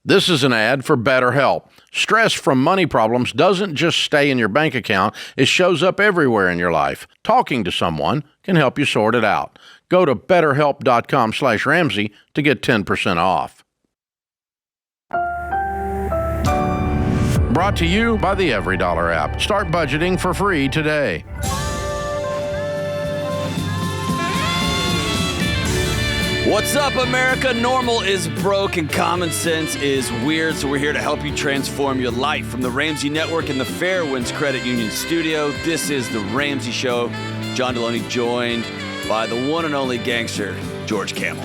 This is an ad for BetterHelp. Stress from money problems doesn't just stay in your bank account, it shows up everywhere in your life. Talking to someone can help you sort it out. Go to betterhelp.com/Ramsey to get 10% off. Brought to you by the EveryDollar app. Start budgeting for free today. What's up, America? Normal is broke and common sense is weird, so we're here to help you transform your life. From the Ramsey Network and the Fairwinds Credit Union studio, this is The Ramsey Show. John Delony joined by the one and only gangster, George Kamel.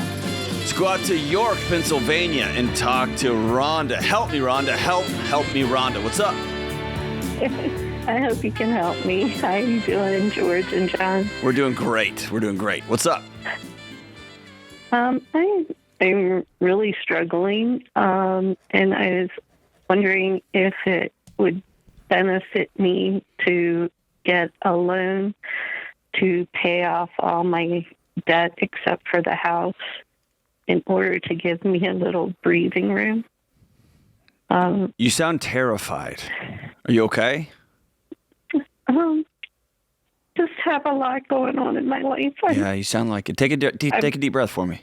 Let's go out to York, Pennsylvania, and talk to Rhonda. Help me, Rhonda. Help me, Rhonda. What's up? I hope you can help me. How are you doing, George and John? We're doing great. What's up? I'm really struggling, and I was wondering if it would benefit me to get a loan to pay off all my debt except for the house in order to give me a little breathing room. You sound terrified. Are you okay? Just have a lot going on in my life. Yeah, you sound like it. Take a deep breath for me.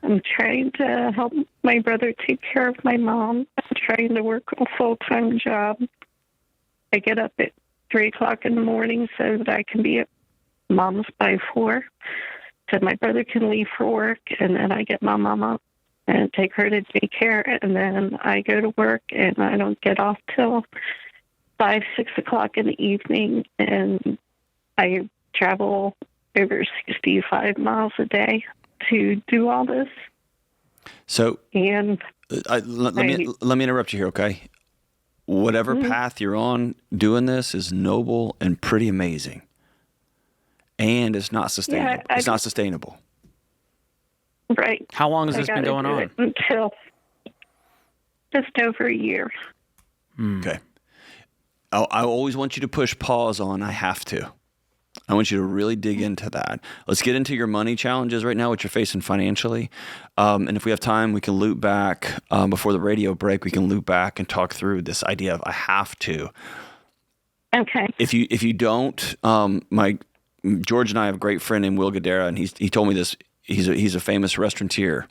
I'm trying to help my brother take care of my mom. I'm trying to work a full-time job. I get up at 3 o'clock in the morning so that I can be at mom's by 4, so my brother can leave for work, and then I get my mom up and take her to daycare, and then I go to work, and I don't get off till 5, 6 o'clock in the evening, and I travel over 65 miles a day to do all this. So, and let me interrupt you here, okay? Whatever path you're on, doing this is noble and pretty amazing, and it's not sustainable. Yeah, it's not sustainable. Right. How long has this been going on? Until just over a year. Okay. I always want you to push pause on I have to. I want you to really dig into that. Let's get into your money challenges right now, what you're facing financially. And if we have time, we can loop back before the radio break. We can loop back and talk through this idea of I have to. Okay. If you don't, George and I have a great friend named Will Gadara, and he told me this. He's a famous restaurateur,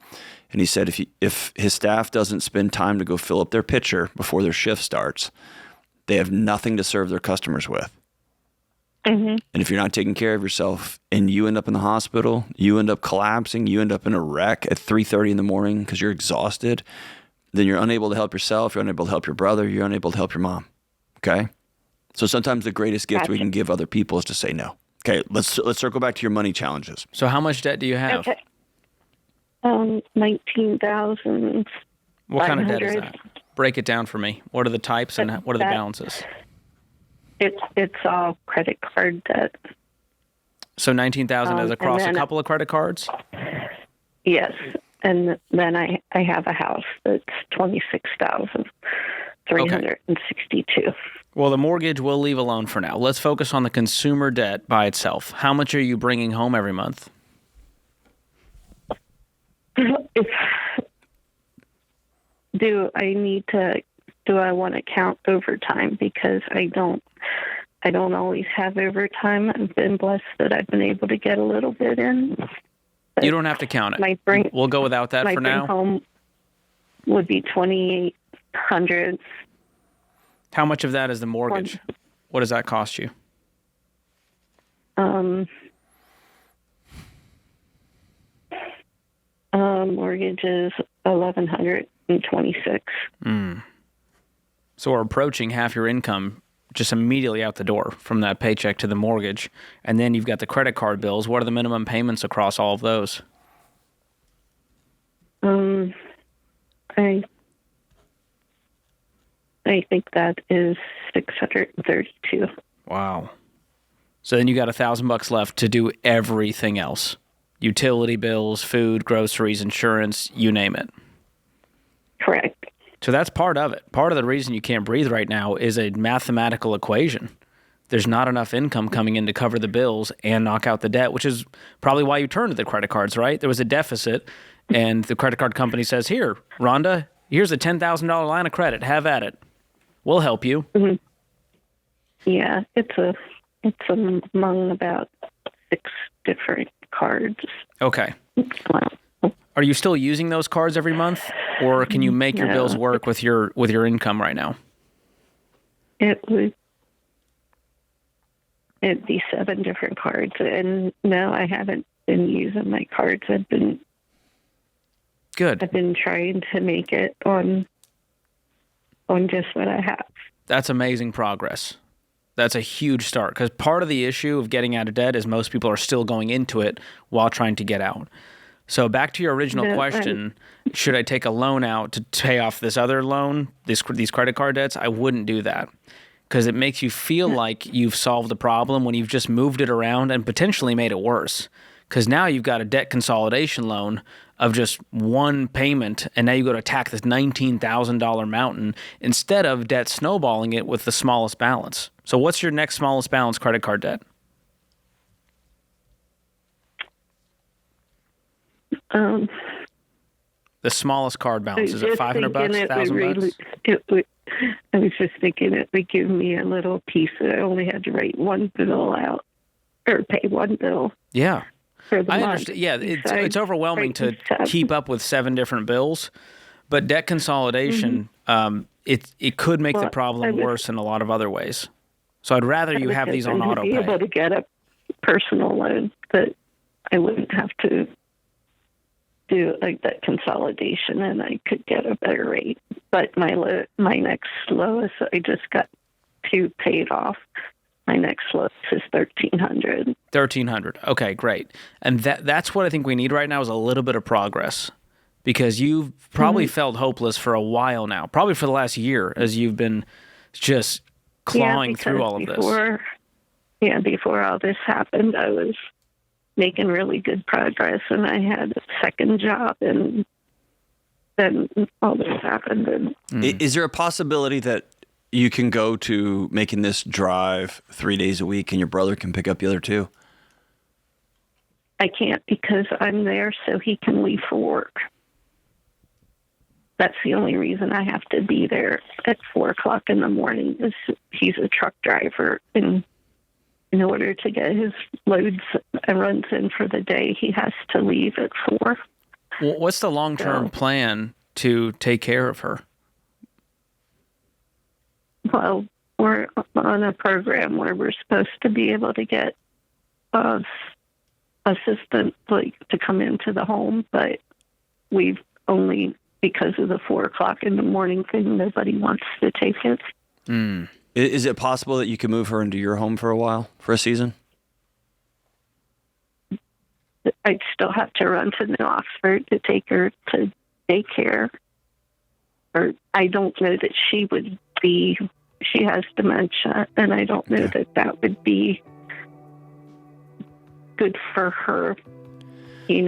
and he said if his staff doesn't spend time to go fill up their pitcher before their shift starts, they have nothing to serve their customers with. Mm-hmm. And if you're not taking care of yourself and you end up in the hospital, you end up collapsing, you end up in a wreck at 3:30 in the morning because you're exhausted, then you're unable to help yourself, you're unable to help your brother, you're unable to help your mom. Okay? So sometimes the greatest gift we can give other people is to say no. Okay, let's circle back to your money challenges. So how much debt do you have? Okay. $19,000. What kind of debt is that? Break it down for me. What are the types and what are the balances? It's all credit card debt. So $19,000 is across a couple of credit cards? Yes. And then I have a house that's $26,362. Well, the mortgage we'll leave alone for now. Let's focus on the consumer debt by itself. How much are you bringing home every month? Do I want to count overtime? Because I don't always have overtime. I've been blessed that I've been able to get a little bit in. You don't have to count it. We'll go without that for now. My home would be $2,800. How much of that is the mortgage? What does that cost you? Mortgage is $1,126. So we're approaching half your income just immediately out the door from that paycheck to the mortgage. And then you've got the credit card bills. What are the minimum payments across all of those? I think that is $632. Wow. So then you got $1,000 left to do everything else. Utility bills, food, groceries, insurance, you name it. Correct. So that's part of it. Part of the reason you can't breathe right now is a mathematical equation. There's not enough income coming in to cover the bills and knock out the debt, which is probably why you turned to the credit cards, right? There was a deficit, and the credit card company says, here, Rhonda, Here's a $10,000 line of credit. Have at it. We'll help you. Mm-hmm. Yeah, it's among about 6 different cards. Okay. Well, Are you still using those cards every month, or can you make your No. bills work with your income right now? it'd be 7 different cards, and no, I haven't been using my cards. I've been Good. trying to make it on just what I have. That's amazing progress. That's a huge start, because part of the issue of getting out of debt is most people are still going into it while trying to get out. So back to your original question, should I take a loan out to pay off this other loan, these credit card debts? I wouldn't do that, because it makes you feel like you've solved the problem when you've just moved it around and potentially made it worse. Because now you've got a debt consolidation loan of just one payment, and now you go to attack this $19,000 mountain instead of debt snowballing it with the smallest balance. So what's your next smallest balance credit card debt? The smallest card balance, is it $500, $1,000? I was just thinking it would give me a little piece that I only had to write one bill out or pay one bill. Yeah. For the I month. understand. Yeah, it's overwhelming to keep up with 7 different bills, but debt consolidation, it could make the problem worse in a lot of other ways. So I'd rather you have these on auto be able pay. to get a personal loan that I wouldn't have to do like that consolidation, and I could get a better rate. But my next lowest, I just got 2 paid off. My next lowest is $1,300. $1,300. Okay, great. And that's what I think we need right now is a little bit of progress, because you've probably felt hopeless for a while now, probably for the last year, as you've been just clawing through all of this. Before all this happened, I was making really good progress, and I had a second job, and then all this happened. And Is there a possibility that you can go to making this drive 3 days a week and your brother can pick up the other 2? I can't, because I'm there so he can leave for work. That's the only reason I have to be there at 4:00 in the morning. Is he's a truck driver, and in order to get his loads and runs in for the day, he has to leave at 4. Well, what's the long-term plan to take care of her? Well, we're on a program where we're supposed to be able to get assistant to come into the home, but we've only, because of the 4:00 in the morning thing, nobody wants to take it. Is it possible that you can move her into your home for a while, for a season? I'd still have to run to New Oxford to take her to daycare. Or I don't know that she would be, she has dementia, and I don't know that would be good for her, being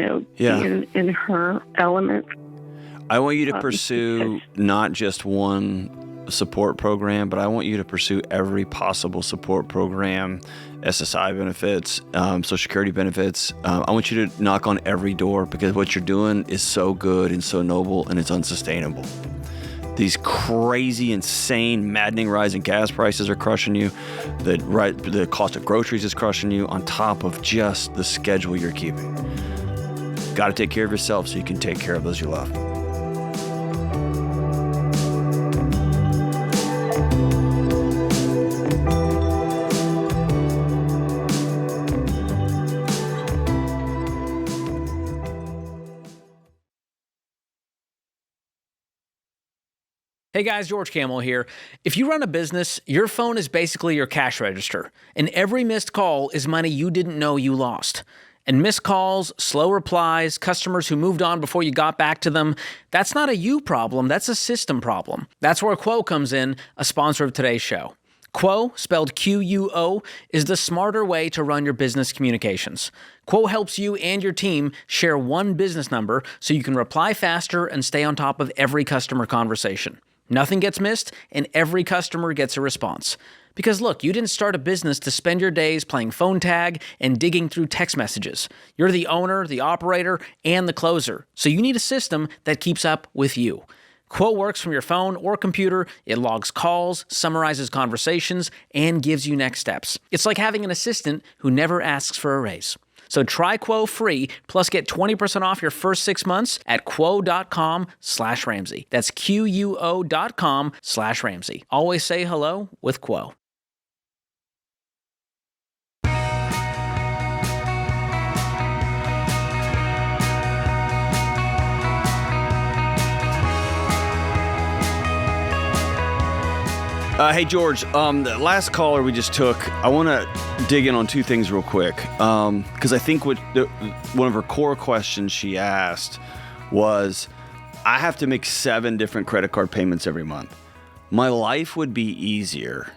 in her element. I want you to pursue not just one support program, but I want you to pursue every possible support program, SSI benefits, Social Security benefits. I want you to knock on every door, because what you're doing is so good and so noble, and it's unsustainable. These crazy, insane, maddening rise in gas prices are crushing you. The cost of groceries is crushing you, on top of just the schedule you're keeping. Got to take care of yourself so you can take care of those you love. Hey guys, George Kamel here. If you run a business, your phone is basically your cash register, and every missed call is money you didn't know you lost. And missed calls, slow replies, customers who moved on before you got back to them, that's not a you problem, that's a system problem. That's where Quo comes in, a sponsor of today's show. Quo, spelled Q-U-O, is the smarter way to run your business communications. Quo helps you and your team share one business number so you can reply faster and stay on top of every customer conversation. Nothing gets missed, and every customer gets a response. Because look, you didn't start a business to spend your days playing phone tag and digging through text messages. You're the owner, the operator, and the closer. So you need a system that keeps up with you. Quo works from your phone or computer. It logs calls, summarizes conversations, and gives you next steps. It's like having an assistant who never asks for a raise. So try Quo free, plus get 20% off your first 6 months at quo.com/Ramsey. That's QUO.com/Ramsey. Always say hello with Quo. Hey, George, the last caller we just took, I want to dig in on two things real quick. Because I think one of her core questions she asked was, I have to make 7 different credit card payments every month. My life would be easier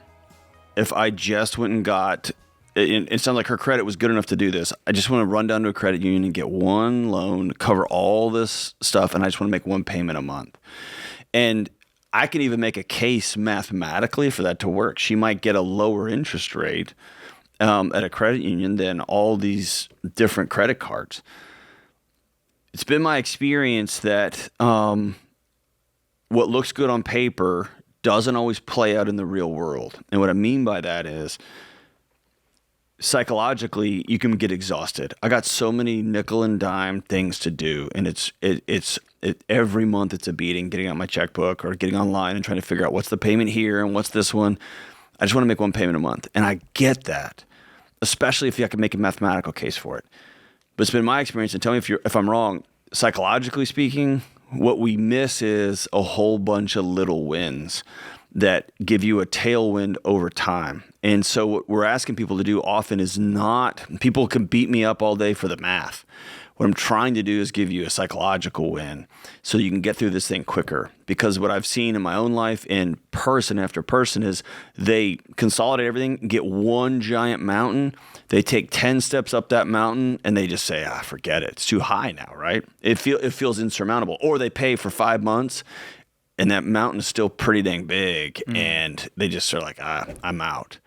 if I just went and got, it sounds like her credit was good enough to do this. I just want to run down to a credit union and get one loan, cover all this stuff, and I just want to make one payment a month. And I can even make a case mathematically for that to work. She might get a lower interest rate at a credit union than all these different credit cards. It's been my experience that what looks good on paper doesn't always play out in the real world. And what I mean by that is psychologically, you can get exhausted. I got so many nickel and dime things to do, and it's every month it's a beating getting out my checkbook or getting online and trying to figure out what's the payment here and what's this one. I just want to make one payment a month, and I get that, especially if I can make a mathematical case for it. But it's been my experience, and tell me if I'm wrong. Psychologically speaking, what we miss is a whole bunch of little wins that give you a tailwind over time. And so what we're asking people to do often is not, people can beat me up all day for the math. What I'm trying to do is give you a psychological win so you can get through this thing quicker. Because what I've seen in my own life in person after person is they consolidate everything, get one giant mountain. They take 10 steps up that mountain and they just say, forget it. It's too high now, right? It feels insurmountable. Or they pay for 5 months and that mountain is still pretty dang big, and they just are like, I'm out.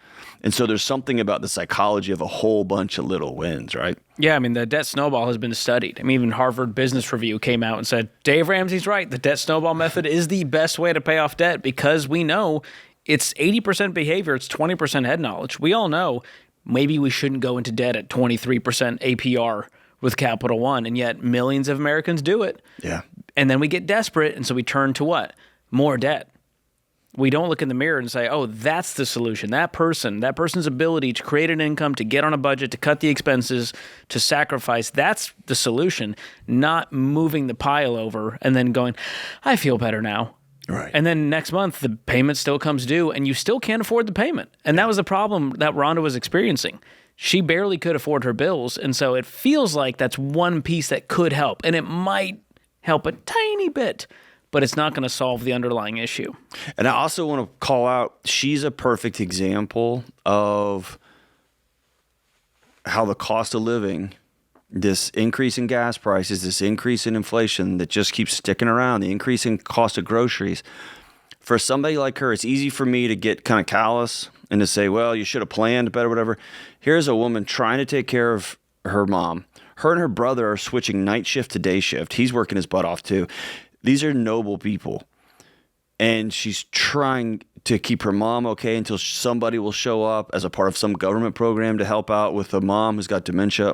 And so there's something about the psychology of a whole bunch of little wins, right? Yeah, I mean, the debt snowball has been studied. I mean, even Harvard Business Review came out and said, Dave Ramsey's right. The debt snowball method is the best way to pay off debt because we know it's 80% behavior, it's 20% head knowledge. We all know maybe we shouldn't go into debt at 23% APR with Capital One, and yet millions of Americans do it. Yeah. And then we get desperate, and so we turn to what? More debt. We don't look in the mirror and say, oh, that's the solution. That person's ability to create an income, to get on a budget, to cut the expenses, to sacrifice, that's the solution, not moving the pile over and then going, I feel better now. Right. And then next month, the payment still comes due and you still can't afford the payment. And that was the problem that Rhonda was experiencing. She barely could afford her bills. And so it feels like that's one piece that could help. And it might help a tiny bit, but it's not going to solve the underlying issue. And I also want to call out, she's a perfect example of how the cost of living, this increase in gas prices, this increase in inflation that just keeps sticking around, the increase in cost of groceries. For somebody like her, it's easy for me to get kind of callous and to say, well, you should have planned better, whatever. Here's a woman trying to take care of her mom. Her and her brother are switching night shift to day shift. He's working his butt off too. These are noble people, and she's trying to keep her mom okay until somebody will show up as a part of some government program to help out with a mom who's got dementia,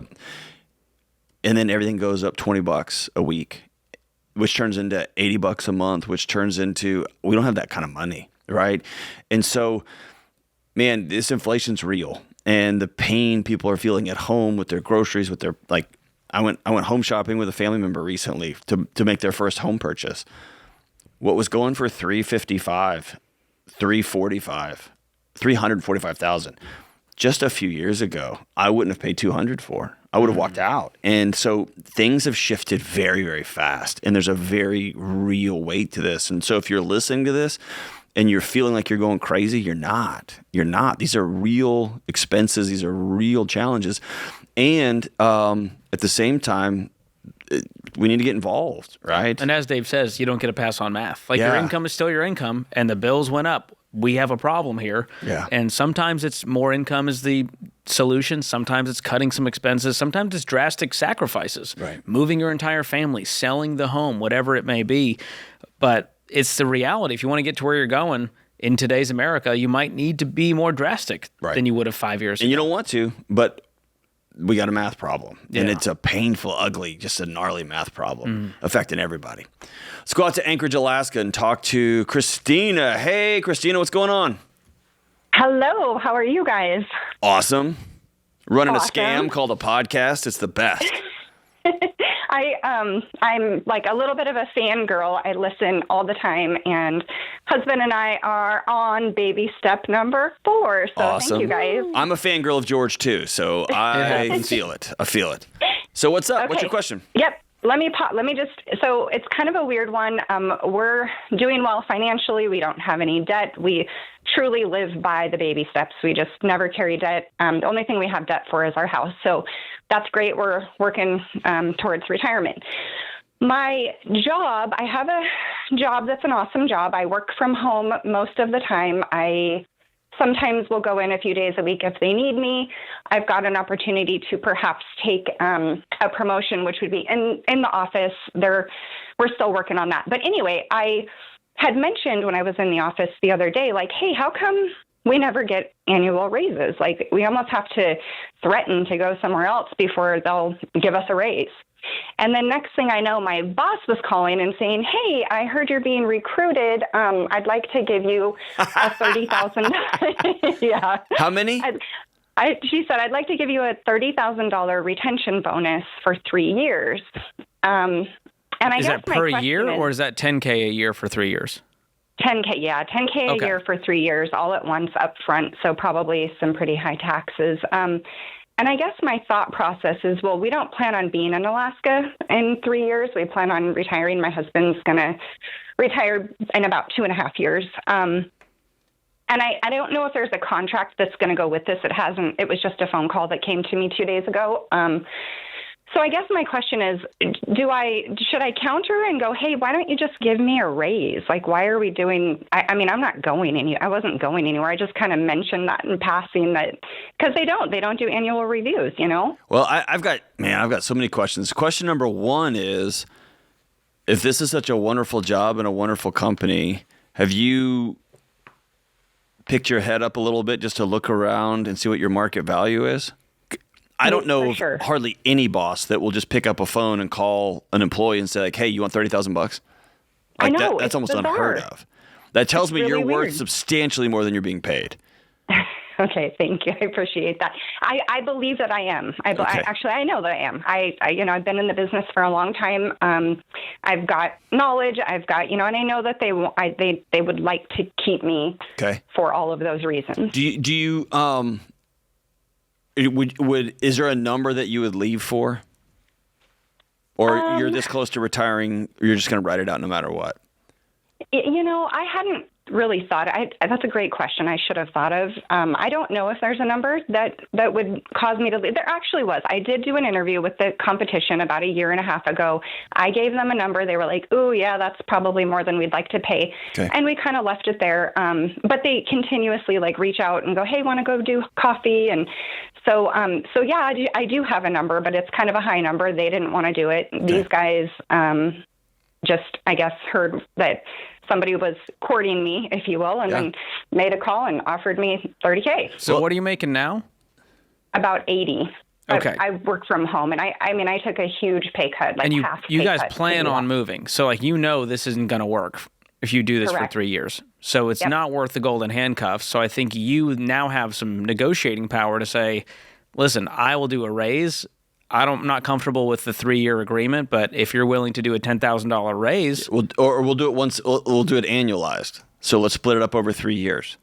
and then everything goes up $20 a week, which turns into $80 a month, which turns into, we don't have that kind of money, right? And so, man, this inflation's real, and the pain people are feeling at home with their groceries, with their, like, I went home shopping with a family member recently to make their first home purchase. What was going for $355,000, $345,000 just a few years ago, I wouldn't have paid $200,000 for. I would have walked out. And so things have shifted very, very fast, and there's a very real weight to this. And so if you're listening to this and you're feeling like you're going crazy, you're not. You're not. These are real expenses. These are real challenges. And at the same time, we need to get involved, right? And as Dave says, you don't get to pass on math. Like your income is still your income, and the bills went up. We have a problem here. Yeah. And sometimes it's more income is the solution. Sometimes it's cutting some expenses. Sometimes it's drastic sacrifices. Right. Moving your entire family, selling the home, whatever it may be. But it's the reality. If you want to get to where you're going in today's America, you might need to be more drastic than you would have 5 years ago. And you don't want to, but we got a math problem. Yeah. And it's a painful, ugly, just a gnarly math problem affecting everybody. Let's go out to Anchorage, Alaska and talk to Christina. Hey, Christina, what's going on? Hello, how are you guys? Awesome. Running Awesome. a scam called a podcast. It's the best. I'm like a little bit of a fangirl. I listen all the time, and husband and I are on baby step number 4. So Awesome. Thank you guys. I'm a fangirl of George too, so I feel it. I feel it. So what's up? What's your question? Yep. Let me just, so it's kind of a weird one. We're doing well financially. We don't have any debt. We truly live by the baby steps. We just never carry debt. The only thing we have debt for is our house. So that's great. We're working towards retirement. My job, I have a job that's an awesome job. I work from home most of the time. I sometimes will go in a few days a week if they need me. I've got an opportunity to perhaps take a promotion, which would be in the office. We're still working on that. But anyway, I had mentioned when I was in the office the other day, like, hey, how come we never get annual raises? Like, we almost have to threaten to go somewhere else before they'll give us a raise. And then next thing I know, my boss was calling and saying, hey, I heard you're being recruited. I'd like to give you a $30,000. Yeah. How many? She said, I'd like to give you a $30,000 retention bonus for 3 years. And I Is guess that per year or is that $10K a year for 3 years? $10K, yeah, $10K a year for 3 years, all at once up front. So probably some pretty high taxes. And I guess my thought process is, well, we don't plan on being in Alaska in 3 years. We plan on retiring. My husband's going to retire in about 2.5 years. And I don't know if there's a contract that's going to go with this. It hasn't. It was just a phone call that came to me 2 days ago. So I guess my question is, should I counter and go, hey, why don't you just give me a raise? Like, why are we doing, I mean, I wasn't going anywhere. I just kind of mentioned that in passing that, because they don't do annual reviews, you know? Well, I've got so many questions. Question number 1 is, if this is such a wonderful job and a wonderful company, have you picked your head up a little bit just to look around and see what your market value is? I don't know of hardly any boss that will just pick up a phone and call an employee and say, like, hey, you want $30,000? Like, I know. That's almost bizarre. unheard of. That tells me really you're worth weird. substantially more than you're being paid. Okay, thank you. I appreciate that. I believe that I am. I know that I am. I've been in the business for a long time. I've got knowledge. I've got, and I know that they would like to keep me for all of those reasons. Do you is there a number that you would leave for? Or you're this close to retiring, you're just going to write it out no matter what? I hadn't really thought. That's a great question. I should have thought of. I don't know if there's a number that would cause me to leave. There actually was. I did do an interview with the competition about 1.5 years ago. I gave them a number. They were like, "Oh, yeah, that's probably more than we'd like to pay," and we kind of left it there. But they continuously reach out and go, "Hey, want to go do coffee?" And so yeah, I do have a number, but it's kind of a high number. They didn't want to do it. Okay. These guys just, I guess, heard that somebody was courting me, if you will, and then made a call and offered me $30K. So what are you making now? About 80. Okay. I work from home, and I took a huge pay cut, and you guys cut plan on moving. So this isn't going to work if you do this for 3 years. So it's not worth the golden handcuffs. So I think you now have some negotiating power to say, listen, I will do a raise. I'm not comfortable with the 3-year agreement, but if you're willing to do a $10,000 raise, we'll do it once. We'll do it annualized. So let's split it up over 3 years.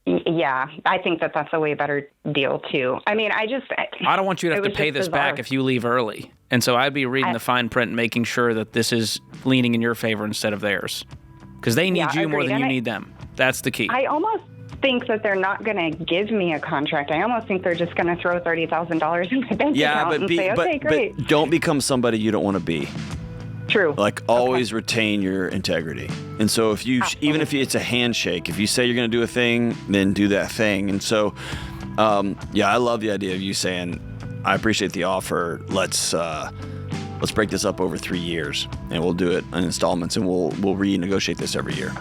Yeah, I think that's a way better deal too. I mean, I don't want you to have to pay this back if you leave early, and so I'd be reading the fine print and making sure that this is leaning in your favor instead of theirs, because they need you more than you need them. That's the key. I almost think that they're not going to give me a contract. I almost think they're just going to throw $30,000 in my bank account and say, okay, great. But don't become somebody you don't want to be. True. Always retain your integrity. And so if you, even if it's a handshake, if you say you're going to do a thing, then do that thing. And so, I love the idea of you saying, I appreciate the offer. Let's let's break this up over 3 years, and we'll do it in installments, and we'll renegotiate this every year.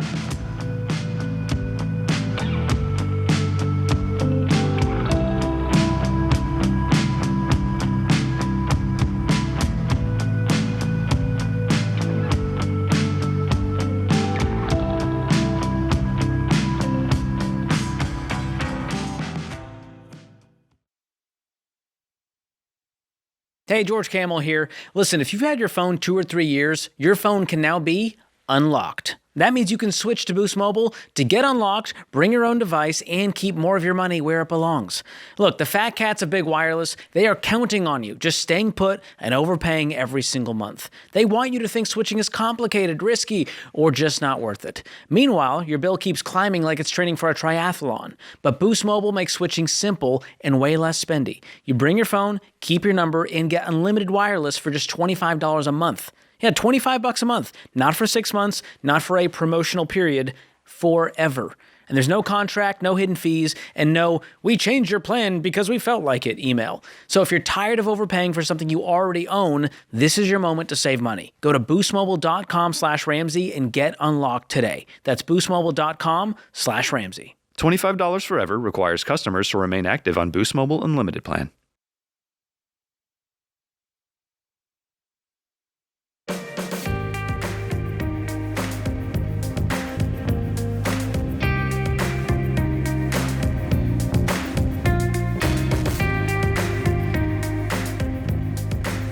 Hey, George Kamel here. Listen, if you've had your phone 2 or 3 years, your phone can now be unlocked. That means you can switch to Boost Mobile to get unlocked, bring your own device, and keep more of your money where it belongs. Look, the fat cats of Big Wireless, they are counting on you, just staying put and overpaying every single month. They want you to think switching is complicated, risky, or just not worth it. Meanwhile, your bill keeps climbing like it's training for a triathlon. But Boost Mobile makes switching simple and way less spendy. You bring your phone, keep your number, and get unlimited wireless for just $25 a month. Yeah, $25 a month. Not for 6 months, not for a promotional period, forever. And there's no contract, no hidden fees, and no, we changed your plan because we felt like it email. So if you're tired of overpaying for something you already own, this is your moment to save money. Go to boostmobile.com/Ramsey and get unlocked today. That's boostmobile.com/Ramsey. $25 forever requires customers to remain active on Boost Mobile Unlimited plan.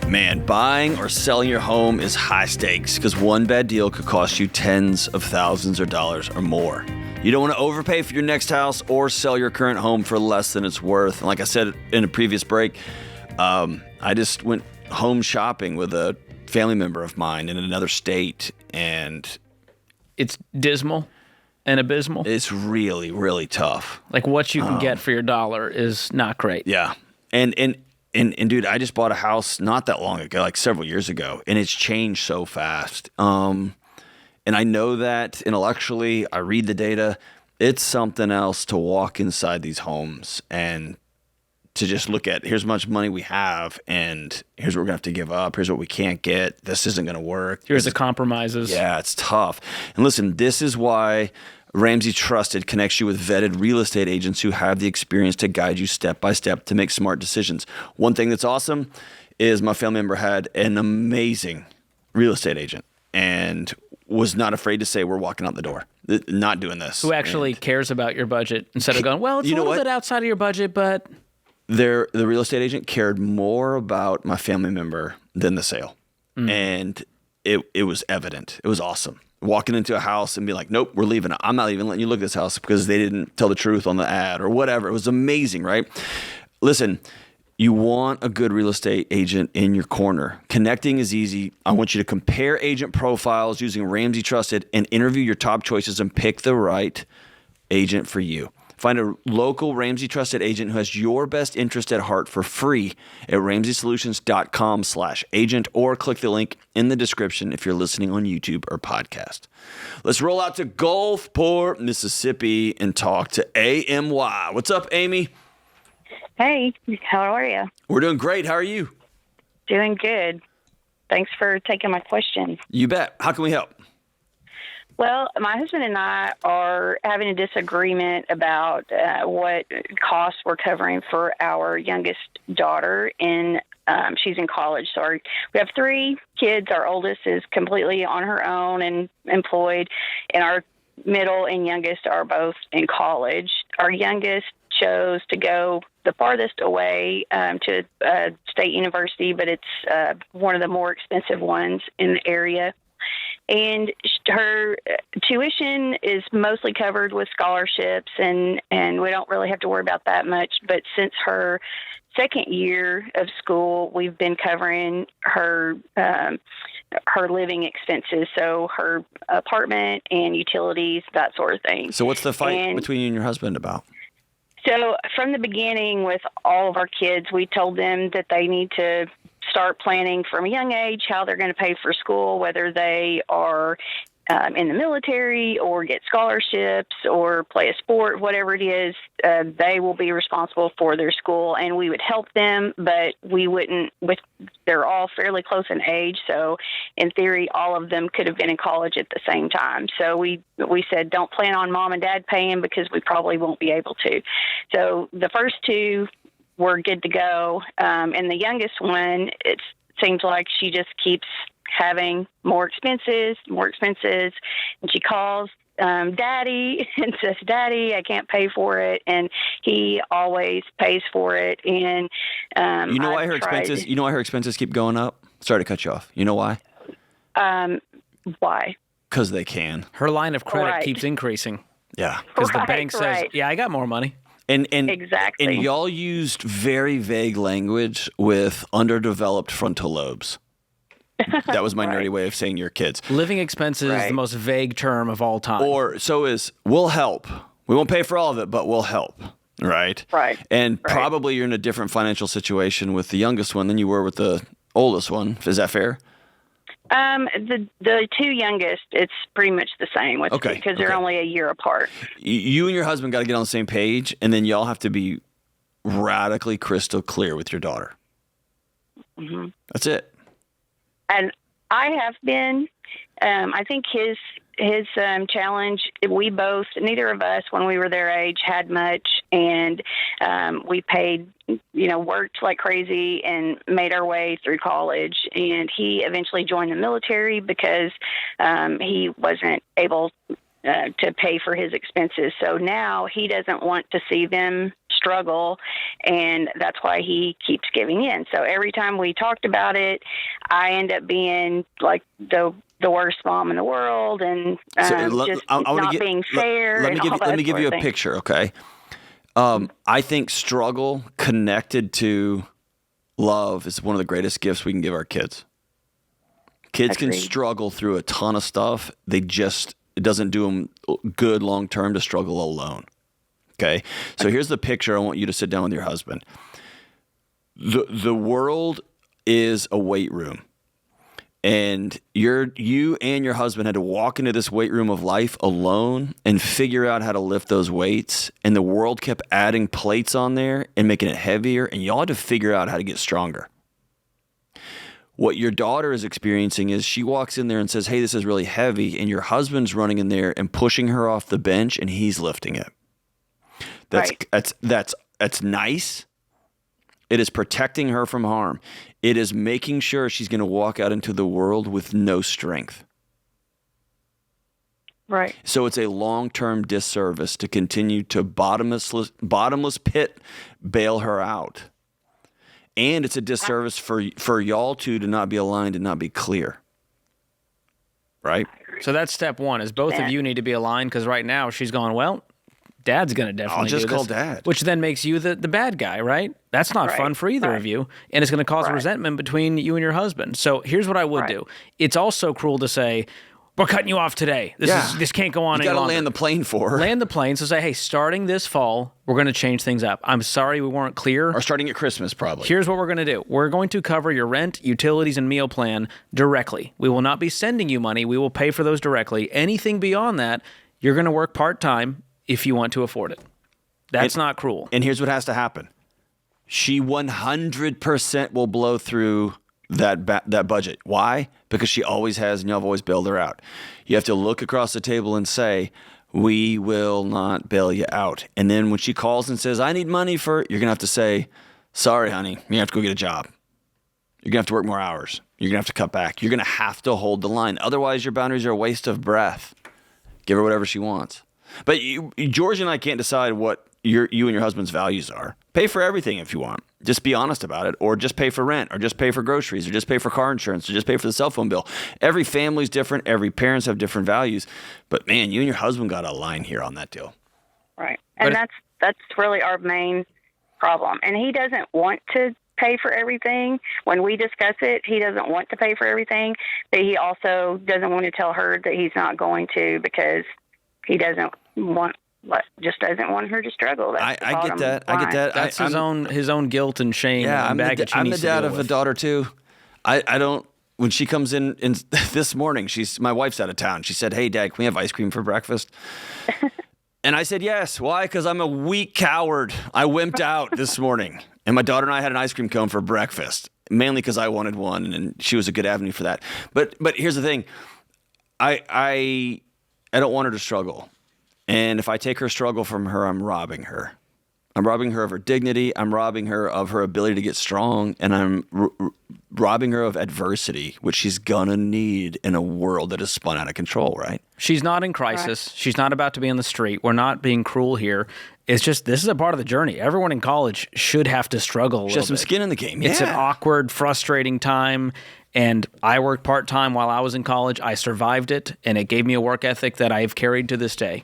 Man, buying or selling your home is high stakes because one bad deal could cost you tens of thousands of dollars or more. You don't want to overpay for your next house or sell your current home for less than it's worth. And like I said in a previous break, I just went home shopping with a family member of mine in another state, and It's dismal and abysmal. it's really, really tough. Like what you can get for your dollar is not great. Yeah. And dude, I just bought a house not that long ago, like several years ago, and it's changed so fast. And I know that intellectually, I read the data. It's something else to walk inside these homes and to just look at, here's how much money we have, and here's what we're going to have to give up. Here's what we can't get. This isn't going to work. Here's the compromises. Yeah, it's tough. And listen, this is why Ramsey Trusted connects you with vetted real estate agents who have the experience to guide you step by step to make smart decisions. One thing that's awesome is my family member had an amazing real estate agent and was not afraid to say, we're walking out the door, not doing this. Who actually cares about your budget instead of going, well, it's a little bit outside of your budget, but... The real estate agent cared more about my family member than the sale. And it was evident. It was awesome. Walking into a house and be like, nope, we're leaving. I'm not even letting you look at this house because they didn't tell the truth on the ad or whatever. It was amazing, right? Listen, you want a good real estate agent in your corner. Connecting is easy. I want you to compare agent profiles using Ramsey Trusted and interview your top choices and pick the right agent for you. Find a local Ramsey Trusted agent who has your best interest at heart for free at RamseySolutions.com/agent or click the link in the description if you're listening on YouTube or podcast. Let's roll out to Gulfport, Mississippi and talk to AMY. What's up, Amy? Hey, how are you? We're doing great. How are you? Doing good. Thanks for taking my question. You bet. How can we help? Well, my husband and I are having a disagreement about what costs we're covering for our youngest daughter, and she's in college. So we have 3 kids. Our oldest is completely on her own and employed, and our middle and youngest are both in college. Our youngest chose to go the farthest away to a state university, but it's one of the more expensive ones in the area. And her tuition is mostly covered with scholarships, and we don't really have to worry about that much. But since her second year of school, we've been covering her living expenses, so her apartment and utilities, that sort of thing. So what's the fight between you and your husband about? So from the beginning with all of our kids, we told them that they need to start planning from a young age how they're going to pay for school, whether they are in the military or get scholarships or play a sport, whatever it is, they will be responsible for their school, and we would help them, but we wouldn't. They're all fairly close in age, so in theory, all of them could have been in college at the same time. So we said, don't plan on mom and dad paying because we probably won't be able to. So the first two were good to go, and the youngest one, it seems like she just keeps having more expenses, and she calls Daddy and says, Daddy, I can't pay for it, and he always pays for it. And you know why her expenses? You know why her expenses keep going up? Sorry to cut you off. You know why? Why? Because they can. Her line of credit keeps increasing. Yeah. Because the bank says, yeah, I got more money. And exactly. And y'all used very vague language with underdeveloped frontal lobes. That was my nerdy way of saying your kids. Living expenses is the most vague term of all time. Or so is, we'll help. We won't pay for all of it, but we'll help. Right? Right. And probably you're in a different financial situation with the youngest one than you were with the oldest one. Is that fair? The two youngest, it's pretty much the same with because they're only a year apart. You and your husband got to get on the same page, and then y'all have to be radically crystal clear with your daughter. Mm-hmm. That's it. And I have been. I think his challenge. We both, neither of us, when we were their age, had much, and we paid, worked like crazy and made our way through college. And he eventually joined the military because he wasn't able to pay for his expenses. So now he doesn't want to see them struggle, and that's why he keeps giving in. So every time we talked about it, I end up being like the worst mom in the world, and being fair. Let me give you a picture, okay? I think struggle connected to love is one of the greatest gifts we can give our kids. Kids can struggle through a ton of stuff. It doesn't do them good long term to struggle alone. Okay? So here's the picture I want you to sit down with your husband. The world is a weight room. And you and your husband had to walk into this weight room of life alone and figure out how to lift those weights. And the world kept adding plates on there and making it heavier. And y'all had to figure out how to get stronger. What your daughter is experiencing is she walks in there and says, hey, this is really heavy. And your husband's running in there and pushing her off the bench, and he's lifting it. That's nice. It is protecting her from harm. It is making sure she's going to walk out into the world with no strength. Right. So it's a long-term disservice to continue to bottomless pit bail her out. And it's a disservice for y'all two to not be aligned and not be clear. Right? So that's step one, is both of you need to be aligned, because right now she's going, well, Dad's going to definitely do this. I'll just call Dad. Which then makes you the bad guy, right? That's not fun for either of you, and it's going to cause resentment between you and your husband. So here's what I would do. It's also cruel to say, we're cutting you off today. This can't go on any longer. You got to land the plane for her. Land the plane. So say, hey, starting this fall, we're going to change things up. I'm sorry we weren't clear. Or starting at Christmas, probably. Here's what we're going to do. We're going to cover your rent, utilities, and meal plan directly. We will not be sending you money. We will pay for those directly. Anything beyond that, you're going to work part-time if you want to afford it. That's not cruel. And here's what has to happen. She 100% will blow through that budget. Why? Because she always has, and y'all have always bailed her out. You have to look across the table and say, we will not bail you out. And then when she calls and says, I need money for it, you're going to have to say, sorry, honey, you have to go get a job. You're going to have to work more hours. You're going to have to cut back. You're going to have to hold the line. Otherwise, your boundaries are a waste of breath. Give her whatever she wants. But George and I can't decide what you and your husband's values are. Pay for everything if you want. Just be honest about it, or just pay for rent, or just pay for groceries, or just pay for car insurance, or just pay for the cell phone bill. Every family's different. Every parents have different values. But man, you and your husband got a line here on that deal. Right. And that's really our main problem. And he doesn't want to pay for everything. When we discuss it, he doesn't want to pay for everything, but he also doesn't want to tell her that he's not going to, because he doesn't want her to struggle. I get that. I get that. That's his own guilt and shame. Yeah, and baggage. I'm the dad of a daughter too. I don't when she comes in this morning, my wife's out of town. She said, "Hey, Dad, can we have ice cream for breakfast?" And I said, "Yes." Why? Because I'm a weak coward. I wimped out this morning. And my daughter and I had an ice cream cone for breakfast, mainly because I wanted one, and she was a good avenue for that. But here's the thing. I don't want her to struggle. And if I take her struggle from her, I'm robbing her. I'm robbing her of her dignity. I'm robbing her of her ability to get strong. And I'm robbing her of adversity, which she's going to need in a world that is spun out of control, right? She's not in crisis. Right. She's not about to be on the street. We're not being cruel here. It's just, this is a part of the journey. Everyone in college should have to struggle a little bit. She has some skin in the game. Yeah. It's an awkward, frustrating time. And I worked part-time while I was in college. I survived it, and it gave me a work ethic that I have carried to this day.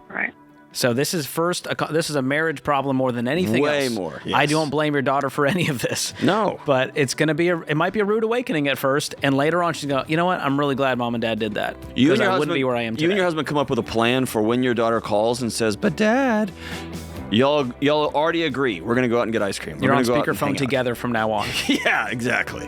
Right. So this is this is a marriage problem more than anything else. Way more. Yes. I don't blame your daughter for any of this. No. But it's going to be it might be a rude awakening at first, and later on she's going, you know what? I'm really glad Mom and Dad did that. Because I wouldn't be where I am today. You and your husband come up with a plan for when your daughter calls and says, "But Dad," y'all already agree. We're going to go out and get ice cream. You're on speakerphone together from now on. Yeah, exactly.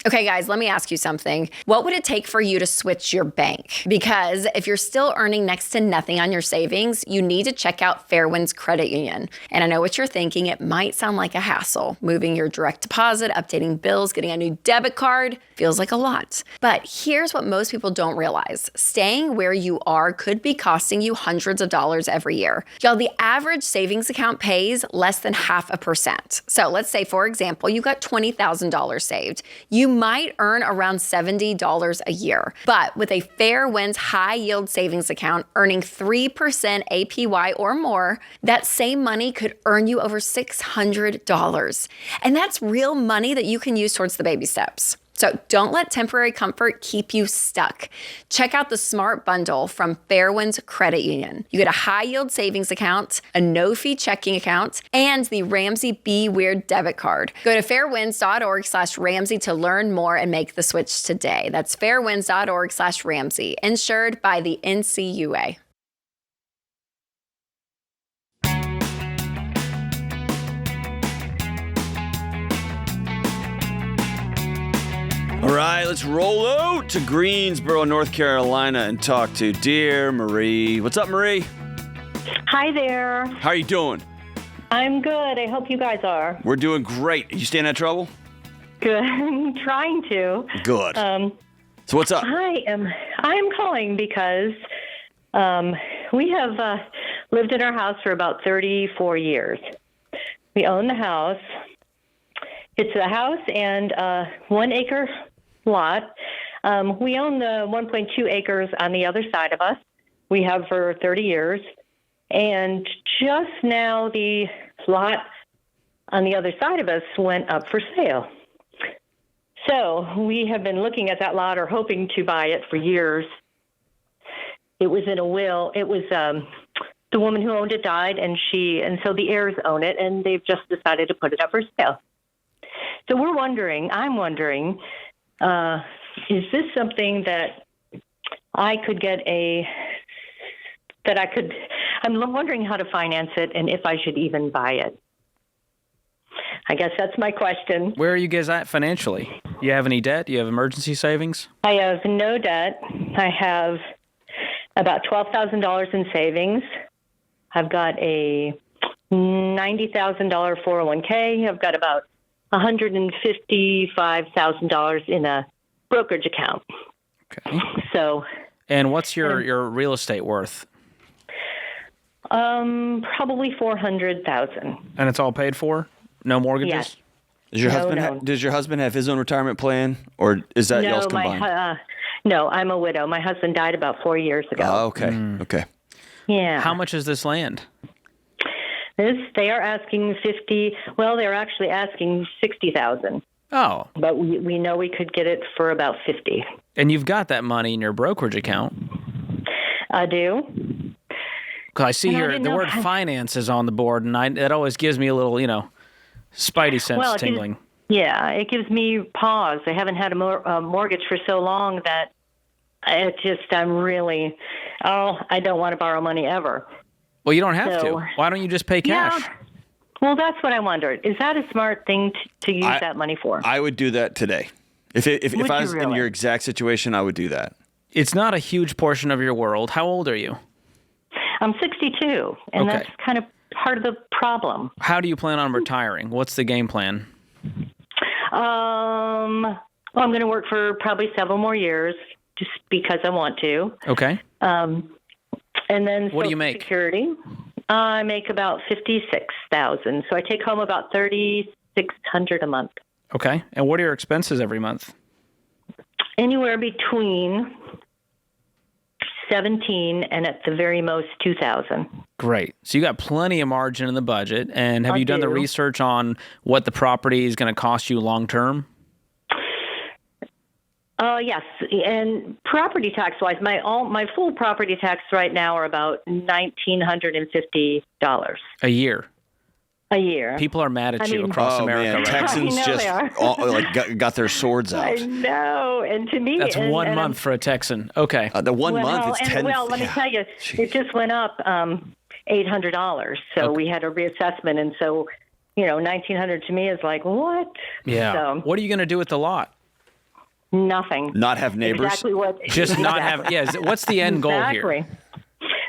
Okay, guys, let me ask you something. What would it take for you to switch your bank? Because if you're still earning next to nothing on your savings, you need to check out Fairwinds Credit Union. And I know what you're thinking. It might sound like a hassle. Moving your direct deposit, updating bills, getting a new debit card feels like a lot. But here's what most people don't realize. Staying where you are could be costing you hundreds of dollars every year. Y'all, the average savings account pays less than 0.5%. So let's say, for example, you got $20,000 saved. You might earn around $70 a year. But with a Fairwinds high yield savings account earning 3% APY or more, that same money could earn you over $600. And that's real money that you can use towards the baby steps. So don't let temporary comfort keep you stuck. Check out the Smart Bundle from Fairwinds Credit Union. You get a high-yield savings account, a no-fee checking account, and the Ramsey Be Weird debit card. Go to fairwinds.org/Ramsey to learn more and make the switch today. That's fairwinds.org/Ramsey, insured by the NCUA. All right, let's roll out to Greensboro, North Carolina, and talk to dear Marie. What's up, Marie? Hi there. How are you doing? I'm good. I hope you guys are. We're doing great. Are you staying out of trouble? Good. I'm trying to. Good. So what's up? I'm calling because we have lived in our house for about 34 years. We own the house. It's a house and a 1 acre lot. We own the 1.2 acres on the other side of us. We have for 30 years. And just now the lot on the other side of us went up for sale. So we have been looking at that lot or hoping to buy it for years. It was in a will. It was the woman who owned it died, and so the heirs own it, and they've just decided to put it up for sale. So I'm wondering, is this something that I could I'm wondering how to finance it and if I should even buy it. I guess that's my question. Where are you guys at financially? You have any debt? Do you have emergency savings? I have no debt. I have about $12,000 in savings. I've got a $90,000 401k. I've got about $155,000 in a brokerage account. Okay. So. And what's your real estate worth? Probably $400,000. And it's all paid for? No mortgages? Yes. Does your husband have his own retirement plan, or is that y'all's combined? No, I'm a widow. My husband died about 4 years ago. Oh, okay. Okay. Yeah. How much is this land? They are asking 50. Well, they're actually asking 60,000. Oh. But we know we could get it for about 50. And you've got that money in your brokerage account. I do. Because I see And I here didn't the know word how- finance is on the board, and that always gives me a little, spidey sense Well, tingling. It gives me pause. I haven't had a mortgage for so long that I'm really, I don't want to borrow money ever. Well, you don't have So- to. Why don't you just pay cash? Yeah. Well, that's what I wondered. Is that a smart thing to use that money for? I would do that today. If Would I you was in really? your exact situation, I would do that. It's not a huge portion of your world. How old are you? I'm 62, and Okay. that's kind of part of the problem. How do you plan on retiring? What's the game plan? Well, I'm going to work for probably several more years just because I want to. Okay. And then What do you Social make? Security, I make about 56,000. So I take home about 3,600 a month. Okay. And what are your expenses every month? Anywhere between 17 and at the very most 2,000. Great. So you got plenty of margin in the budget. And have I you done the do. research on what the property is going to cost you long term? Yes, and property tax wise, my full property tax right now are about $1,950 A year. a year. People are mad at I you mean- across Oh America man, right now. Texans I know just they are. got their swords out. I know, and to me, That's and, 1 and month for a Texan. Okay. The 1 month is 10. Well, let me tell you, it just went up $800. So Okay. we had a reassessment, and so $1,900 to me is like what? Yeah. So, What are you going to do with the lot? nothing. Not have neighbors. Exactly what. Just not have. Exactly. Yeah. What's the end goal here? Exactly.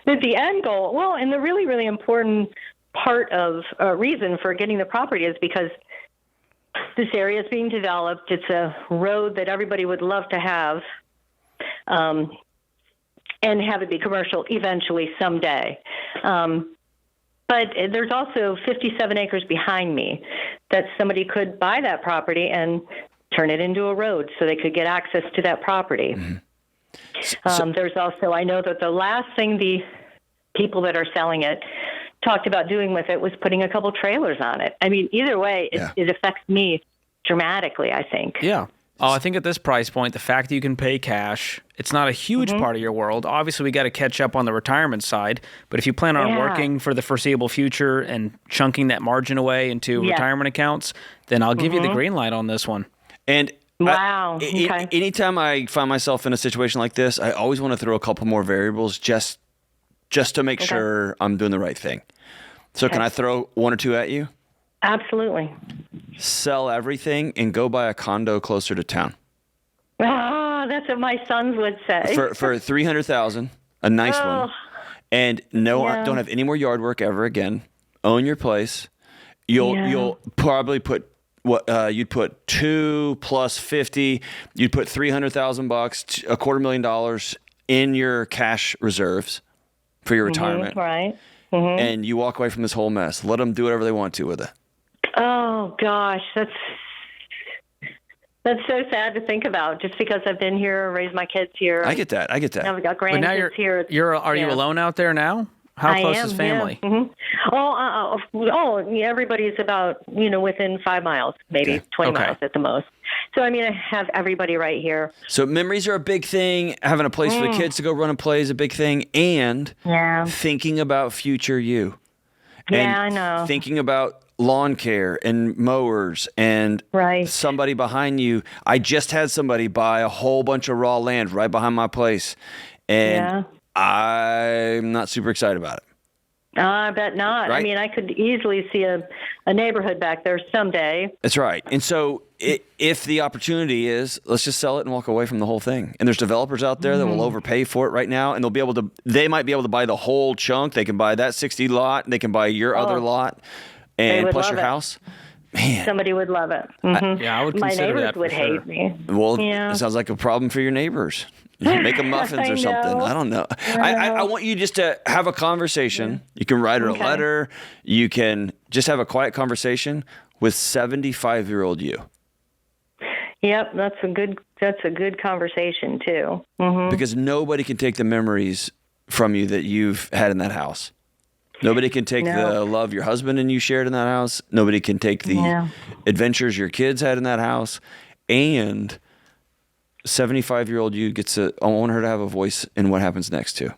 But the end goal, well, and the really, really important part of reason for getting the property is because this area is being developed. It's a road that everybody would love to have, and have it be commercial eventually someday. But there's also 57 acres behind me that somebody could buy that property and turn it into a road so they could get access to that property. Mm-hmm. There's also, I know that the last thing the people that are selling it talked about doing with it was putting a couple trailers on it. I mean, either way, it affects me dramatically, I think. Yeah. Oh, I think at this price point, the fact that you can pay cash, it's not a huge part of your world. Obviously, we got to catch up on the retirement side. But if you plan on working for the foreseeable future and chunking that margin away into retirement accounts, then I'll give you the green light on this one. And Wow. Okay. Anytime I find myself in a situation like this, I always want to throw a couple more variables just to make sure I'm doing the right thing. So can I throw one or two at you? Absolutely. Sell everything and go buy a condo closer to town. Ah, that's what my sons would say. For $300,000, a nice one. And don't have any more yard work ever again. Own your place. You'll probably put you'd put 2 plus 50. You'd put $300,000, $250,000 in your cash reserves for your retirement. Right. And you walk away from this whole mess. Let them do whatever they want to with it. Oh gosh, that's so sad to think about. Just because I've been here, raised my kids here. I get that. Now we've got grandkids But now here. are you alone out there now? How close is family? Yeah. Everybody's about within 5 miles, maybe 20 miles at the most. So I mean, I have everybody right here. So memories are a big thing. Having a place for the kids to go run and play is a big thing, and thinking about future you. Yeah, I know. Thinking about lawn care and mowers and somebody behind you. I just had somebody buy a whole bunch of raw land right behind my place, and I'm not super excited about it. I bet not. Right? I mean, I could easily see a neighborhood back there someday. That's right. And so if the opportunity is, let's just sell it and walk away from the whole thing. And there's developers out there that will overpay for it right now, and they might be able to buy the whole chunk. They can buy that 60 lot, and they can buy your other lot, and plus your house. Man. Somebody would love it. I would My consider neighbors that for would sure. hate me. Well, it sounds like a problem for your neighbors. You make them muffins or something. I don't know. I want you just to have a conversation. You can write her a letter. You can just have a quiet conversation with 75-year-old you. Yep, that's a good conversation too. Because nobody can take the memories from you that you've had in that house. Nobody can take the love your husband and you shared in that house. Nobody can take the adventures your kids had in that house. And 75-year-old you I want her to have a voice in what happens next too.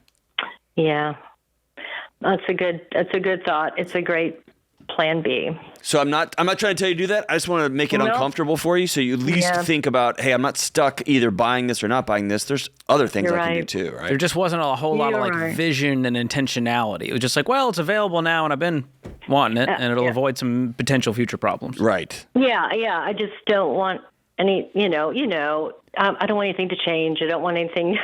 Yeah. That's a good thought. It's a great plan B. So I'm not trying to tell you to do that. I just want to make it uncomfortable for you, so you at least think about, hey, I'm not stuck either buying this or not buying this. There's other things I can do too, right? There just wasn't a whole lot of vision and intentionality. It was just like, well, it's available now, and I've been wanting it, and it'll avoid some potential future problems. Right. Yeah. I just don't want any. I don't want anything to change. I don't want anything.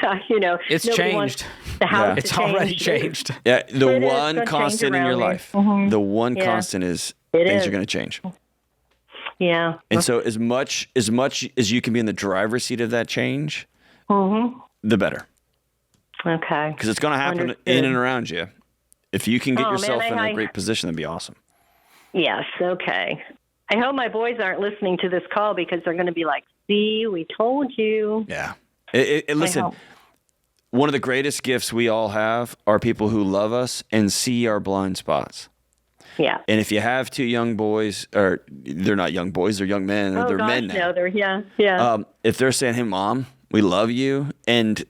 It's changed. The house. It's already changed. Yeah. The one constant in your life. Mm-hmm. The one constant is things are going to change. Yeah. And so as much as you can be in the driver's seat of that change, the better. Okay. Because it's going to happen in and around you. If you can get yourself in a great position, that'd be awesome. Yes. Okay. I hope my boys aren't listening to this call because they're going to be like, see, we told you. Yeah. Listen, one of the greatest gifts we all have are people who love us and see our blind spots. Yeah. And if you have two young boys, or they're not young boys, they're young men, or they're men now. No, they're, if they're saying, hey, Mom, we love you, and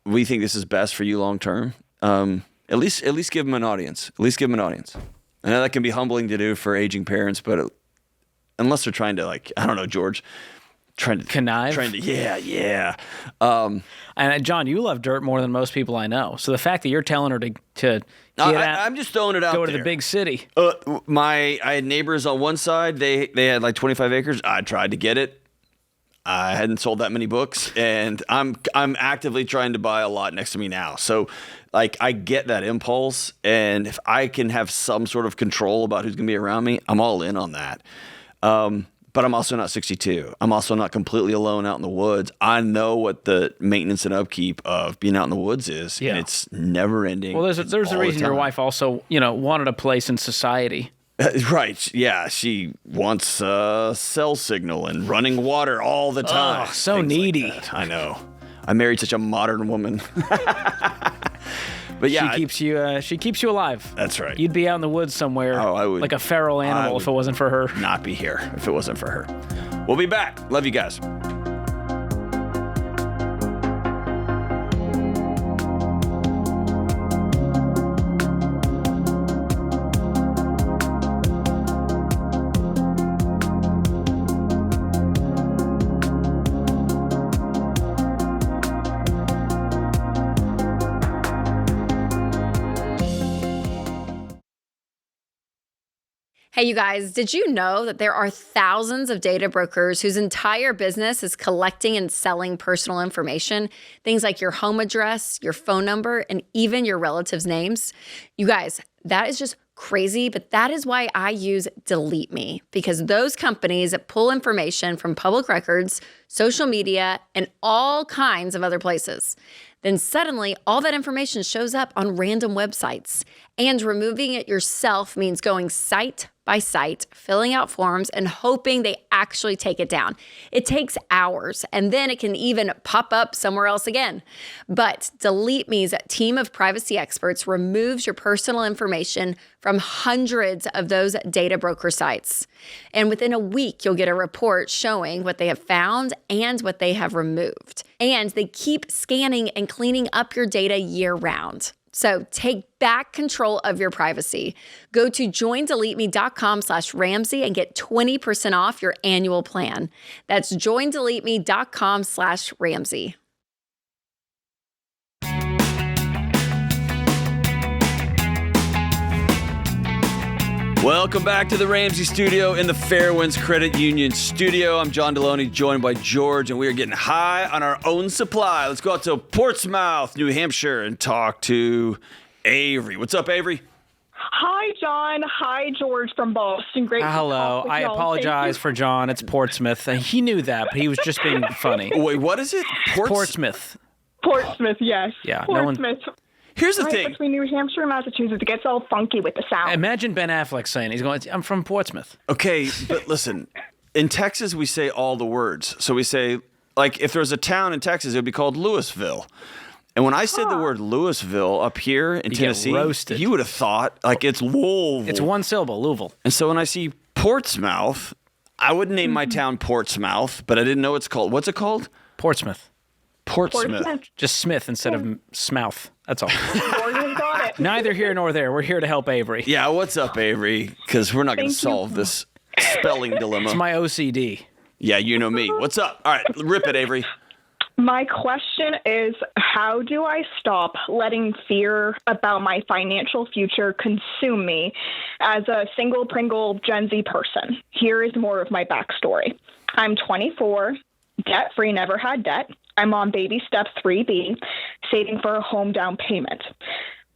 we think this is best for you long term, at least give them an audience. At least give them an audience. I know that can be humbling to do for aging parents, but unless they're trying to, like, I don't know, George, trying to connive. Yeah. And John, you love dirt more than most people I know. So the fact that you're telling her to get out, I'm just throwing it out go there. to the big city. I had neighbors on one side. They had like 25 acres. I tried to get it. I hadn't sold that many books, and I'm actively trying to buy a lot next to me now. So, like, I get that impulse, and if I can have some sort of control about who's going to be around me, I'm all in on that. But I'm also not 62. I'm also not completely alone out in the woods. I know what the maintenance and upkeep of being out in the woods is, and it's never ending. Well, there's a reason your wife also, wanted a place in society. Right. Yeah. She wants cell signal and running water all the time. Oh, so needy. Like I know. I married such a modern woman. But yeah, she keeps you alive. That's right. You'd be out in the woods somewhere, I would, like a feral animal, if it wasn't for her. Not be here if it wasn't for her. We'll be back. Love you guys. Hey, you guys, did you know that there are thousands of data brokers whose entire business is collecting and selling personal information? Things like your home address, your phone number, and even your relatives' names. You guys, that is just crazy, but that is why I use Delete Me, because those companies pull information from public records, social media, and all kinds of other places. Then suddenly, all that information shows up on random websites. And removing it yourself means going site by site, filling out forms, and hoping they actually take it down. It takes hours, and then it can even pop up somewhere else again. But Delete Me's team of privacy experts removes your personal information from hundreds of those data broker sites. And within a week, you'll get a report showing what they have found and what they have removed. And they keep scanning and cleaning up your data year-round. So take back control of your privacy. Go to joindeleteme.com/Ramsey and get 20% off your annual plan. That's joindeleteme.com/Ramsey. Welcome back to the Ramsey Studio in the Fairwinds Credit Union Studio. I'm John Delony, joined by George, and we are getting high on our own supply. Let's go out to Portsmouth, New Hampshire, and talk to Avery. What's up, Avery? Hi, John. Hi, George from Boston. Great. Hello. I apologize for John. It's Portsmouth. He knew that, but he was just being funny. Wait, what is it? Portsmouth. Portsmouth, yes. Yeah. Portsmouth. Here's the thing. Between New Hampshire and Massachusetts, it gets all funky with the sound. Imagine Ben Affleck saying, I'm from Portsmouth. Okay, but listen, in Texas, we say all the words. So we say, like, if there's a town in Texas, it would be called Louisville. And when I said the word Louisville up here in Tennessee, roasted. you would have thought like it's Louisville. It's one syllable, Louisville. And so when I see Portsmouth, I wouldn't name my town Portsmouth, but I didn't know it's called. What's it called? Portsmouth. Portsmouth. Just Smith instead of Smouth. That's all. Morgan got it. Neither here nor there. We're here to help Avery. Yeah, what's up, Avery? Because we're not going to solve this spelling dilemma. It's my OCD. Yeah, you know me. What's up? All right, rip it, Avery. My question is, how do I stop letting fear about my financial future consume me as a single Pringle Gen Z person? Here is more of my backstory. I'm 24, debt-free, never had debt. I'm on baby step 3B, saving for a home down payment.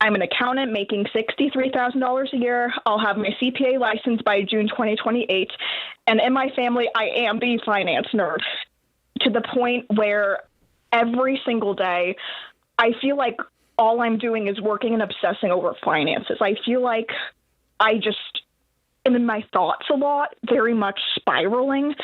I'm an accountant making $63,000 a year. I'll have my CPA license by June 2028. And in my family, I am the finance nerd, to the point where every single day, I feel like all I'm doing is working and obsessing over finances. I feel like I just am in my thoughts a lot, very much spiraling.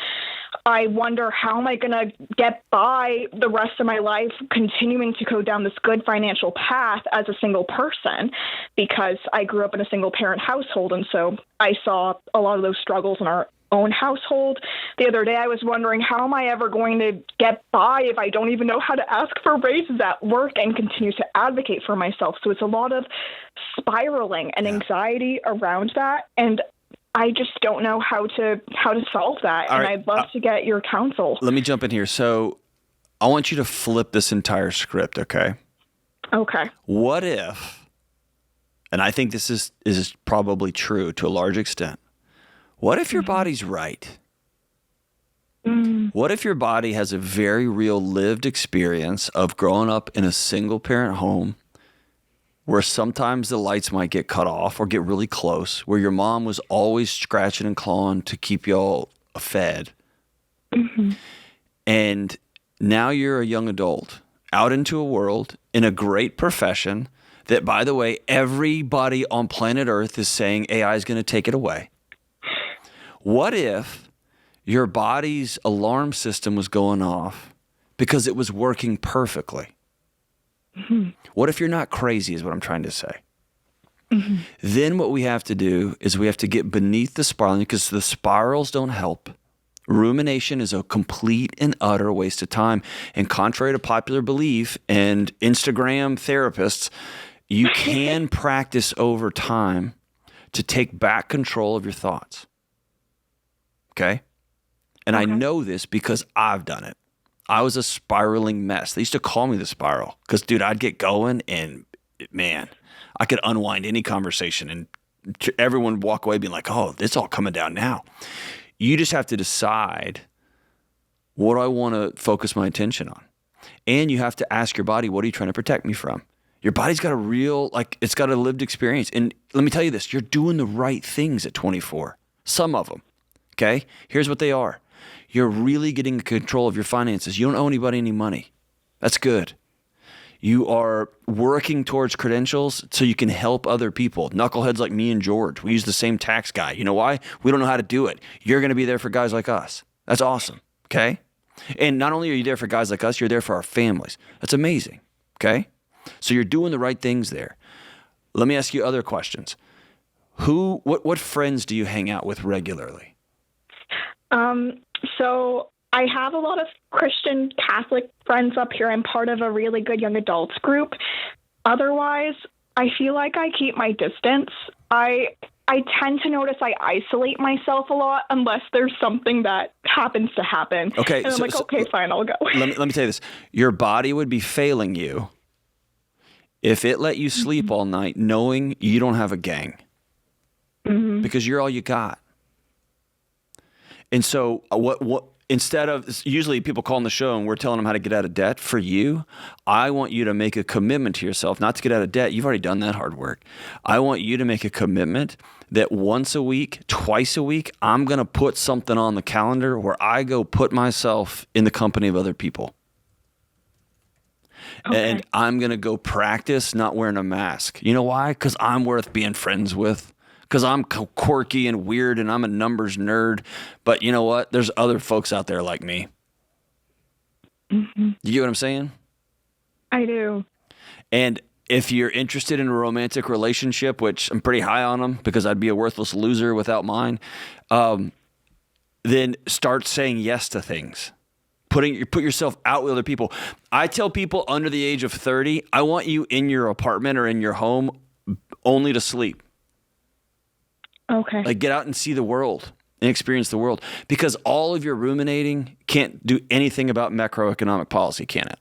I wonder, how am I going to get by the rest of my life continuing to go down this good financial path as a single person? Because I grew up in a single parent household, and so I saw a lot of those struggles in our own household. The other day I was wondering, how am I ever going to get by if I don't even know how to ask for raises at work and continue to advocate for myself? So it's a lot of spiraling and anxiety around that, and I just don't know how to solve that. All and right. I'd love to get your counsel. Let me jump in here. So I want you to flip this entire script, okay? Okay. What if, and I think this is probably true to a large extent, what if your body's right? What if your body has a very real lived experience of growing up in a single parent home where sometimes the lights might get cut off or get really close, where your mom was always scratching and clawing to keep y'all fed. And now you're a young adult out into a world in a great profession that, by the way, everybody on planet Earth is saying AI is going to take it away. What if your body's alarm system was going off because it was working perfectly? What if you're not crazy, is what I'm trying to say. Then what we have to do is we have to get beneath the spiraling, because the spirals don't help. Rumination is a complete and utter waste of time. And contrary to popular belief and Instagram therapists, you can practice over time to take back control of your thoughts. Okay? And I know this because I've done it. I was a spiraling mess. They used to call me the spiral because, dude, I'd get going and, man, I could unwind any conversation and everyone would walk away being like, oh, it's all coming down now. You just have to decide, what do I want to focus my attention on? And you have to ask your body, what are you trying to protect me from? Your body's got a real, it's got a lived experience. And let me tell you this, you're doing the right things at 24. Some of them, okay? Here's what they are. You're really getting control of your finances. You don't owe anybody any money. That's good. You are working towards credentials so you can help other people. Knuckleheads like me and George, we use the same tax guy. You know why? We don't know how to do it. You're going to be there for guys like us. That's awesome, okay? And not only are you there for guys like us, you're there for our families. That's amazing, okay? So you're doing the right things there. Let me ask you other questions. What friends do you hang out with regularly? So I have a lot of Christian Catholic friends up here. I'm part of a really good young adults group. Otherwise, I feel like I keep my distance. I tend to notice I isolate myself a lot unless there's something that happens to happen. Okay. And I'm okay, fine, I'll go. Let me tell you this. Your body would be failing you if it let you sleep all night knowing you don't have a gang. Because you're all you got. And so what instead of, usually people call on the show and we're telling them how to get out of debt. For you, I want you to make a commitment to yourself not to get out of debt. You've already done that hard work. I want you to make a commitment that once a week, twice a week, I'm going to put something on the calendar where I go put myself in the company of other people. Okay. And I'm going to go practice not wearing a mask. You know why? Because I'm worth being friends with. Because I'm quirky and weird and I'm a numbers nerd. But you know what? There's other folks out there like me. You get what I'm saying? I do. And if you're interested in a romantic relationship, which I'm pretty high on them because I'd be a worthless loser without mine, then start saying yes to things. Put yourself out with other people. I tell people under the age of 30, I want you in your apartment or in your home only to sleep. Okay. Like, get out and see the world and experience the world, because all of your ruminating can't do anything about macroeconomic policy, can it?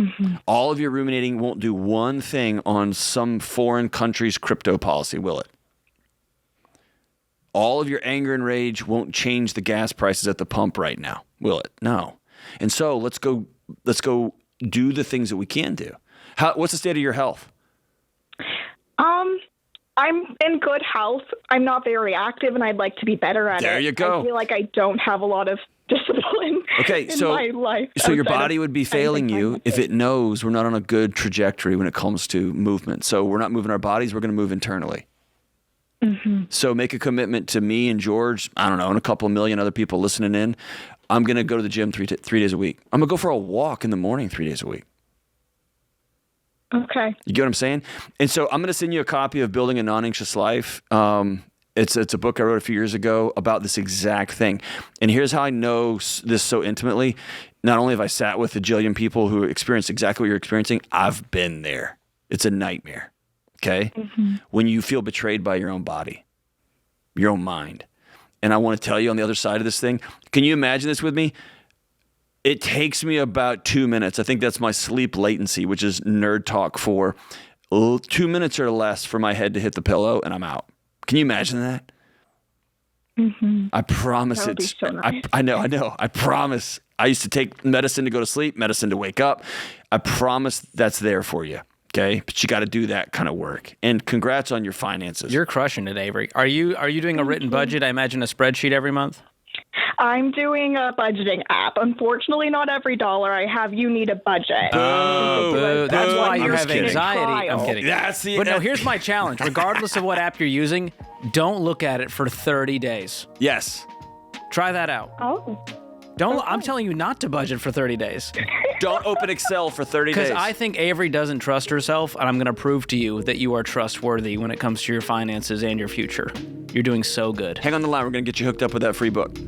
Mm-hmm. All of your ruminating won't do one thing on some foreign country's crypto policy, will it? All of your anger and rage won't change the gas prices at the pump right now, will it? No. And so let's go do the things that we can do. What's the state of your health? I'm in good health. I'm not very active, and I'd like to be better at it. There you go. I feel like I don't have a lot of discipline in my life. So your body would be failing you if it knows we're not on a good trajectory when it comes to movement. So we're not moving our bodies. We're going to move internally. Mm-hmm. So make a commitment to me and George, I don't know, and a couple million other people listening in. I'm going to go to the gym 3 days a week. I'm going to go for a walk in the morning 3 days a week. Okay. You get what I'm saying? And so I'm going to send you a copy of Building a Non-Anxious Life. It's a book I wrote a few years ago about this exact thing. And here's how I know this so intimately. Not only have I sat with a jillion people who experience exactly what you're experiencing, I've been there. It's a nightmare. Okay? Mm-hmm. When you feel betrayed by your own body, your own mind. And I want to tell you on the other side of this thing, can you imagine this with me? It takes me about 2 minutes. I think that's my sleep latency, which is nerd talk for 2 minutes or less for my head to hit the pillow, and I'm out. Can you imagine that? Mm-hmm. I promise That would be it's. so nice. I know. I promise. I used to take medicine to go to sleep, medicine to wake up. I promise that's there for you. Okay, but you got to do that kind of work. And congrats on your finances. You're crushing it, Avery. Are you doing a written budget? I imagine a spreadsheet every month. I'm doing a budgeting app. Unfortunately, not every dollar I have, you need a budget. Boo. That's why you have kidding. anxiety. I'm kidding. But no, here's my challenge. Regardless of what app you're using, don't look at it for 30 days. Yes. Try that out. Oh. I'm telling you not to budget for 30 days. Don't open Excel for 30 days. Because I think Avery doesn't trust herself, and I'm going to prove to you that you are trustworthy when it comes to your finances and your future. You're doing so good. Hang on the line. We're going to get you hooked up with that free book.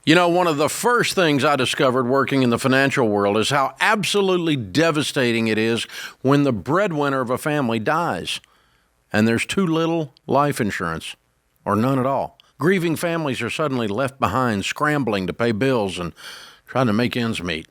You know, one of the first things I discovered working in the financial world is how absolutely devastating it is when the breadwinner of a family dies and there's too little life insurance or none at all. Grieving families are suddenly left behind, scrambling to pay bills and trying to make ends meet.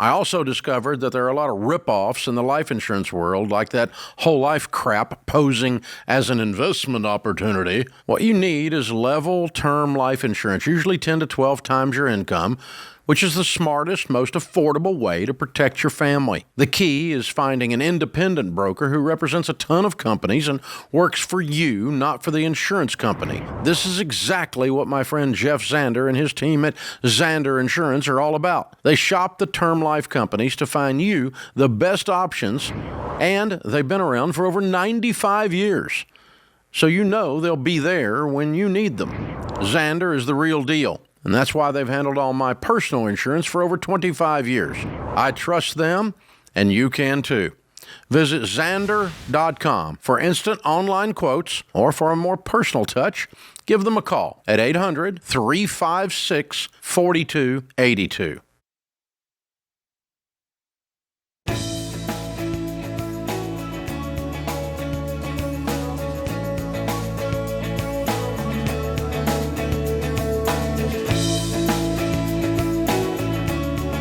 I also discovered that there are a lot of rip-offs in the life insurance world, like that whole life crap posing as an investment opportunity. What you need is level term life insurance, usually 10 to 12 times your income, which is the smartest, most affordable way to protect your family. The key is finding an independent broker who represents a ton of companies and works for you, not for the insurance company. This is exactly what my friend Jeff Zander and his team at Zander Insurance are all about. They shop the term life companies to find you the best options, and they've been around for over 95 years. So you know they'll be there when you need them. Zander is the real deal. And that's why they've handled all my personal insurance for over 25 years. I trust them, and you can too. Visit Zander.com for instant online quotes, or for a more personal touch, give them a call at 800-356-4282.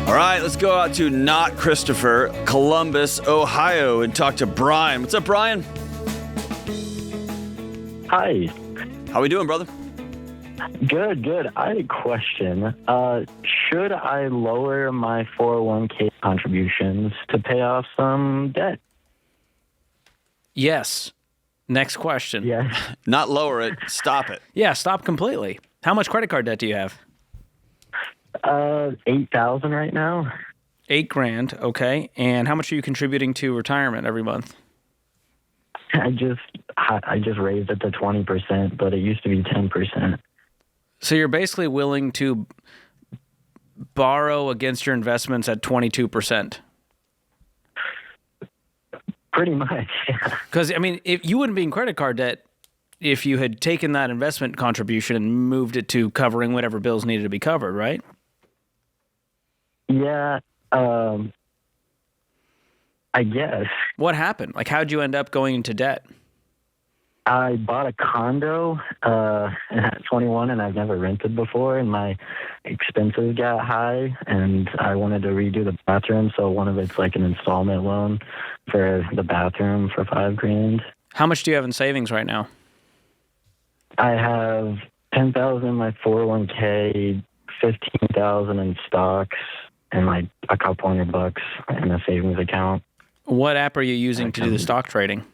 All right, let's go out to not Christopher, Columbus, Ohio, and talk to Brian. What's up, Brian? Hi. How we doing, brother? Good. I had a question. Should I lower my 401k contributions to pay off some debt? Yes. Next question. Yeah. Not lower it, stop it. Yeah, stop completely. How much credit card debt do you have? 8,000 right now. $8,000, okay. And how much are you contributing to retirement every month? I just raised it to 20%, but it used to be 10%. So you're basically willing to borrow against your investments at 22%. Pretty much, yeah. Because, I mean, if you wouldn't be in credit card debt if you had taken that investment contribution and moved it to covering whatever bills needed to be covered, right? Yeah, I guess. What happened? Like, how'd you end up going into debt? I bought a condo at 21, and I've never rented before, and my expenses got high, and I wanted to redo the bathroom, so one of it's like an installment loan for the bathroom for $5,000. How much do you have in savings right now? I have 10,000 in my 401k, 15,000 in stocks, and like a couple $100 in a savings account. What app are you using to do the stock trading?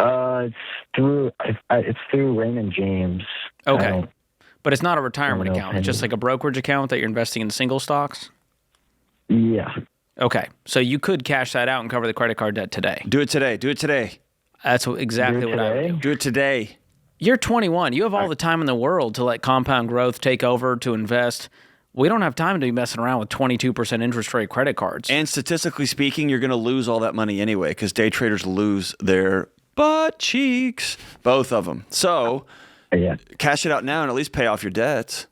It's through Raymond James. Okay. But it's not a retirement account. Penny. It's just like a brokerage account that you're investing in single stocks? Yeah. Okay. So you could cash that out and cover the credit card debt today. Do it today. That's exactly what I would do. Do it today. You're 21. You have all the time in the world to let compound growth take over, to invest. We don't have time to be messing around with 22% interest rate credit cards. And statistically speaking, you're going to lose all that money anyway because day traders lose their butt cheeks, both of them. So yeah, cash it out now and at least pay off your debts.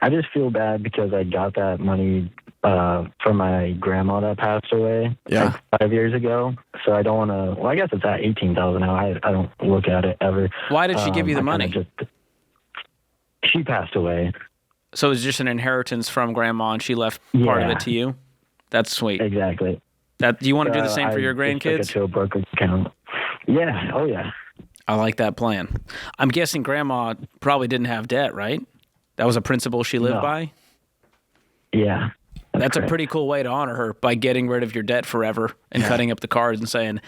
I just feel bad because I got that money from my grandma that passed away like 5 years ago. So I don't want to. Well, I guess it's at 18,000 now. I don't look at it ever. Why did she give you the money? She passed away. So it was just an inheritance from grandma, and she left part of it to you. That's sweet. Exactly. Do you want to do the same for your grandkids? Just took it to a brokerage account. Yeah. Oh yeah. I like that plan. I'm guessing grandma probably didn't have debt, right? That was a principle she lived by? Yeah. That's a pretty cool way to honor her, by getting rid of your debt forever and cutting up the cards and saying,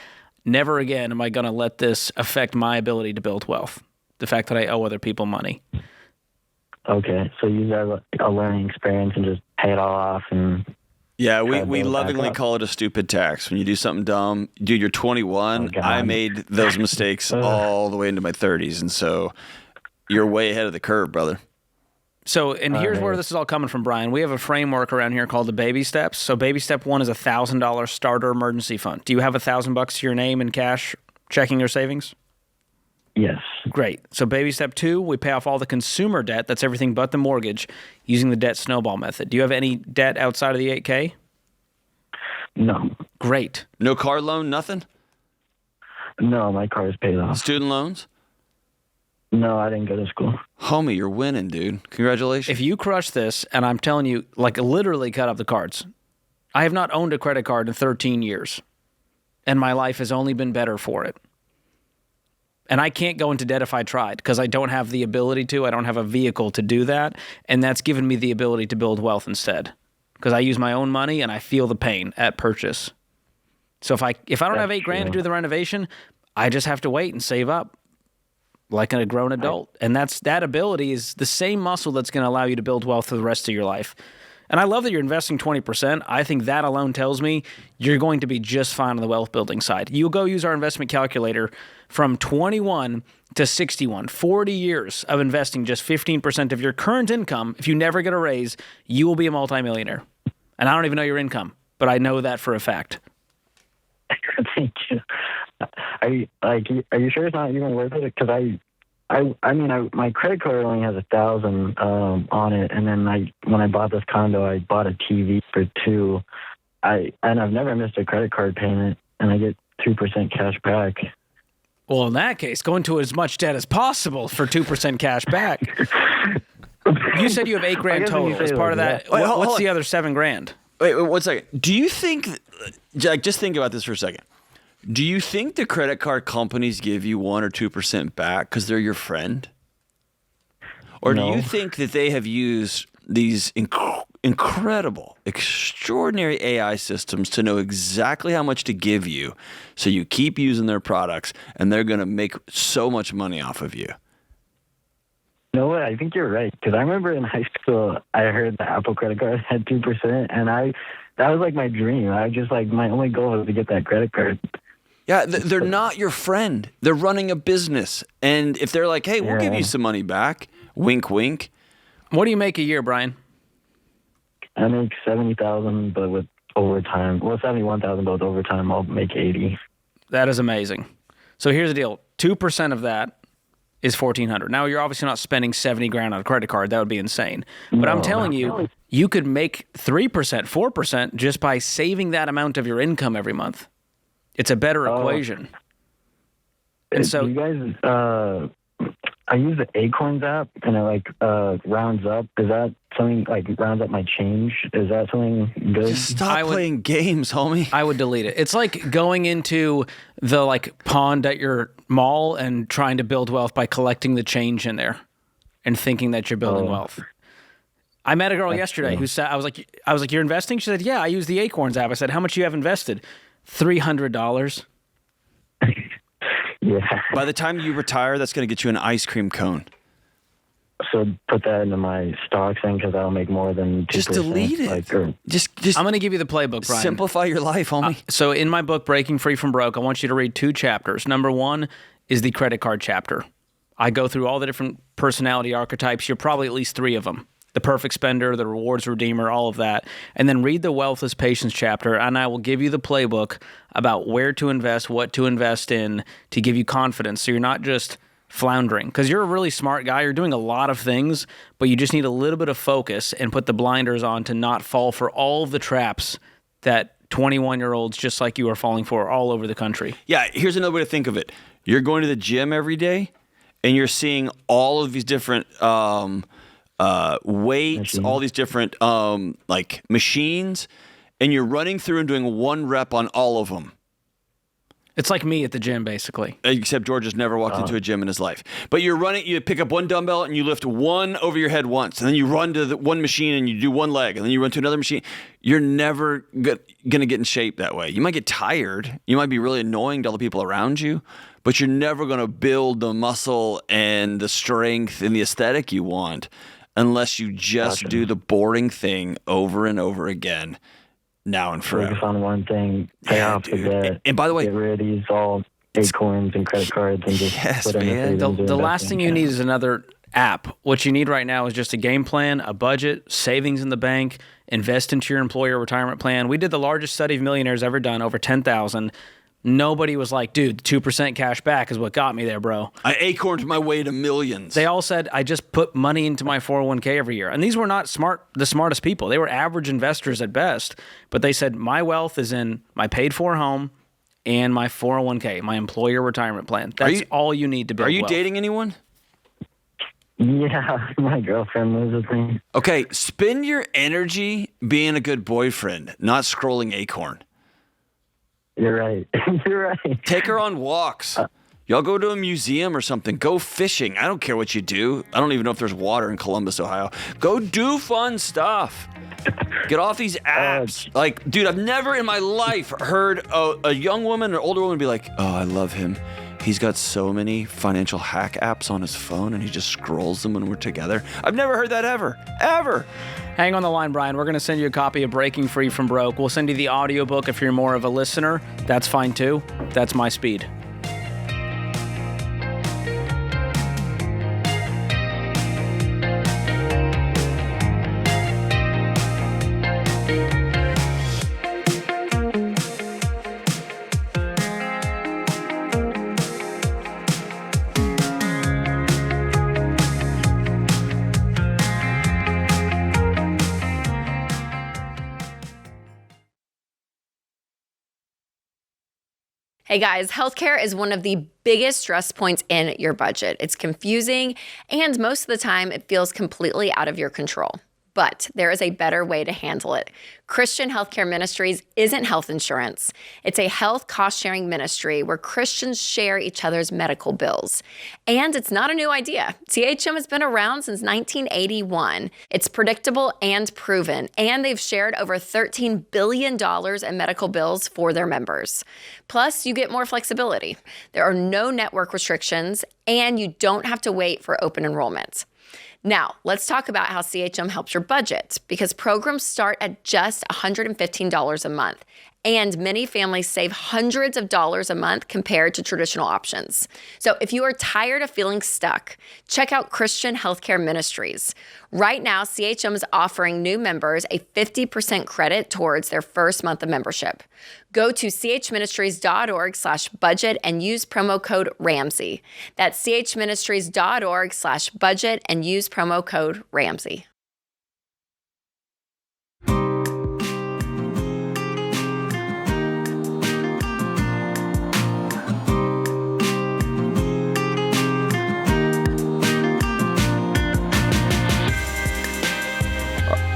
never again am I going to let this affect my ability to build wealth. The fact that I owe other people money. Okay. So use that as a learning experience and just pay it all off. And yeah, we lovingly call it a stupid tax. When you do something dumb, dude, you're 21. I made those mistakes all the way into my 30s. And so you're way ahead of the curve, brother. So, and here's where this is all coming from, Brian. We have a framework around here called the baby steps. So baby step 1 is $1,000 starter emergency fund. Do you have $1,000 to your name in cash, checking, or savings? Yes. Great. So baby step 2, we pay off all the consumer debt. That's everything but the mortgage, using the debt snowball method. Do you have any debt outside of the 8K? No. Great. No car loan, nothing? No, my car is paid off. Student loans? No, I didn't go to school. Homie, you're winning, dude. Congratulations. If you crush this, and I'm telling you, like, literally cut up the cards. I have not owned a credit card in 13 years, and my life has only been better for it. And I can't go into debt if I tried, because I don't have the ability to. I don't have a vehicle to do that, and that's given me the ability to build wealth instead, because I use my own money and I feel the pain at purchase. So if I don't have $8,000 to do the renovation, I just have to wait and save up like a grown adult. And that ability is the same muscle that's going to allow you to build wealth for the rest of your life. And I love that you're investing 20%. I think that alone tells me you're going to be just fine on the wealth building side. You go use our investment calculator from 21 to 61, 40 years of investing just 15% of your current income. If you never get a raise, you will be a multimillionaire. And I don't even know your income, but I know that for a fact. Thank you. Are you sure it's not even worth it? Because my credit card only has 1,000 on it, and then when I bought this condo, I bought a TV for $2,000. I've never missed a credit card payment, and I get 2% cash back. Well, in that case, go into as much debt as possible for 2% cash back. You said you have $8,000 total. As part of that, what's the other $7,000? Wait, 1 second. Do you think, just think about this for a second. Do you think the credit card companies give you 1 or 2% back because they're your friend? Or do you think that they have used these incredible, extraordinary AI systems to know exactly how much to give you, so you keep using their products, and they're going to make so much money off of you? You know what? I think you're right. Because I remember in high school, I heard the Apple credit card had 2%, and that was like my dream. I just like, my only goal was to get that credit card. Yeah, they're not your friend. They're running a business. And if they're like, hey, we'll give you some money back, wink, wink. What do you make a year, Brian? I make $70,000, but with overtime. Well, $71,000, but with overtime, I'll make $80,000. That is amazing. So here's the deal: 2% of that is $1,400. Now you're obviously not spending $70,000 on a credit card. That would be insane. But I'm telling you, you could make 3%, 4% just by saving that amount of your income every month. It's a better equation. And so you guys, I use the Acorns app, and it rounds up. Is that something rounds up my change? Is that something good? Just stop playing games, homie. I would delete it. It's like going into the pond at your mall and trying to build wealth by collecting the change in there and thinking that you're building wealth. I met a girl yesterday who said, I was like, you're investing? She said, yeah, I use the Acorns app. I said, how much you have invested? $300. Yeah. By the time you retire, that's going to get you an ice cream cone. So put that into my stocks then, because I'll make more than 2%. Just delete it. Just I'm going to give you the playbook, Brian. Simplify your life, homie. So in my book, Breaking Free from Broke, I want you to read 2 chapters. Number 1 is the credit card chapter. I go through all the different personality archetypes. You're probably at least 3 of them. The perfect spender, the rewards redeemer, all of that. And then read the Wealth is Patience chapter, and I will give you the playbook about where to invest, what to invest in to give you confidence, so you're not just floundering. Because you're a really smart guy. You're doing a lot of things, but you just need a little bit of focus and put the blinders on to not fall for all of the traps that 21-year-olds just like you are falling for all over the country. Yeah, here's another way to think of it. You're going to the gym every day, and you're seeing all of these different weights, all these different machines, and you're running through and doing 1 rep on all of them. It's like me at the gym, basically. Except George has never walked into a gym in his life. But you're running, you pick up 1 dumbbell and you lift 1 over your head once, and then you run to the 1 machine and you do 1 leg, and then you run to another machine. You're never going to get in shape that way. You might get tired. You might be really annoying to all the people around you, but you're never going to build the muscle and the strength and the aesthetic you want unless you just do the boring thing over and over again, now and forever. Focus on one thing, pay off the debt. And by the way, get rid of these all Acorns and credit cards and just put in the last thing you need is another app. What you need right now is just a game plan, a budget, savings in the bank, invest into your employer retirement plan. We did the largest study of millionaires ever done, over 10,000. Nobody was like, dude, 2% cash back is what got me there, bro. I acorned my way to millions. They all said, I just put money into my 401k every year. And these were not the smartest people. They were average investors at best. But they said, my wealth is in my paid for home and my 401k, my employer retirement plan. That's all you need to build wealth. Are you wealth. dating anyone? Yeah, my girlfriend lives with me. Okay, spend your energy being a good boyfriend, not scrolling Acorn. You're right. You're right. Take her on walks. Y'all go to a museum or something. Go fishing. I don't care what you do. I don't even know if there's water in Columbus, Ohio. Go do fun stuff. Get off these apps. Dude, I've never in my life heard a young woman or older woman be like, oh, I love him. He's got so many financial hack apps on his phone, and he just scrolls them when we're together. I've never heard that ever. Ever. Hang on the line, Brian. We're going to send you a copy of Breaking Free from Broke. We'll send you the audiobook if you're more of a listener. That's fine, too. That's my speed. Hey guys, healthcare is one of the biggest stress points in your budget. It's confusing, and most of the time it feels completely out of your control. But there is a better way to handle it. Christian Healthcare Ministries isn't health insurance. It's a health cost-sharing ministry where Christians share each other's medical bills. And it's not a new idea. CHM has been around since 1981. It's predictable and proven, and they've shared over $13 billion in medical bills for their members. Plus, you get more flexibility. There are no network restrictions, and you don't have to wait for open enrollment. Now, let's talk about how CHM helps your budget, because programs start at just $115 a month, and many families save hundreds of dollars a month compared to traditional options. So if you are tired of feeling stuck, check out Christian Healthcare Ministries. Right now, CHM is offering new members a 50% credit towards their first month of membership. Go to chministries.org/budget and use promo code Ramsey. That's chministries.org/budget and use promo code Ramsey.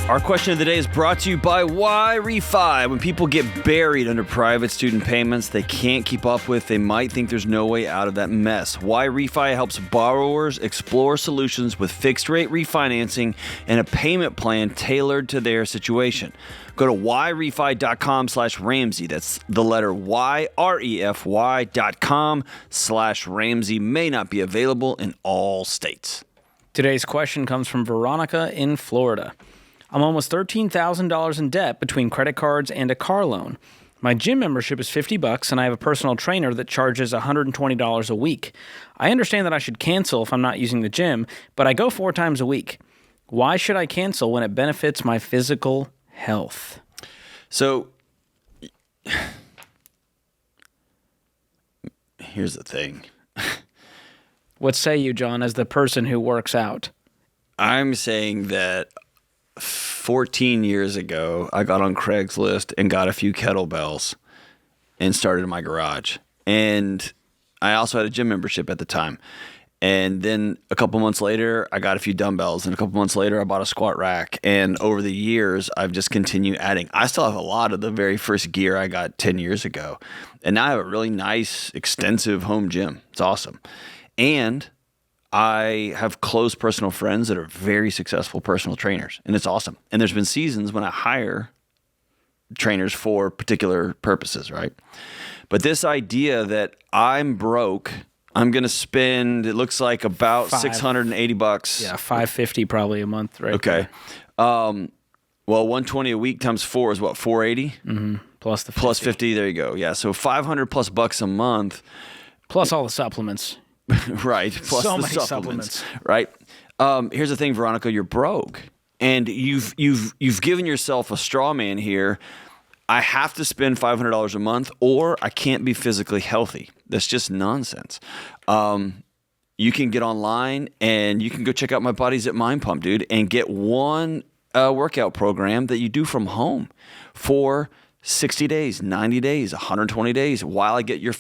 Our question of the day is brought to you by Why Refi. When people get buried under private student payments they can't keep up with, they might think there's no way out of that mess. Why Refi helps borrowers explore solutions with fixed-rate refinancing and a payment plan tailored to their situation. Go to whyrefi.com/Ramsey. That's the letter YREFY.com/Ramsey. May not be available in all states. Today's question comes from Veronica in Florida. I'm almost $13,000 in debt between credit cards and a car loan. My gym membership is $50 and I have a personal trainer that charges $120 a week. I understand that I should cancel if I'm not using the gym, but I go 4 times a week. Why should I cancel when it benefits my physical health? So here's the thing. What say you, John, as the person who works out? I'm saying that 14 years ago, I got on Craigslist and got a few kettlebells and started in my garage. And I also had a gym membership at the time. And then a couple months later, I got a few dumbbells. And a couple months later, I bought a squat rack. And over the years, I've just continued adding. I still have a lot of the very first gear I got 10 years ago. And now I have a really nice, extensive home gym. It's awesome. And I have close personal friends that are very successful personal trainers, and it's awesome. And there's been seasons when I hire trainers for particular purposes, right? But this idea that I'm broke, I'm going to spend, it looks like about $680. Yeah, $550 probably a month, right? Okay. Well, $120 a week times 4 is what, $480? Mm-hmm. Plus the 50. Plus 50, there you go. Yeah, so $500 plus bucks a month. Plus all the supplements. Right. Plus so the many supplements. Right. Here's the thing, Veronica, you're broke. And you've given yourself a straw man here. I have to spend $500 a month or I can't be physically healthy. That's just nonsense. You can get online and you can go check out my buddies at Mind Pump, dude, and get one workout program that you do from home for 60 days, 90 days, 120 days while you get your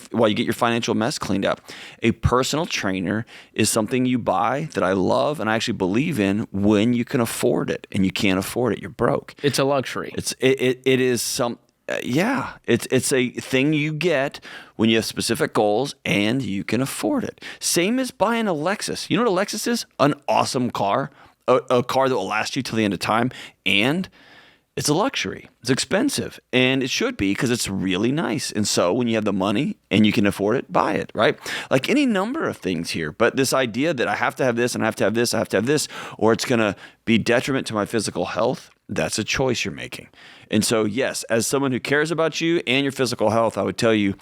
financial mess cleaned up. A personal trainer is something you buy that I love and I actually believe in when you can afford it, and you can't afford it, you're broke. It's a luxury. It's a thing you get when you have specific goals and you can afford it. Same as buying a Lexus. You know what a Lexus is? An awesome car, a car that will last you till the end of time, and it's a luxury. It's expensive, and it should be because it's really nice. And so when you have the money and you can afford it, buy it, right? Like any number of things here. But this idea that I have to have this and I have to have this, I have to have this, or it's going to be detriment to my physical health, that's a choice you're making. And so, yes, as someone who cares about you and your physical health, I would tell you,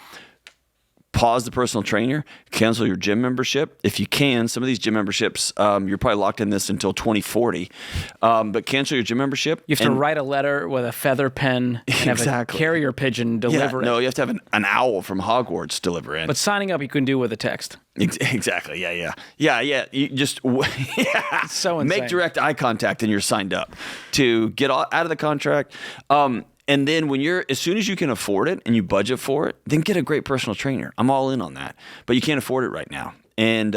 pause the personal trainer, cancel your gym membership. If you can, some of these gym memberships, you're probably locked in this until 2040, but cancel your gym membership. You have to write a letter with a feather pen and have a carrier pigeon deliver it. No, you have to have an owl from Hogwarts deliver it. But signing up you can do with a text. Exactly, yeah. You just It's so insane. Make direct eye contact and you're signed up to get out of the contract. And then as soon as you can afford it and you budget for it, then get a great personal trainer. I'm all in on that. But you can't afford it right now. And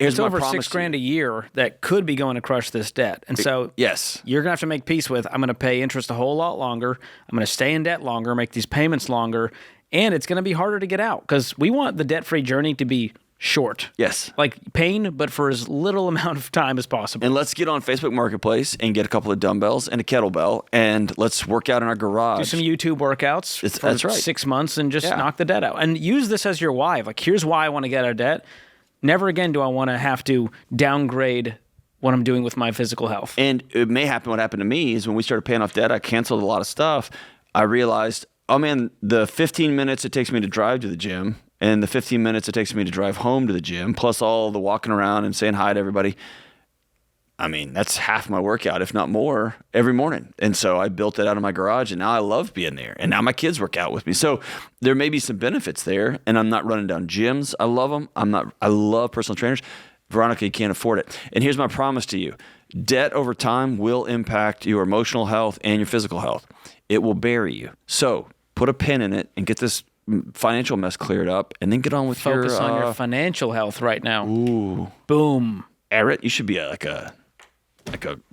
Here's It's my over promise to you. $6,000 a year that could be going to crush this debt. And so Yes. you're going to have to make peace with, I'm going to pay interest a whole lot longer. I'm going to stay in debt longer, make these payments longer, and it's going to be harder to get out because we want the debt-free journey to be short. Yes. Like pain, but for as little amount of time as possible. And let's get on Facebook Marketplace and get a couple of dumbbells and a kettlebell, and let's work out in our garage. Do some YouTube workouts for that's right. 6 months and just Yeah. knock the debt out. And use this as your why. Like, here's why I want to get out of debt. Never again do I want to have to downgrade what I'm doing with my physical health. And it may happen. What happened to me is when we started paying off debt, I canceled a lot of stuff. I realized, oh man, the 15 minutes it takes me to drive to the gym and the 15 minutes it takes me to drive home to the gym, plus all the walking around and saying hi to everybody. I mean, that's half my workout, if not more, every morning. And so I built it out of my garage, and now I love being there. And now my kids work out with me. So there may be some benefits there, and I'm not running down gyms. I love them. I love personal trainers. Veronica, you can't afford it. And here's my promise to you. Debt over time will impact your emotional health and your physical health. It will bury you. So put a pin in it and get this financial mess cleared up, and then get on with Focus on your financial health right now. Ooh. Boom. Eric, you should be like a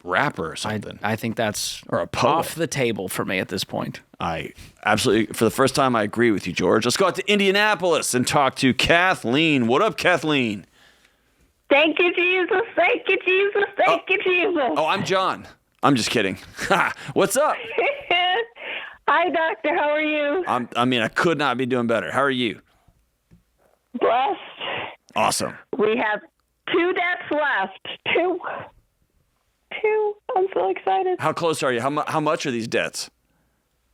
rapper or something. I think that's or a poet. off the table for me at this point. I absolutely, for the first time, I agree with you, George. Let's go out to Indianapolis and talk to Kathleen. What up, Kathleen? Thank you, Jesus. Thank you, Jesus. Thank you, Jesus. Oh, I'm John. I'm just kidding. What's up? Hi, Doctor. How are you? I could not be doing better. How are you? Blessed. Awesome. We have 2 debts left. Two. I'm so excited. How close are you? How much are these debts?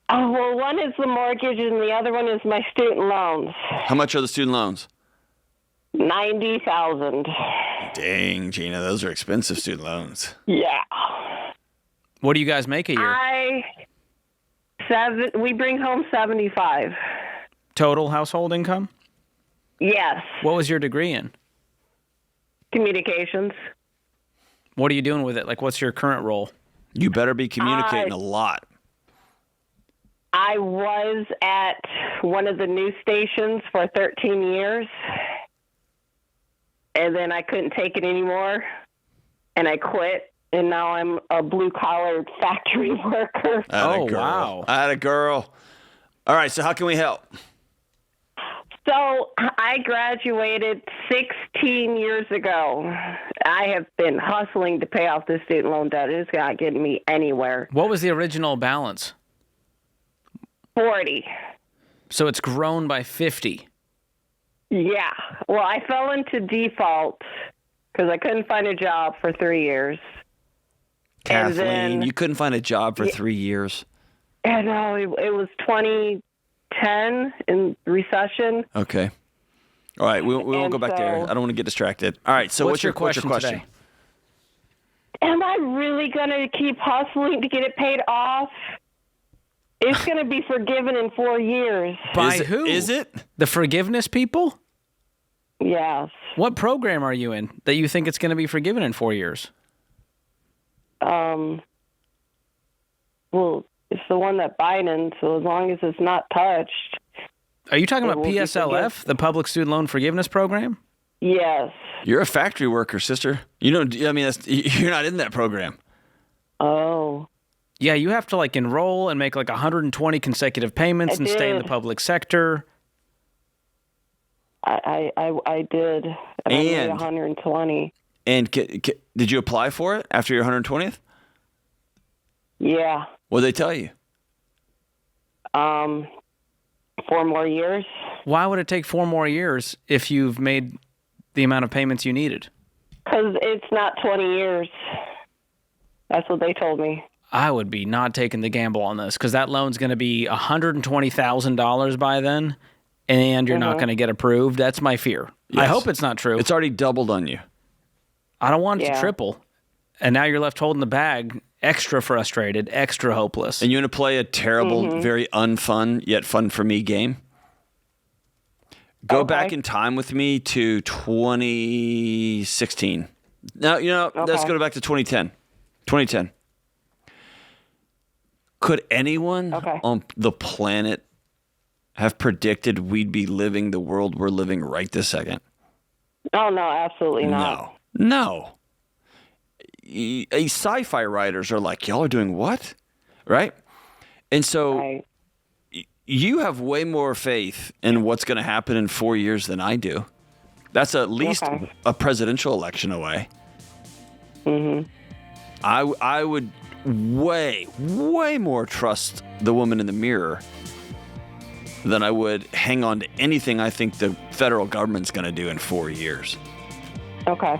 Oh, well, one is the mortgage and the other one is my student loans. How much are the student loans? $90,000. Dang, Gina, those are expensive student loans. Yeah. What do you guys make a year? We bring home 75. Total household income? Yes. What was your degree in? Communications. What are you doing with it? Like, what's your current role? You better be communicating a lot. I was at one of the news stations for 13 years, and then I couldn't take it anymore, and I quit. And now I'm a blue-collar factory worker. Wow. Atta girl. All right, so how can we help? So I graduated 16 years ago. I have been hustling to pay off this student loan debt. It's not getting me anywhere. What was the original balance? 40. So it's grown by 50. Yeah. Well, I fell into default because I couldn't find a job for 3 years. Kathleen, you couldn't find a job for 3 years. Yeah, no, it was 2010 in recession. Okay. All right, we won't go back there. I don't want to get distracted. All right, so what's your question? Today? Am I really going to keep hustling to get it paid off? It's going to be forgiven in 4 years. By who? Is it? The forgiveness people? Yes. What program are you in that you think it's going to be forgiven in 4 years? Well, it's the one that Biden, so as long as it's not touched. Are you talking about PSLF, the Public Student Loan Forgiveness Program? Yes. You're a factory worker, sister. You don't. I mean, you're not in that program. Oh. Yeah, you have to enroll and make 120 consecutive payments and stay in the public sector. I did. And I made 120. And did you apply for it after your 120th? Yeah. What did they tell you? 4 more years. Why would it take 4 more years if you've made the amount of payments you needed? Because it's not 20 years. That's what they told me. I would be not taking the gamble on this because that loan's going to be $120,000 by then, and you're not going to get approved. That's my fear. Yes. I hope it's not true. It's already doubled on you. I don't want it to triple. And now you're left holding the bag, extra frustrated, extra hopeless. And you want to play a terrible, very unfun, yet fun for me game? Go back in time with me to 2016. No, let's go back to 2010. 2010. Could anyone on the planet have predicted we'd be living the world we're living right this second? Oh, no, absolutely not. No. Sci-fi writers are like, y'all are doing what? Right? And so you have way more faith in what's going to happen in 4 years than I do. That's at least a presidential election away. Mm-hmm. I would way more trust the woman in the mirror than I would hang on to anything I think the federal government's going to do in 4 years. Okay.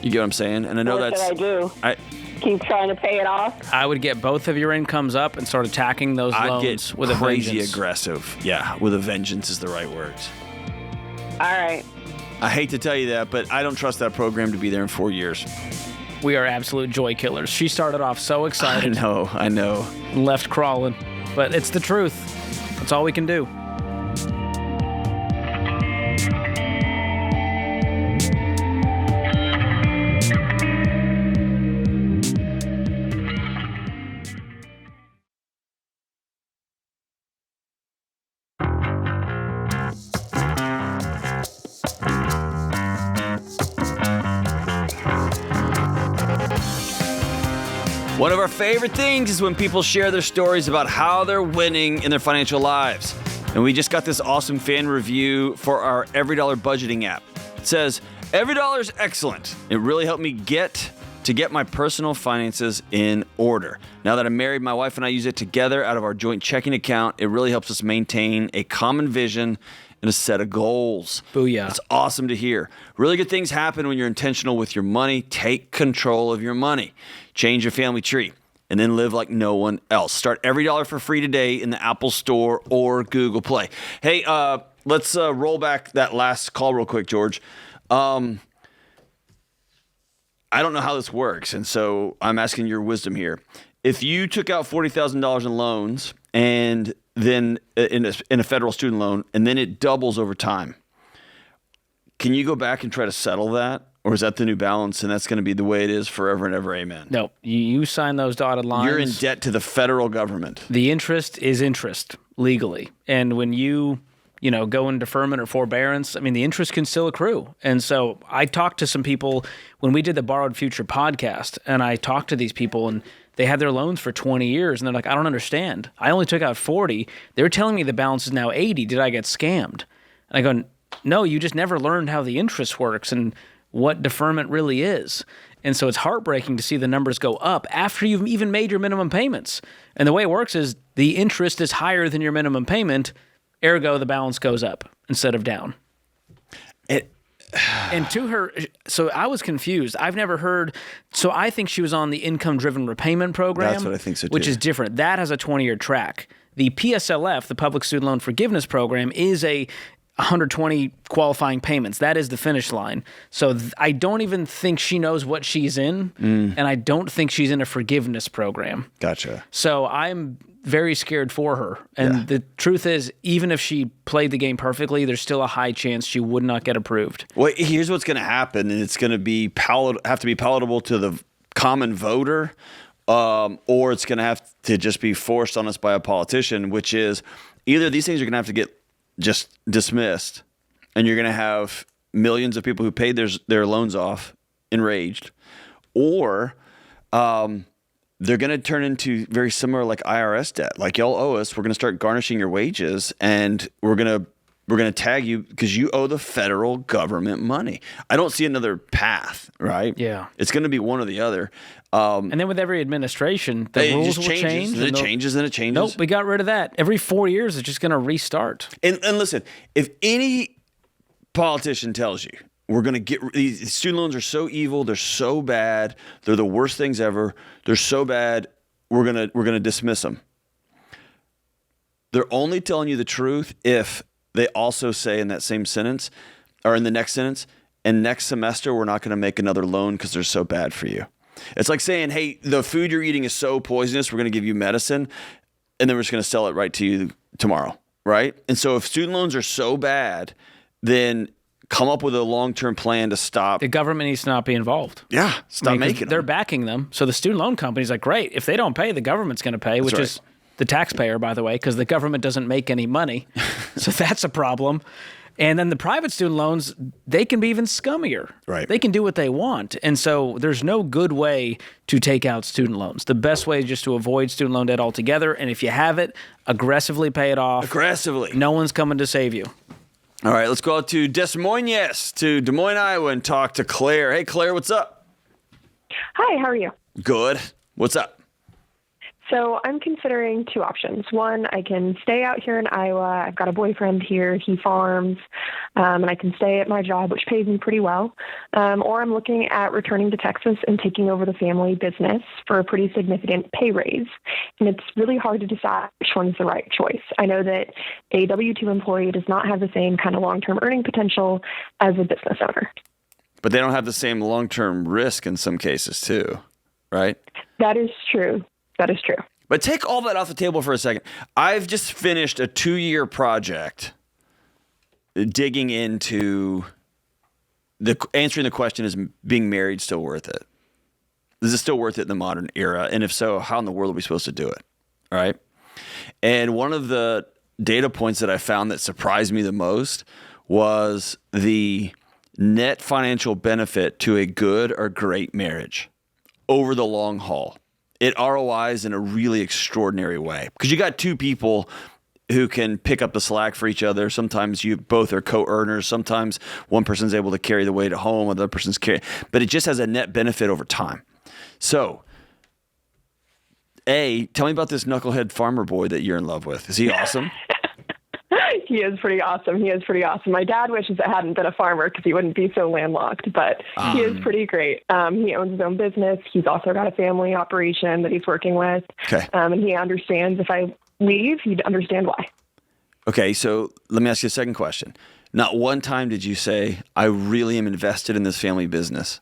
You get what I'm saying? And I know what that's... should I do? Keep trying to pay it off? I would get both of your incomes up and start attacking those loans with a vengeance. I'd get crazy aggressive. Yeah, with a vengeance is the right words. All right. I hate to tell you that, but I don't trust that program to be there in 4 years. We are absolute joy killers. She started off so excited. I know. And left crawling. But it's the truth. That's all we can do. One of our favorite things is when people share their stories about how they're winning in their financial lives. And we just got this awesome fan review for our Every Dollar budgeting app. It says, "Every dollar is excellent. It really helped me get my personal finances in order. Now that I'm married, my wife and I use it together out of our joint checking account. It really helps us maintain a common vision and a set of goals." Booyah. It's awesome to hear. Really good things happen when you're intentional with your money. Take control of your money. Change your family tree, and then live like no one else. Start Every Dollar for free today in the Apple Store or Google Play. Hey, let's roll back that last call real quick, George. I don't know how this works, and so I'm asking your wisdom here. If you took out $40,000 in loans and then in a federal student loan, and then it doubles over time, can you go back and try to settle that? Or is that the new balance, and that's going to be the way it is forever and ever, amen? No, you sign those dotted lines. You're in debt to the federal government. The interest is interest legally. And when you go in deferment or forbearance, I mean, the interest can still accrue. And so I talked to some people when we did the Borrowed Future podcast, and I talked to these people, and they had their loans for 20 years, and they're like, I don't understand. I only took out 40. They're telling me the balance is now 80. Did I get scammed? And I go, no, you just never learned how the interest works and what deferment really is. And so it's heartbreaking to see the numbers go up after you've even made your minimum payments. And the way it works is the interest is higher than your minimum payment, ergo the balance goes up instead of down. And to her, so I was confused. I've never heard, so I think she was on the income-driven repayment program. That's what I think so too. Which is different. That has a 20-year track. The PSLF, the Public Student Loan Forgiveness Program, is a 120 qualifying payments. That is the finish line. So I don't even think she knows what she's in, and I don't think she's in a forgiveness program. Gotcha. So I'm very scared for her. And the truth is, even if she played the game perfectly, there's still a high chance she would not get approved. Well, here's what's going to happen, and it's going to be have to be palatable to the common voter, or it's going to have to just be forced on us by a politician, which is either these things are going to have to get just dismissed, and you're going to have millions of people who paid their loans off enraged, or they're going to turn into very similar like IRS debt. Like, y'all owe us. We're going to start garnishing your wages, and we're going to tag you because you owe the federal government money. I don't see another path, right? Yeah. It's going to be one or the other. And then with every administration, the rules will change. And it changes and it changes. Nope, we got rid of that. Every 4 years, it's just going to restart. And listen, if any politician tells you we're going to get these student loans are so evil, they're so bad, they're the worst things ever, they're so bad, we're going to dismiss them. They're only telling you the truth if they also say in that same sentence or in the next sentence, and next semester we're not going to make another loan because they're so bad for you. It's like saying, hey, the food you're eating is so poisonous, we're going to give you medicine, and then we're just going to sell it right to you tomorrow, right? And so if student loans are so bad, then come up with a long-term plan to stop. The government needs to not be involved. Yeah, stop making them. They're backing them. So the student loan company's like, great, if they don't pay, the government's going to pay, which is the taxpayer, by the way, because the government doesn't make any money. So that's a problem. And then the private student loans, they can be even scummier. Right. They can do what they want. And so there's no good way to take out student loans. The best way is just to avoid student loan debt altogether. And if you have it, aggressively pay it off. Aggressively. No one's coming to save you. All right, let's go out to Des Moines, to Des Moines, Iowa, and talk to Claire. Hey, Claire, what's up? Hi, how are you? Good. What's up? So I'm considering two options. One, I can stay out here in Iowa. I've got a boyfriend here. He farms, and I can stay at my job, which pays me pretty well. Or I'm looking at returning to Texas and taking over the family business for a pretty significant pay raise. And it's really hard to decide which one's the right choice. I know that a W-2 employee does not have the same kind of long-term earning potential as a business owner. But they don't have the same long-term risk in some cases too, right? That is true. That is true. But take all that off the table for a second. I've just finished a 2-year project digging into answering the question, is being married still worth it? Is it still worth it in the modern era? And if so, how in the world are we supposed to do it? All right. And one of the data points that I found that surprised me the most was the net financial benefit to a good or great marriage over the long haul. It ROIs in a really extraordinary way because you got two people who can pick up the slack for each other. Sometimes you both are co-earners. Sometimes one person's able to carry the weight at home, another person's but it just has a net benefit over time. So, tell me about this knucklehead farmer boy that you're in love with. Is he awesome? He is pretty awesome. My dad wishes it hadn't been a farmer because he wouldn't be so landlocked, but he is pretty great. He owns his own business. He's also got a family operation that he's working with. Okay. And he understands if I leave, he'd understand why. Okay, so let me ask you a second question. Not one time did you say, I really am invested in this family business.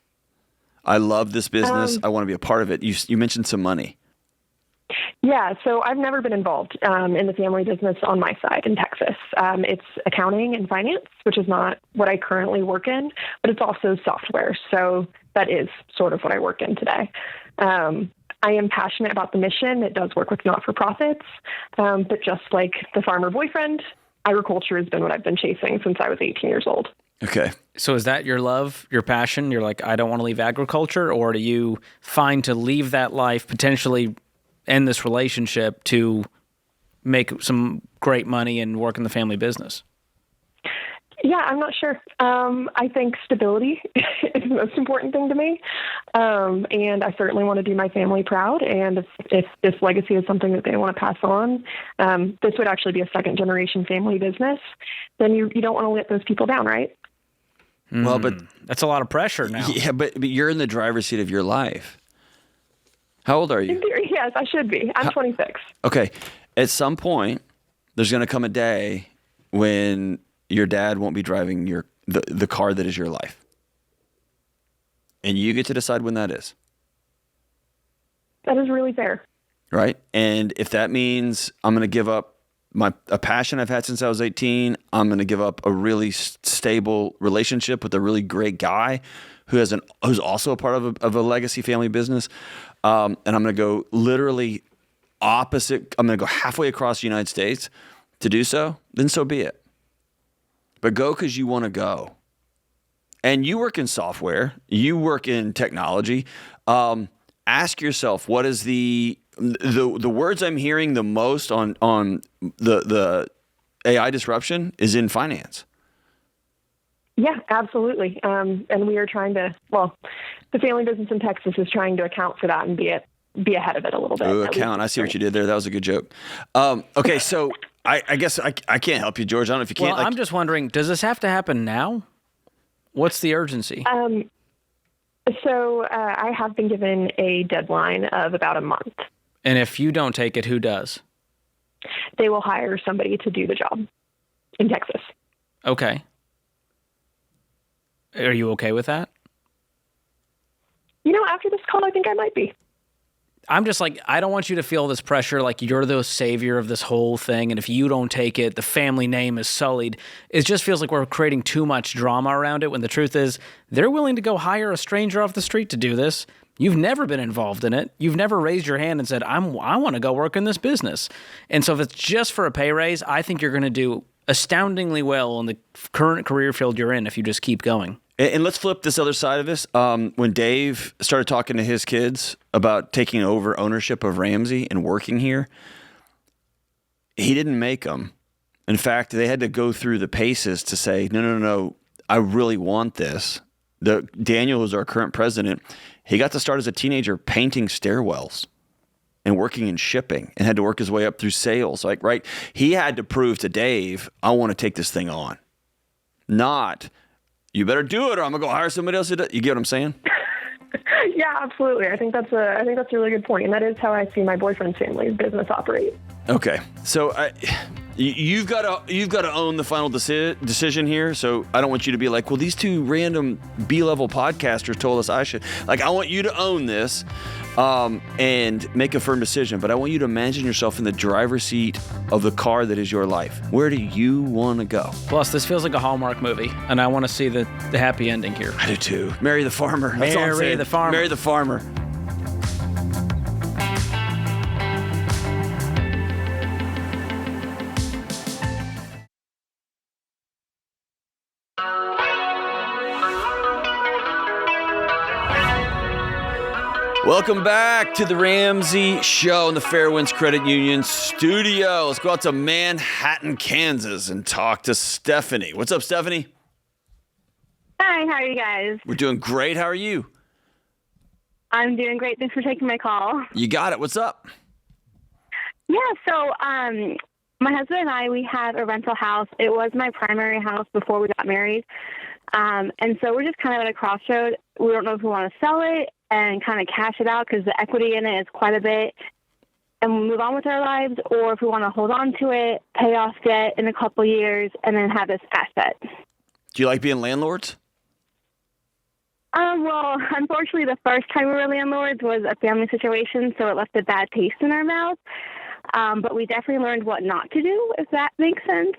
I love this business. I want to be a part of it. You mentioned some money. Yeah, so I've never been involved in the family business on my side in Texas. It's accounting and finance, which is not what I currently work in, but it's also software. So that is sort of what I work in today. I am passionate about the mission. It does work with not-for-profits, but just like the farmer boyfriend, agriculture has been what I've been chasing since I was 18 years old. Okay. So is that your love, your passion? You're like, I don't want to leave agriculture, or do you find to leave that life, potentially end this relationship to make some great money and work in the family business? Yeah, I'm not sure. I think stability is the most important thing to me. And I certainly want to do my family proud. And if this legacy is something that they want to pass on, this would actually be a second generation family business, then you don't want to let those people down, right? Well, but that's a lot of pressure now. Yeah, but you're in the driver's seat of your life. How old are you? In theory, yes, I should be. I'm 26. Okay. At some point, there's going to come a day when your dad won't be driving the car that is your life. And you get to decide when that is. That is really fair. Right? And if that means I'm going to give up a passion I've had since I was 18, I'm going to give up a really stable relationship with a really great guy who's also a part of a legacy family business, and I'm going to go literally opposite. I'm going to go halfway across the United States to do so. Then so be it. But go because you want to go. And you work in software. You work in technology. Ask yourself, what is the words I'm hearing the most on the AI disruption is in finance. Yeah, absolutely. And we are trying to, the family business in Texas is trying to account for that and be ahead of it a little bit. Account. I see what you did there. That was a good joke. Okay, so I guess I can't help you, George. I don't know if you can't. Well, I'm just wondering, does this have to happen now? What's the urgency? So I have been given a deadline of about a month. And if you don't take it, who does? They will hire somebody to do the job in Texas. Okay. Are you okay with that? After this call, I think I might be. I'm just like, I don't want you to feel this pressure like you're the savior of this whole thing. And if you don't take it, the family name is sullied. It just feels like we're creating too much drama around it when the truth is they're willing to go hire a stranger off the street to do this. You've never been involved in it. You've never raised your hand and said, I want to go work in this business. And so if it's just for a pay raise, I think you're going to do astoundingly well in the current career field you're in if you just keep going. And let's flip this other side of this. When Dave started talking to his kids about taking over ownership of Ramsey and working here, he didn't make them. In fact, they had to go through the paces to say, no, I really want this. Daniel, who's our current president, he got to start as a teenager painting stairwells and working in shipping and had to work his way up through sales. Right? He had to prove to Dave, I want to take this thing on. Not, you better do it or I'm going to go hire somebody else to do it. You get what I'm saying? Yeah, absolutely. I think that's a really good point, and that is how I see my boyfriend's family's business operate. Okay, so you've got to own the final decision here. So I don't want you to be like, well, these two random B-level podcasters told us I should. I want you to own this and make a firm decision. But I want you to imagine yourself in the driver's seat of the car that is your life. Where do you want to go? Plus, this feels like a Hallmark movie, and I want to see the happy ending here. I do too. Marry the farmer. That's all I'm saying. Marry the farmer. Marry the farmer. Welcome back to the Ramsey Show in the Fairwinds Credit Union studio. Let's go out to Manhattan, Kansas and talk to Stephanie. What's up, Stephanie? Hi, how are you guys? We're doing great. How are you? I'm doing great. Thanks for taking my call. You got it. What's up? Yeah, so my husband and I, we had a rental house. It was my primary house before we got married. And so we're just kind of at a crossroad. We don't know if we want to sell it and kind of cash it out because the equity in it is quite a bit and move on with our lives, or if we want to hold on to it, pay off debt in a couple years, and then have this asset. Do you like being landlords? Well, unfortunately, the first time we were landlords was a family situation, so it left a bad taste in our mouth. But we definitely learned what not to do, if that makes sense.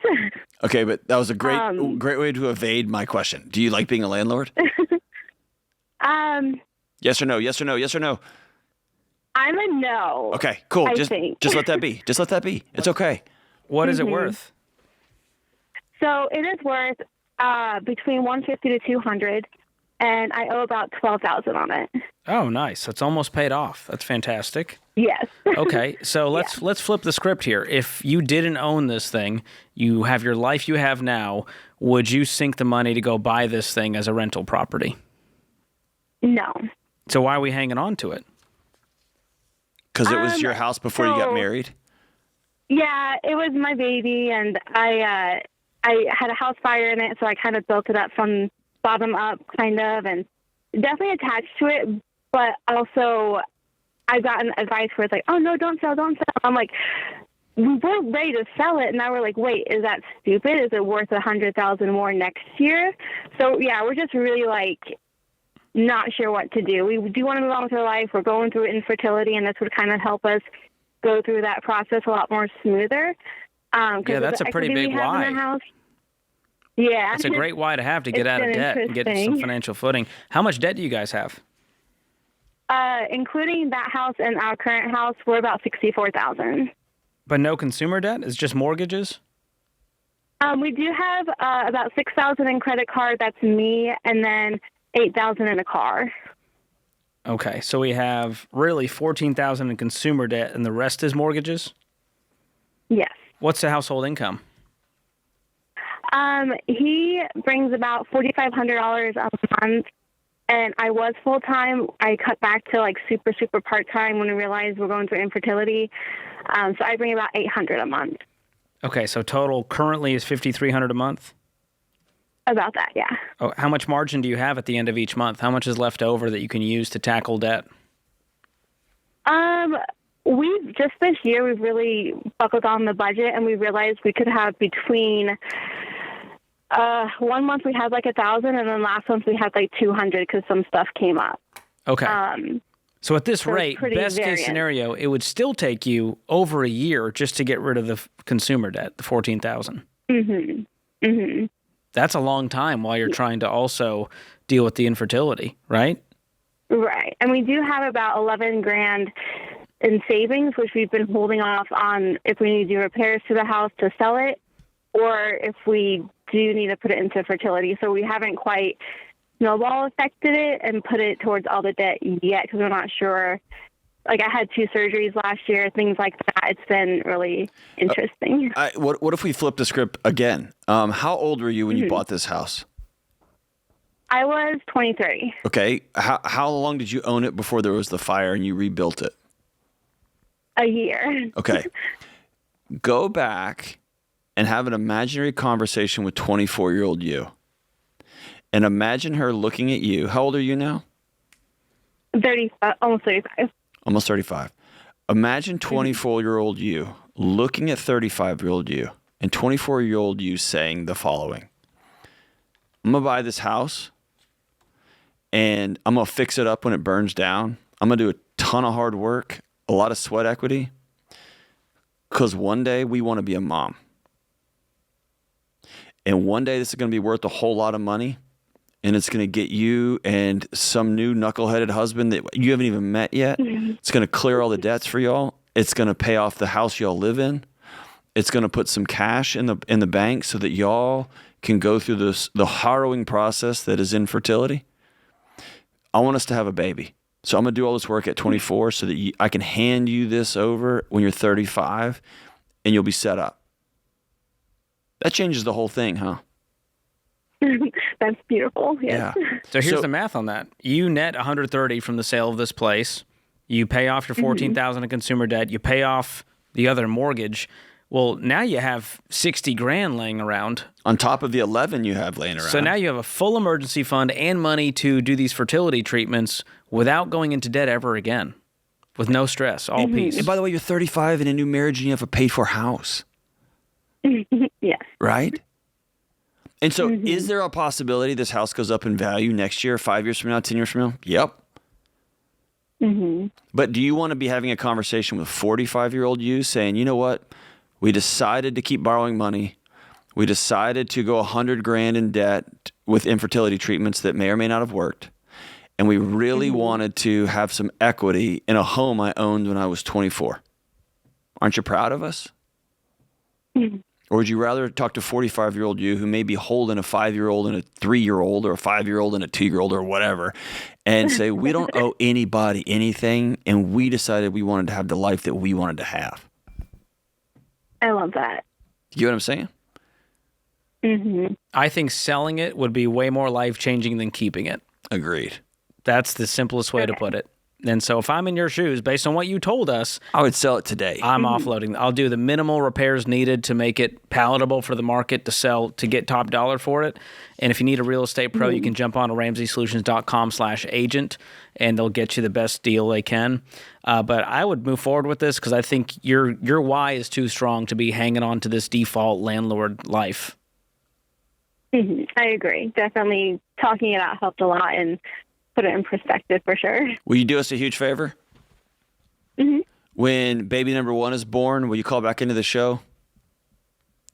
Okay, but that was a great way to evade my question. Do you like being a landlord? Yes or no? Yes or no? Yes or no? I'm a no. Okay, cool. I Just let that be. Just let that be. It's okay. What is it worth? So it is worth between $150 to $200, and I owe about $12,000 on it. Oh, nice. It's almost paid off. That's fantastic. Yes. Okay, so let's flip the script here. If you didn't own this thing, you have your life you have now, would you sink the money to go buy this thing as a rental property? No. So why are we hanging on to it? Because it was your house before you got married? Yeah, it was my baby, and I had a house fire in it, so I kind of built it up from bottom up, kind of, and definitely attached to it, but also I got an advice where it's like, oh, no, don't sell. I'm like, we're ready to sell it, and now we're like, wait, is that stupid? Is it worth $100,000 more next year? So, yeah, we're just really, not sure what to do. We do want to move on with our life. We're going through infertility, and this would kind of help us go through that process a lot more smoother. Yeah, that's a pretty big why. Yeah. It's a great why to have to get out of debt and get some financial footing. How much debt do you guys have? Including that house and our current house, we're about $64,000. But no consumer debt? It's just mortgages? We do have about $6,000 in credit card. That's me, and then $8,000 in a car. Okay, so we have really $14,000 in consumer debt, and the rest is mortgages? Yes. What's the household income? He brings about $4,500 a month, and I was full-time. I cut back to super part-time when I realized we're going through infertility. So I bring about $800 a month. Okay, so total currently is $5,300 a month? About that, yeah. Oh, how much margin do you have at the end of each month? How much is left over that you can use to tackle debt? We've just this year, we've really buckled on the budget, and we realized we could have between 1 month we had $1,000, and then last month we had $200 because some stuff came up. Okay. So at this rate, best case scenario, it would still take you over a year just to get rid of the consumer debt, the $14,000. Mm-hmm. Mm-hmm. That's a long time while you're trying to also deal with the infertility, right? Right. And we do have about 11 grand in savings, which we've been holding off on if we need to do repairs to the house to sell it, or if we do need to put it into fertility. So we haven't quite snowball affected it and put it towards all the debt yet because we're not sure. Like, I had 2 surgeries last year, things like that. It's been really interesting. What if we flip the script again? How old were you when you bought this house? I was 23. Okay. How long did you own it before there was the fire and you rebuilt it? A year. Okay. Go back and have an imaginary conversation with 24-year-old you. And imagine her looking at you. How old are you now? 30, almost 35. Almost 35. Imagine 24-year-old you looking at 35-year-old you and 24-year-old you saying the following. I'm going to buy this house and I'm going to fix it up when it burns down. I'm going to do a ton of hard work, a lot of sweat equity, because one day we want to be a mom. And one day this is going to be worth a whole lot of money. And it's going to get you and some new knuckleheaded husband that you haven't even met yet. It's going to clear all the debts for y'all. It's going to pay off the house y'all live in. It's going to put some cash in the bank so that y'all can go through the harrowing process that is infertility. I want us to have a baby. So I'm going to do all this work at 24 so that I can hand you this over when you're 35 and you'll be set up. That changes the whole thing, huh? That's beautiful. Yes. Yeah. So here's the math on that. You net 130 from the sale of this place. You pay off your 14,000 in consumer debt. You pay off the other mortgage. Well, now you have 60 grand laying around. On top of the 11 you have laying around. So now you have a full emergency fund and money to do these fertility treatments without going into debt ever again. With no stress, all peace. And by the way, you're 35 in a new marriage and you have a paid-for house. Yes. Right? And so is there a possibility this house goes up in value next year, 5 years from now, 10 years from now? Yep. But do you want to be having a conversation with 45-year-old you saying, you know what? We decided to keep borrowing money. We decided to go 100 grand in debt with infertility treatments that may or may not have worked. And we really wanted to have some equity in a home I owned when I was 24. Aren't you proud of us? Or would you rather talk to 45-year-old you who may be holding a 5-year-old and a 3-year-old or a 5-year-old and a 2-year-old or whatever and say, we don't owe anybody anything and we decided we wanted to have the life that we wanted to have? I love that. You know what I'm saying? I think selling it would be way more life-changing than keeping it. Agreed. That's the simplest way to put it. And so if I'm in your shoes, based on what you told us, I would sell it today. I'm offloading. I'll do the minimal repairs needed to make it palatable for the market to sell, to get top dollar for it. And if you need a real estate pro, you can jump on to RamseySolutions.com/agent, and they'll get you the best deal they can. But I would move forward with this because I think your why is too strong to be hanging on to this default landlord life. I agree. Definitely talking it out helped a lot and put it in perspective for sure. Will you do us a huge favor? When baby number 1 is born, will you call back into the show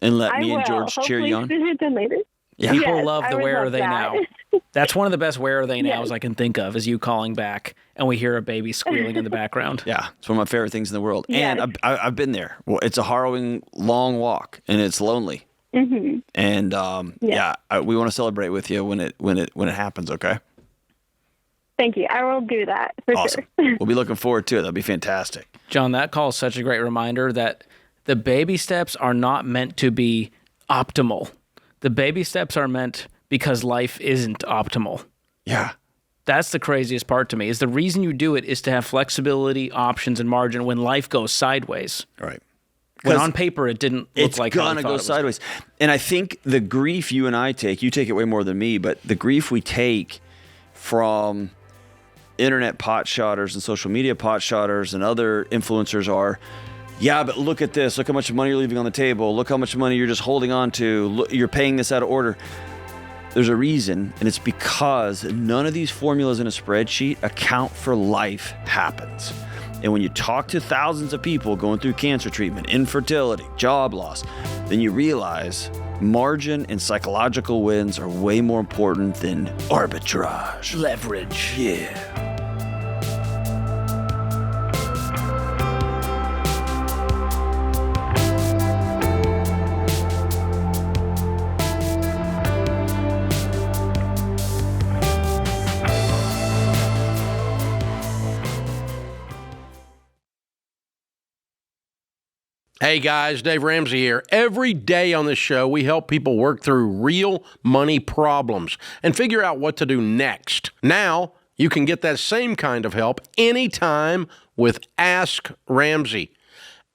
and let me and George cheer you on? Sooner than later. Yeah. People love the where are they that. now. That's one of the best where are they nows I can think of, is you calling back and we hear a baby squealing in the background. Yeah, it's one of my favorite things in the world. Yes. And I've been there. Well, it's a harrowing, long walk, and it's lonely. And we want to celebrate with you when it happens. Okay. Thank you. I will do that for Awesome. sure. We'll be looking forward to it. That'll be fantastic. John, that call is such a great reminder that the baby steps are not meant to be optimal. The baby steps are meant because life isn't optimal. Yeah. That's the craziest part to me, is the reason you do it is to have flexibility, options, and margin when life goes sideways. Right. When on paper it didn't look like how it's gonna go sideways. And I think the grief you and I take, you take it way more than me, but the grief we take from internet potshotters and social media potshotters and other influencers are, yeah, but look at this. Look how much money you're leaving on the table. Look how much money you're just holding on to. Look, you're paying this out of order. There's a reason, and it's because none of these formulas in a spreadsheet account for life happens. And when you talk to thousands of people going through cancer treatment, infertility, job loss, then you realize margin and psychological wins are way more important than arbitrage. Leverage. Yeah. Hey guys, Dave Ramsey here. Every day on this show, we help people work through real money problems and figure out what to do next. Now, you can get that same kind of help anytime with Ask Ramsey.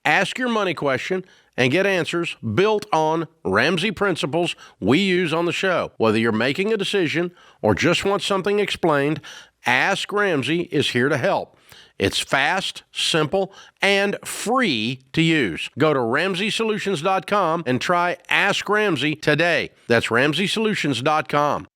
Ask your money question and get answers built on Ramsey principles we use on the show. Whether you're making a decision or just want something explained, Ask Ramsey is here to help. It's fast, simple, and free to use. Go to RamseySolutions.com and try Ask Ramsey today. That's RamseySolutions.com.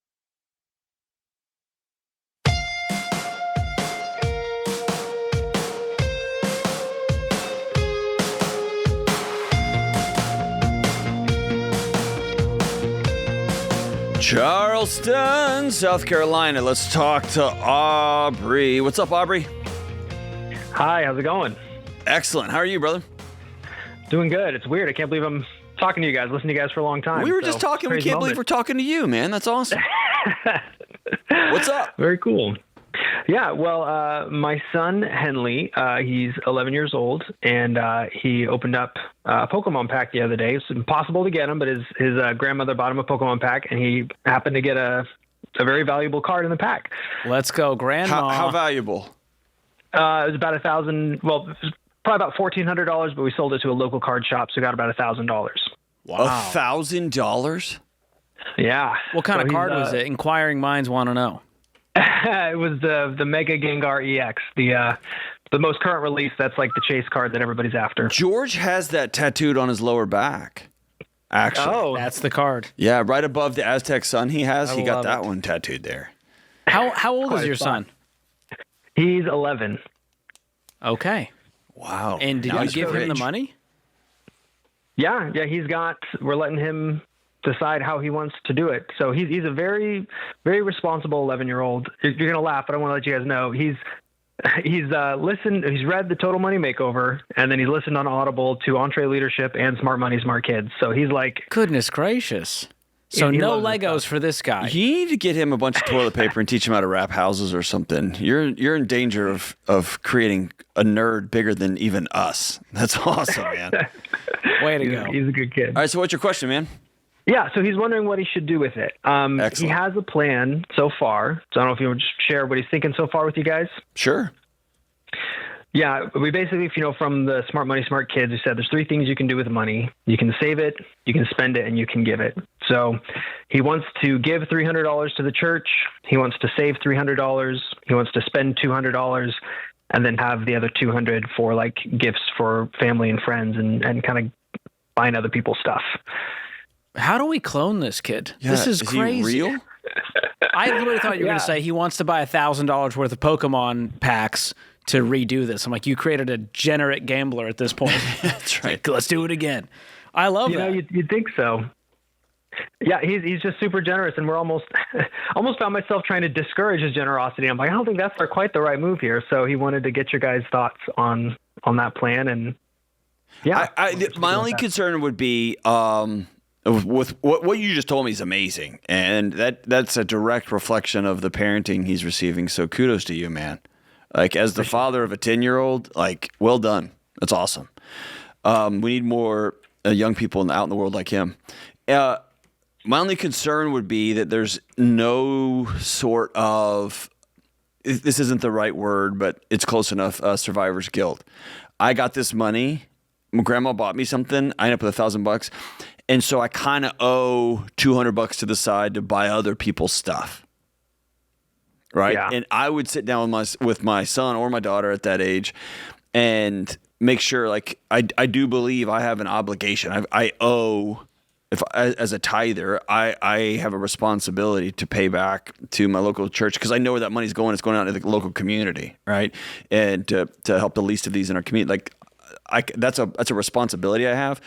Charleston, South Carolina. Let's talk to Aubrey. What's up, Aubrey? Hi, how's it going? Excellent. How are you, brother? Doing good. It's weird. I can't believe I'm talking to you guys, listening to you guys for a long time. We were just talking. We can't believe we're talking to you, man. That's awesome. What's up? Very cool. Yeah, well, my son, Henley, he's 11 years old, and he opened up a Pokémon pack the other day. It's impossible to get him, but his grandmother bought him a Pokémon pack, and he happened to get a very valuable card in the pack. Let's go, Grandma. How valuable? It was about $1,000. Well, it was probably about $1,400, but we sold it to a local card shop, so we got about $1,000. Wow. $1,000? Yeah. What kind of card was it? Inquiring minds want to know. It was the Mega Gengar EX, the most current release. That's like the chase card that everybody's after. George has that tattooed on his lower back. Actually, oh, that's the card. Yeah, right above the Aztec sun he has. He got that it. one tattooed there. How old is your son? He's 11. Okay. Wow. And did you give him the money? Yeah. We're letting him decide how he wants to do it. So he's a very, very responsible 11-year-old. You're going to laugh, but I want to let you guys know he's listened. He's read the Total Money Makeover, and then he's listened on Audible to Entree Leadership and Smart Money, Smart Kids. So he's like, goodness gracious. So no Legos for this guy. You need to get him a bunch of toilet paper and teach him how to wrap houses or something. You're in danger of creating a nerd bigger than even us. That's awesome, man. Way to go. He's a good kid. All right, so what's your question, man? Yeah, so he's wondering what he should do with it. He has a plan so far. So I don't know if you would just share what he's thinking so far with you guys. Sure. Yeah, we basically, from the Smart Money, Smart Kids, we said there's 3 things you can do with money. You can save it, you can spend it, and you can give it. So he wants to give $300 to the church. He wants to save $300. He wants to spend $200, and then have the other $200 for like gifts for family and friends, and kind of buying other people's stuff. How do we clone this kid? Yeah, this is crazy. He real? I literally thought you were going to say he wants to buy $1,000 worth of Pokemon packs to redo this. I'm like, you created a degenerate gambler at this point. That's right. Like, let's do it again. I love that. You'd think so. Yeah, he's just super generous, and we're almost found myself trying to discourage his generosity. I'm like, I don't think that's quite the right move here. So he wanted to get your guys' thoughts on that plan, and yeah. My only concern would be with what you just told me is amazing, and that's a direct reflection of the parenting he's receiving. So kudos to you, man. Like, as the father of a 10-year-old, like, well done. That's awesome. We need more young people out in the world like him. My only concern would be that there's no sort of, this isn't the right word, but it's close enough, survivor's guilt. I got this money. My grandma bought me something. I ended up with $1,000. And so I kind of owe $200 to the side to buy other people's stuff. Right. Yeah. And I would sit down with my son or my daughter at that age and make sure, like, I do believe I have an obligation. I owe, as a tither, I have a responsibility to pay back to my local church, because I know where that money's going. It's going out to the local community. Right. And to help the least of these in our community. Like, that's a responsibility I have.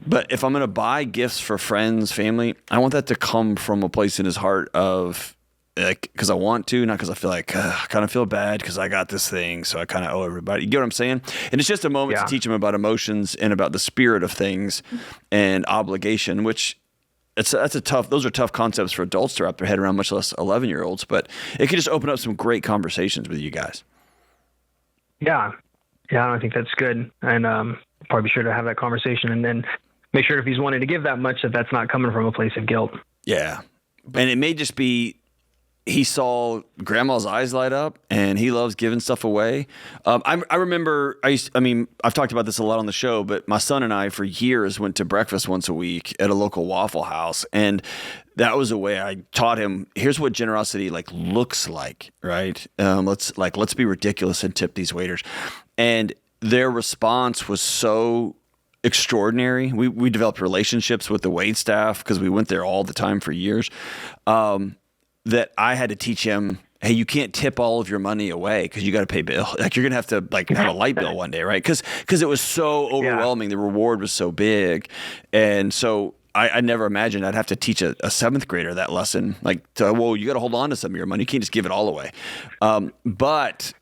But if I'm going to buy gifts for friends, family, I want that to come from a place in his heart of, like, because I want to, not because I feel like I kind of feel bad because I got this thing, so I kind of owe everybody. You get what I'm saying? And it's just a moment to teach him about emotions and about the spirit of things and obligation, which those are tough concepts for adults to wrap their head around, much less 11-year-olds. But it could just open up some great conversations with you guys. Yeah. Yeah, I think that's good. And probably be sure to have that conversation and then make sure if he's wanting to give that much, that's not coming from a place of guilt. Yeah. And it may just be he saw grandma's eyes light up and he loves giving stuff away. I remember, I've talked about this a lot on the show, but my son and I for years went to breakfast once a week at a local Waffle House. And that was a way I taught him, here's what generosity looks like, right? Let's be ridiculous and tip these waiters. And their response was so extraordinary. We developed relationships with the wait staff because we went there all the time for years. That I had to teach him, hey, you can't tip all of your money away because you got to pay bill. Like you're gonna have to have a light bill one day, right? Because it was so overwhelming. The reward was so big, and so I never imagined I'd have to teach a seventh grader that lesson. You got to hold on to some of your money. You can't just give it all away. But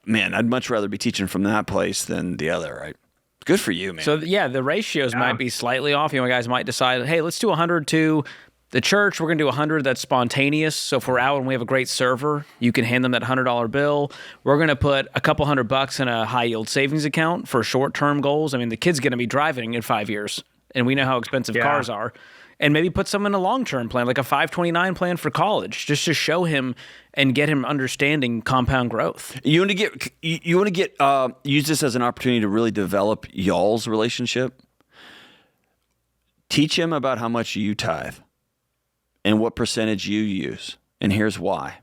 man, I'd much rather be teaching from that place than the other, right? Good for you, man. So the ratios might be slightly off. You guys might decide, hey, let's do 100 to the church. We're going to do 100 that's spontaneous. So if we're out and we have a great server, you can hand them that $100 bill. We're going to put a couple $100 in a high yield savings account for short-term goals. I mean, the kid's going to be driving in 5 years, and we know how expensive cars are. And maybe put some in a long-term plan, like a 529 plan for college, just to show him and get him understanding compound growth. You want to get use this as an opportunity to really develop y'all's relationship. Teach him about how much you tithe and what percentage you use, and here's why.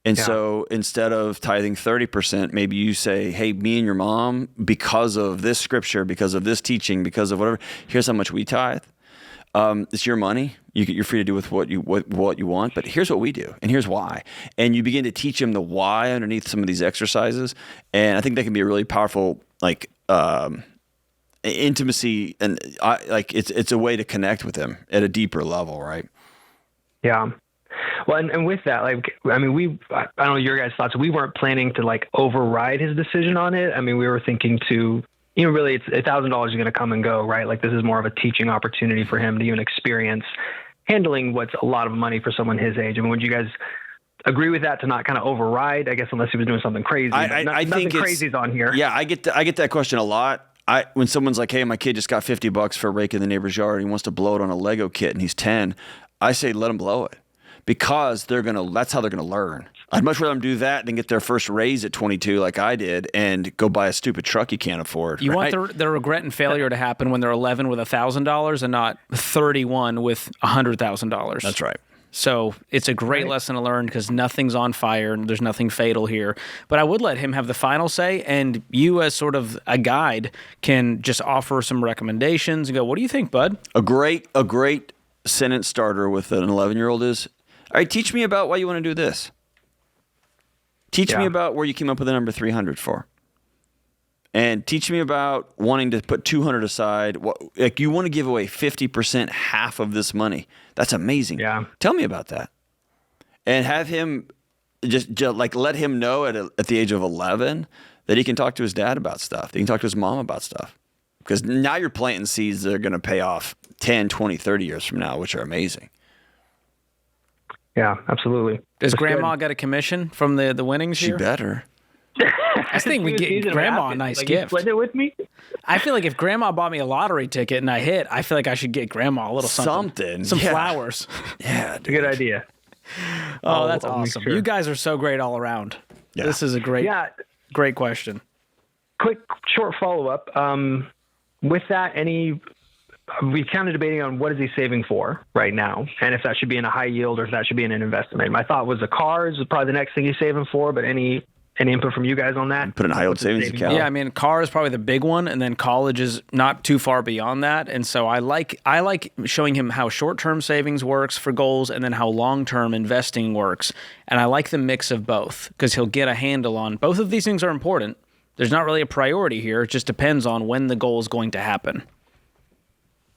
And so instead of tithing 30%, maybe you say, hey, me and your mom, because of this scripture, because of this teaching, because of whatever, here's how much we tithe. It's your money. You're free to do with what you want, but here's what we do, and here's why. And you begin to teach him the why underneath some of these exercises, and I think that can be a really powerful intimacy, and it's a way to connect with him at a deeper level, right? Yeah. Well, and with that, I don't know your guys' thoughts. We weren't planning to override his decision on it. I mean, we were thinking to, really it's $1,000 is going to come and go, right? Like this is more of a teaching opportunity for him to even experience handling what's a lot of money for someone his age. I mean, would you guys agree with that, to not kind of override? I guess unless he was doing something crazy. I think crazy's on here. Yeah, I get that question a lot. When someone's like, hey, my kid just got $50 for raking the neighbor's yard and he wants to blow it on a Lego kit and he's 10, I say let him blow it, because that's how they're gonna learn. I'd much rather them do that than get their first raise at 22 like I did and go buy a stupid truck you can't afford. You want the regret and failure to happen when they're 11 with $1,000 and not 31 with $100,000. That's right. So it's a great lesson to learn, because nothing's on fire and there's nothing fatal here. But I would let him have the final say, and you as sort of a guide can just offer some recommendations and go, what do you think, bud? A great sentence starter with an 11-year-old is, all right, teach me about why you want to do this. Teach me about where you came up with the number 300 for. And teach me about wanting to put 200 aside. You want to give away 50%, half of this money. That's amazing. Yeah. Tell me about that. And have him just let him know at the age of 11 that he can talk to his dad about stuff. That he can talk to his mom about stuff. Because now you're planting seeds that are going to pay off 10, 20, 30 years from now, which are amazing. Yeah, absolutely. Does Grandma get a commission from the winnings here? She better. I think we get Grandma a nice gift. Split it with me? I feel like if Grandma bought me a lottery ticket and I hit, I feel like I should get Grandma a little something. Some flowers. Yeah, dude. Good idea. Oh, that's awesome. Sure. You guys are so great all around. Yeah. This is a great question. Quick, short follow-up. With that, we kind of debating on what is he saving for right now, and if that should be in a high yield or if that should be in an investment. My thought was the cars was probably the next thing he's saving for, but any input from you guys on that? Put in a high yield savings account. Yeah, I mean, car is probably the big one, and then college is not too far beyond that. And so I like showing him how short-term savings works for goals and then how long-term investing works. And I like the mix of both, because he'll get a handle on both of these things are important. There's not really a priority here. It just depends on when the goal is going to happen.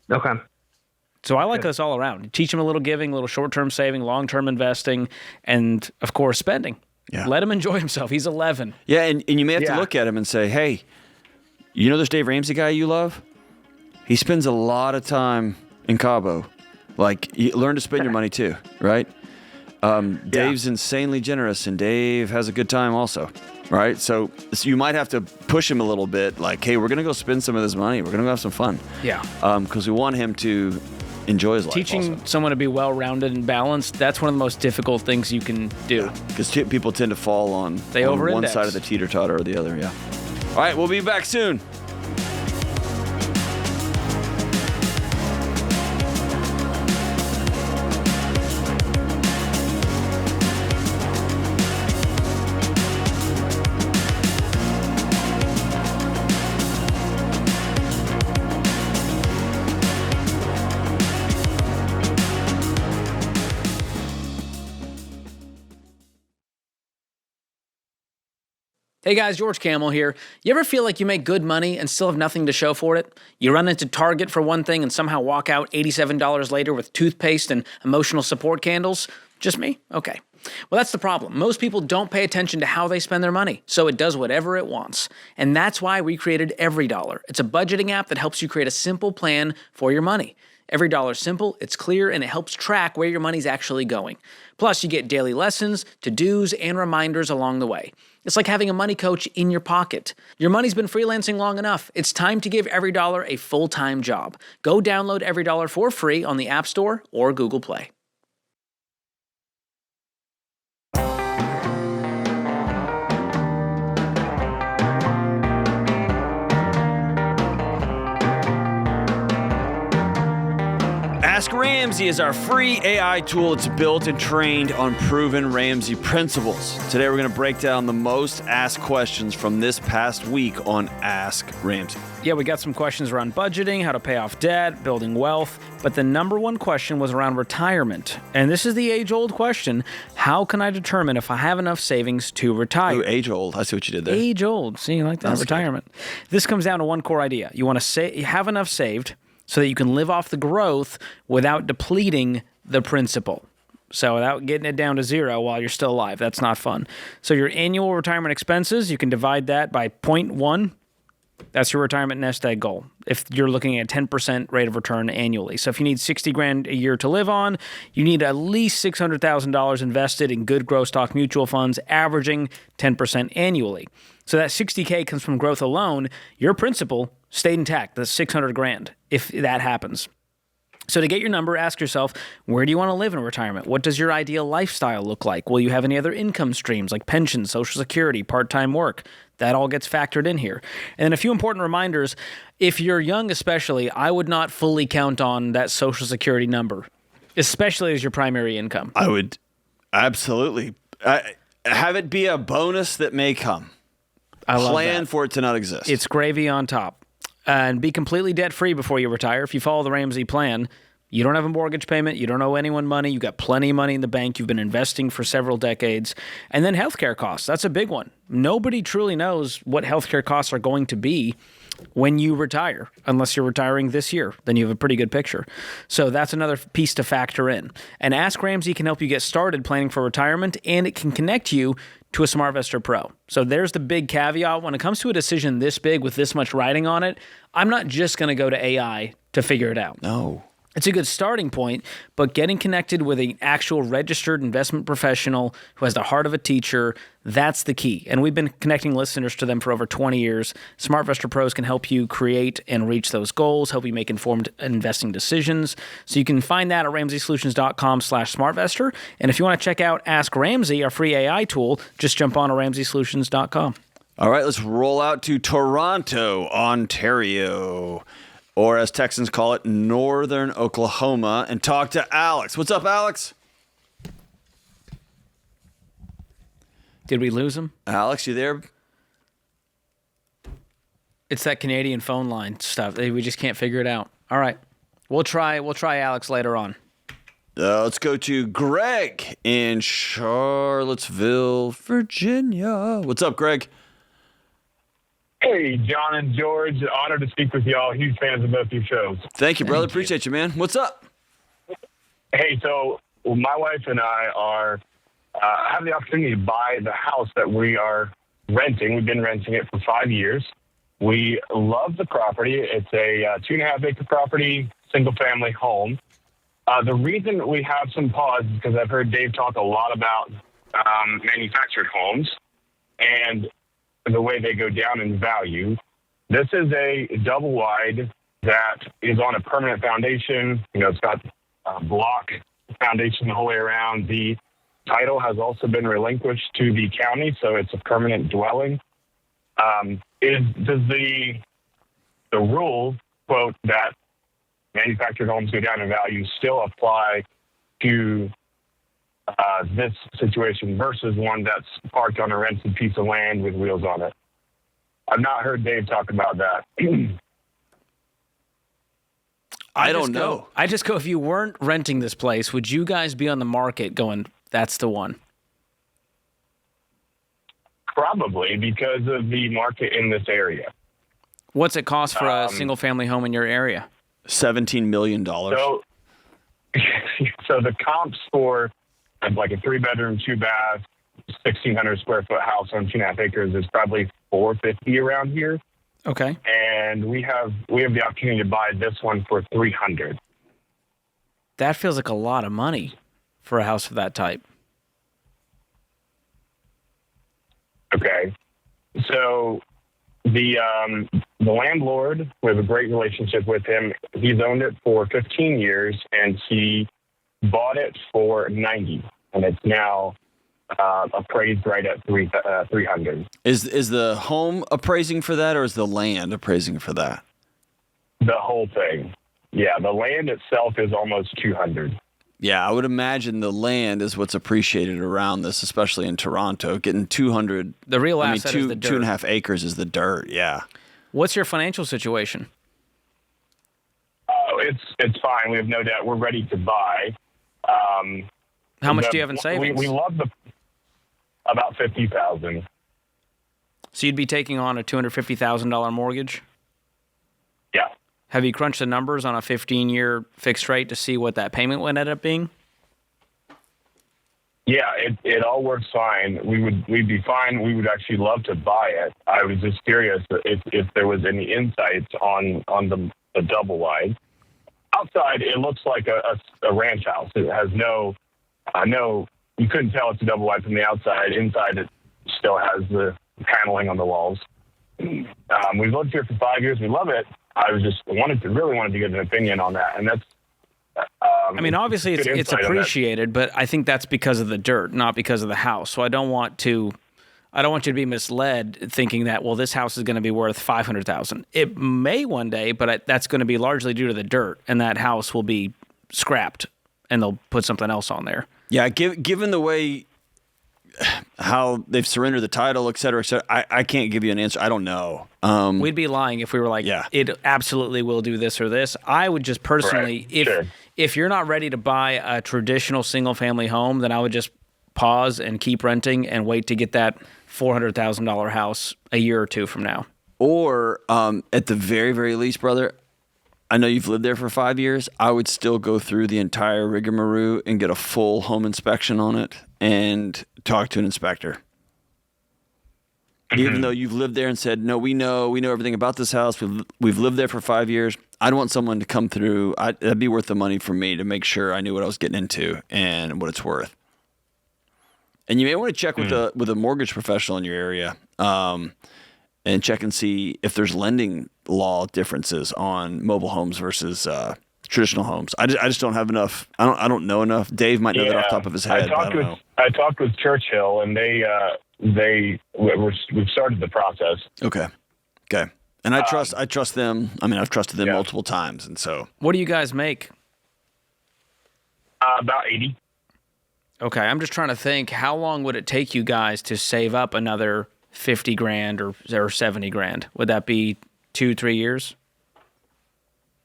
Okay. So I like this all around. Teach him a little giving, a little short-term saving, long-term investing, and, of course, spending. Yeah. Let him enjoy himself. He's 11. Yeah, and you may have to look at him and say, hey, you know this Dave Ramsey guy you love? He spends a lot of time in Cabo. You learn to spend your money too, right? Dave's insanely generous, and Dave has a good time also. right? So you might have to push him a little bit, like, hey, we're going to go spend some of this money. We're going to go have some fun. Yeah. Because we want him to enjoy his life. Teaching also. someone to be well-rounded and balanced, that's one of the most difficult things you can do. Because people tend to fall on, They on one over-index. side of the teeter-totter or the other, yeah. All right, we'll be back soon. Hey guys, George Kamel here. You ever feel like you make good money and still have nothing to show for it? You run into Target for one thing and somehow walk out $87 later with toothpaste and emotional support candles? Just me? Okay. Well, that's the problem. Most people don't pay attention to how they spend their money, so it does whatever it wants. And that's why we created EveryDollar. It's a budgeting app that helps you create a simple plan for your money. EveryDollar is simple, it's clear, and it helps track where your money's actually going. Plus, you get daily lessons, to-dos, and reminders along the way. It's like having a money coach in your pocket. Your money's been freelancing long enough. It's time to give EveryDollar a full-time job. Go download EveryDollar for free on the App Store or Google Play. Ask Ramsey is our free AI tool. It's built and trained on proven Ramsey principles. Today we're going to break down the most asked questions from this past week on Ask Ramsey. Yeah, we got some questions around budgeting, how to pay off debt, building wealth, but the number one question was around retirement. And this is the age-old question: how can I determine if I have enough savings to retire? Ooh, age-old. I see what you did there. Age-old. See, you like that? That's retirement. This comes down to one core idea. You want to have enough saved so that you can live off the growth without depleting the principal. So without getting it down to zero while you're still alive. That's not fun. So your annual retirement expenses, you can divide that by 0.1. That's your retirement nest egg goal if you're looking at 10% rate of return annually. So if you need $60,000 a year to live on, you need at least $600,000 invested in good growth stock mutual funds, averaging 10% annually. So that $60K comes from growth alone. Your principal stayed intact. That's $600,000 if that happens. So to get your number, ask yourself, where do you want to live in retirement? What does your ideal lifestyle look like? Will you have any other income streams like pensions, Social Security, part-time work? That all gets factored in here. And then a few important reminders. If you're young especially, I would not fully count on that Social Security number, especially as your primary income. I would absolutely. Have it be a bonus that may come. I love Plan that. for it to not exist. It's gravy on top. And be completely debt-free before you retire. If you follow the Ramsey plan, you don't have a mortgage payment, you don't owe anyone money, you got plenty of money in the bank, you've been investing for several decades. And then healthcare costs, that's a big one. Nobody truly knows what healthcare costs are going to be when you retire, unless you're retiring this year. Then you have a pretty good picture. So that's another piece to factor in. And Ask Ramsey can help you get started planning for retirement, and it can connect you to a SmartVestor Pro. So there's the big caveat. When it comes to a decision this big with this much writing on it, I'm not just going to go to AI to figure it out. No. It's a good starting point, but getting connected with an actual registered investment professional who has the heart of a teacher, that's the key. And we've been connecting listeners to them for over 20 years. SmartVestor Pros can help you create and reach those goals, help you make informed investing decisions. So you can find that at RamseySolutions.com/SmartVestor. And if you want to check out Ask Ramsey, our free AI tool, just jump on to RamseySolutions.com. All right, let's roll out to Toronto, Ontario, or as Texans call it, Northern Oklahoma, and talk to Alex. What's up, Alex? Did we lose him? Alex, you there? It's that Canadian phone line stuff. We just can't figure it out. All right. We'll try Alex later on. Let's go to Greg in Charlottesville, Virginia. What's up, Greg? Hey, John and George. Honored to speak with y'all. Huge fans of both your shows. Thank you, brother. Appreciate you, man. What's up? Hey, so my wife and I are have the opportunity to buy the house that we are renting. We've been renting it for 5 years. We love the property. It's a 2.5-acre property, single-family home. The reason we have some pause is because I've heard Dave talk a lot about manufactured homes. And the way they go down in value. This is a double wide that is on a permanent foundation. It's got a block foundation the whole way around. The title has also been relinquished to the county, so it's a permanent dwelling. Does the rule, quote, that manufactured homes go down in value still apply to this situation versus one that's parked on a rented piece of land with wheels on it? I've not heard Dave talk about that. I don't know. I just go, if you weren't renting this place, would you guys be on the market going, that's the one? Probably, because of the market in this area. What's it cost for a single-family home in your area? $17 million. So the comps for like a 3-bedroom, 2-bath, 1,600 square foot house on 2.5 acres is probably $450 around here. Okay. And we have the opportunity to buy this one for $300. That feels like a lot of money for a house of that type. Okay. So the landlord, we have a great relationship with him. He's owned it for 15 years, and he bought it for $90, and it's now appraised right at $300. Is the home appraising for that, or is the land appraising for that? The whole thing. Yeah, the land itself is almost $200. Yeah, I would imagine the land is what's appreciated around this, especially in Toronto. Getting 200. The real asset is the dirt. 2.5 acres is the dirt. Yeah. What's your financial situation? Oh, it's fine. We have no debt. We're ready to buy. How much do you have in savings? We love about $50,000. So you'd be taking on a $250,000 mortgage? Yeah. Have you crunched the numbers on a 15-year fixed rate to see what that payment would end up being? Yeah, it all works fine. We'd be fine. We would actually love to buy it. I was just curious if there was any insights on the double wide. Outside, it looks like a ranch house. It has no, you couldn't tell it's a double wide from the outside. Inside, it still has the paneling on the walls. We've lived here for 5 years. We love it. I was just really wanted to get an opinion on that, and that's. I mean, obviously it's appreciated, but I think that's because of the dirt, not because of the house. So I don't want you to be misled thinking that, well, this house is going to be worth $500,000. It may one day, but that's going to be largely due to the dirt, and that house will be scrapped, and they'll put something else on there. Yeah, given the way how they've surrendered the title, et cetera, I can't give you an answer. I don't know. We'd be lying if we were like, it absolutely will do this or this. I would just personally, if you're not ready to buy a traditional single-family home, then I would just pause and keep renting and wait to get that $400,000 house a year or two from now. Or at the very, very least, brother, I know you've lived there for 5 years. I would still go through the entire rigmarole and get a full home inspection on it and talk to an inspector. Even though you've lived there and said, no, we know everything about this house. We've lived there for 5 years. I'd want someone to come through. That'd be worth the money for me to make sure I knew what I was getting into and what it's worth. And you may want to check with a mortgage professional in your area and check and see if there's lending law differences on mobile homes versus traditional homes. I just don't have enough. I don't know enough. Dave might know that off the top of his head. I talked with Churchill, and we've started the process. Okay. And I trust them. I mean, I've trusted them multiple times, and so. What do you guys make? About 80. Okay, I'm just trying to think. How long would it take you guys to save up another $50,000 or 70 grand? Would that be 2-3 years?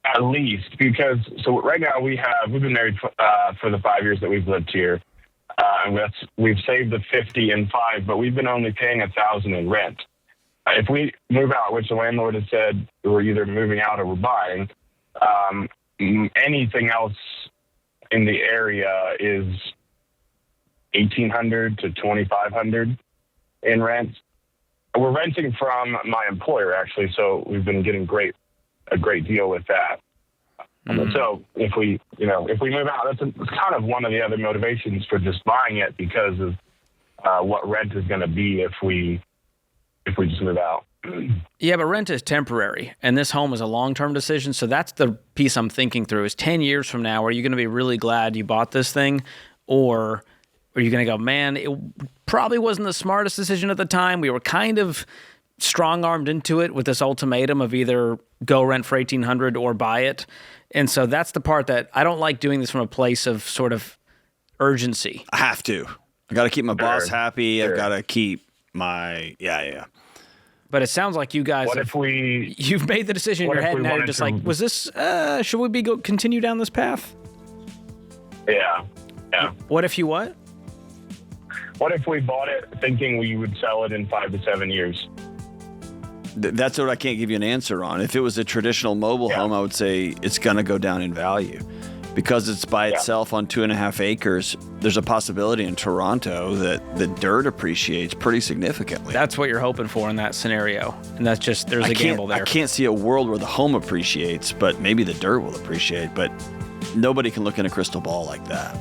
At least, because right now we've been married for the 5 years that we've lived here, and we've saved the 50 in 5, but we've been only paying $1,000 in rent. If we move out, which the landlord has said we're either moving out or we're buying, anything else in the area is $1,800 to $2,500 in rent. We're renting from my employer, actually, so we've been getting a great deal with that. So if we move out, that's kind of one of the other motivations for just buying it, because of what rent is going to be if we if we just move out. Yeah, but rent is temporary, and this home is a long-term decision. So that's the piece I'm thinking through is 10 years from now, are you going to be really glad you bought this thing? Or are you going to go, man, it probably wasn't the smartest decision at the time. We were kind of strong-armed into it with this ultimatum of either go rent for $1,800 or buy it. And so that's the part that I don't like doing this from a place of sort of urgency. I have to. I got to keep my boss happy. I've got to keep my, yeah. But it sounds like you guys, you've made the decision in your head, and now you're just like, was this, should we continue down this path? Yeah. What if you what? What if we bought it thinking we would sell it in 5 to 7 years? That's what I can't give you an answer on. If it was a traditional mobile home, I would say it's going to go down in value. Because it's by itself on 2.5 acres, there's a possibility in Toronto that the dirt appreciates pretty significantly. That's what you're hoping for in that scenario. And that's just, there's a gamble there. I can't see a world where the home appreciates, but maybe the dirt will appreciate. But nobody can look in a crystal ball like that.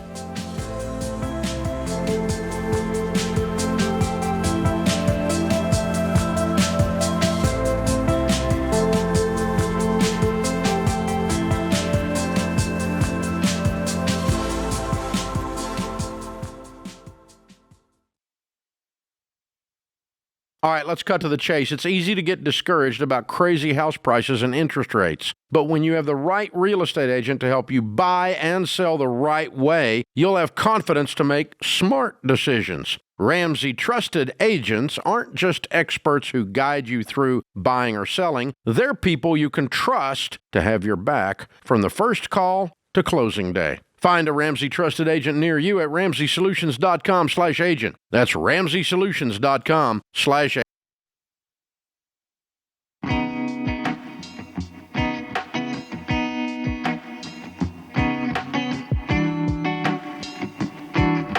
All right, let's cut to the chase. It's easy to get discouraged about crazy house prices and interest rates. But when you have the right real estate agent to help you buy and sell the right way, you'll have confidence to make smart decisions. Ramsey trusted agents aren't just experts who guide you through buying or selling. They're people you can trust to have your back from the first call to closing day. Find a Ramsey trusted agent near you at RamseySolutions.com/agent. That's RamseySolutions.com/agent.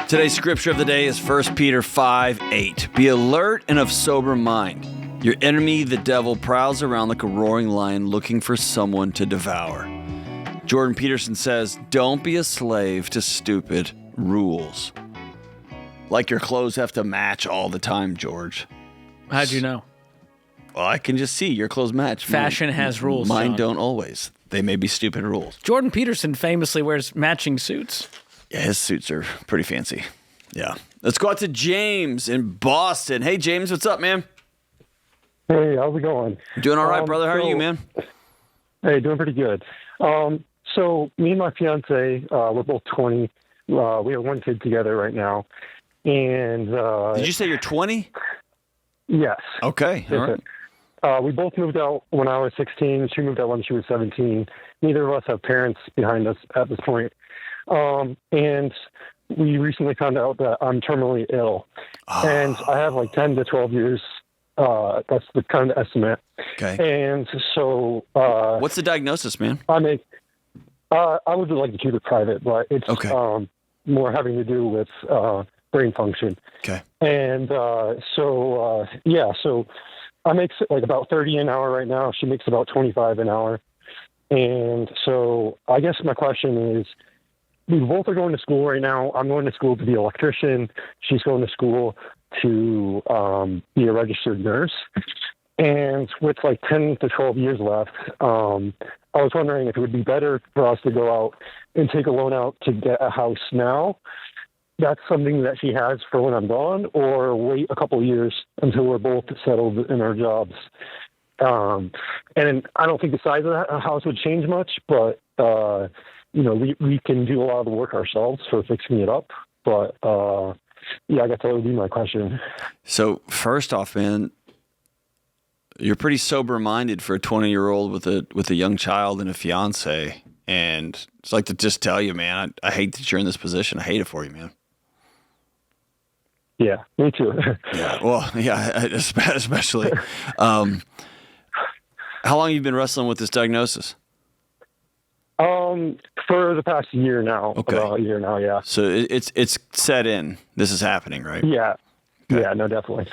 Today's scripture of the day is 1 Peter 5:8. Be alert and of sober mind. Your enemy, the devil, prowls around like a roaring lion looking for someone to devour. Jordan Peterson says, don't be a slave to stupid rules. Like your clothes have to match all the time, George. How'd you know? Well, I can just see your clothes match. Fashion has rules, Mine John. don't always. They may be stupid rules. Jordan Peterson famously wears matching suits. Yeah, his suits are pretty fancy. Yeah. Let's go out to James in Boston. Hey, James, what's up, man? Hey, how's it going? Doing all right, brother. How are you, man? Hey, doing pretty good. So me and my fiance, we're both 20. We have one kid together right now. And did you say you're 20? Yes. Okay. All right. We both moved out when I was 16. She moved out when she was 17. Neither of us have parents behind us at this point. And we recently found out that I'm terminally ill. And I have like 10 to 12 years. That's the kind of estimate. Okay. And so... what's the diagnosis, man? I would like to keep it private, but it's more having to do with brain function. Okay. And so I make like about 30 an hour right now. She makes about 25 an hour. And so I guess my question is, we both are going to school right now. I'm going to school to be an electrician. She's going to school to be a registered nurse. And with like 10 to 12 years left, I was wondering if it would be better for us to go out and take a loan out to get a house now. That's something that she has for when I'm gone, or wait a couple of years until we're both settled in our jobs. And I don't think the size of that house would change much, but, we can do a lot of the work ourselves for fixing it up. But, I guess that would be my question. So first off, man, you're pretty sober-minded for a 20-year-old with a young child and a fiance. And it's like to just tell you, man, I hate that you're in this position. I hate it for you, man. Yeah, me too. Yeah, well, yeah, especially. How long have you been wrestling with this diagnosis? For the past year now. Okay. About a year now, yeah. So it's set in. This is happening, right? Yeah. Okay. Yeah, no, definitely.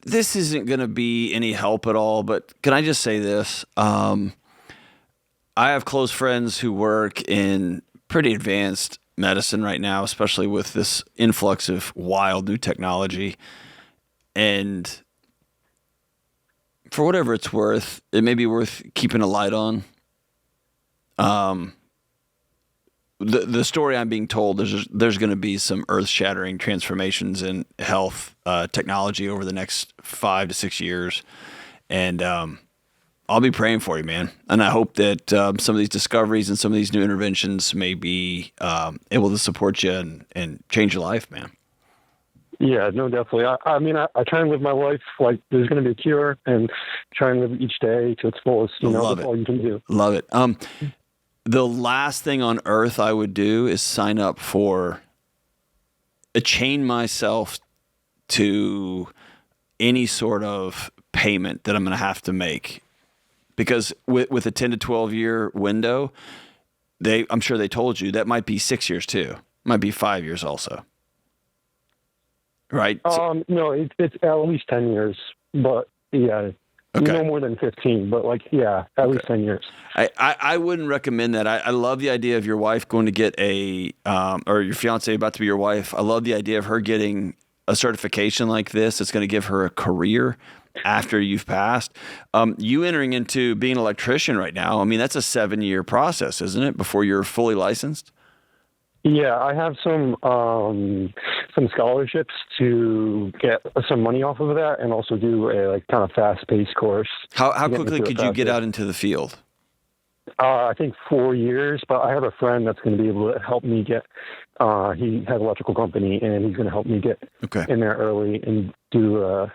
This isn't going to be any help at all, but can I just say this? I have close friends who work in pretty advanced medicine right now, especially with this influx of wild new technology. And for whatever it's worth, it may be worth keeping a light on. The story I'm being told, there's going to be some earth-shattering transformations in health technology over the next 5 to 6 years, and I'll be praying for you, man. And I hope that some of these discoveries and some of these new interventions may be able to support you and change your life, man. Yeah, no, definitely. I mean, I try and live my life like there's going to be a cure, and try and live each day to its fullest. That's all you can do. Love it. The last thing on earth I would do is sign up for chain myself to any sort of payment that I'm going to have to make. Because with a 10 to 12 year window, I'm sure they told you that might be 6 years too. Might be 5 years also. Right? No, it's at least 10 years, but yeah. Okay. No more than 15, but at least 10 years. I wouldn't recommend that. I love the idea of your wife going to get or your fiance about to be your wife. I love the idea of her getting a certification like this. It's going to give her a career after you've passed. You entering into being an electrician right now, I mean, that's a 7-year process, isn't it, before you're fully licensed? Yeah, I have some scholarships to get some money off of that, and also do a kind of fast-paced course. How quickly could you get out into the field? I think 4 years, but I have a friend that's going to be able to help me get. He has an electrical company, and he's going to help me get in there early and do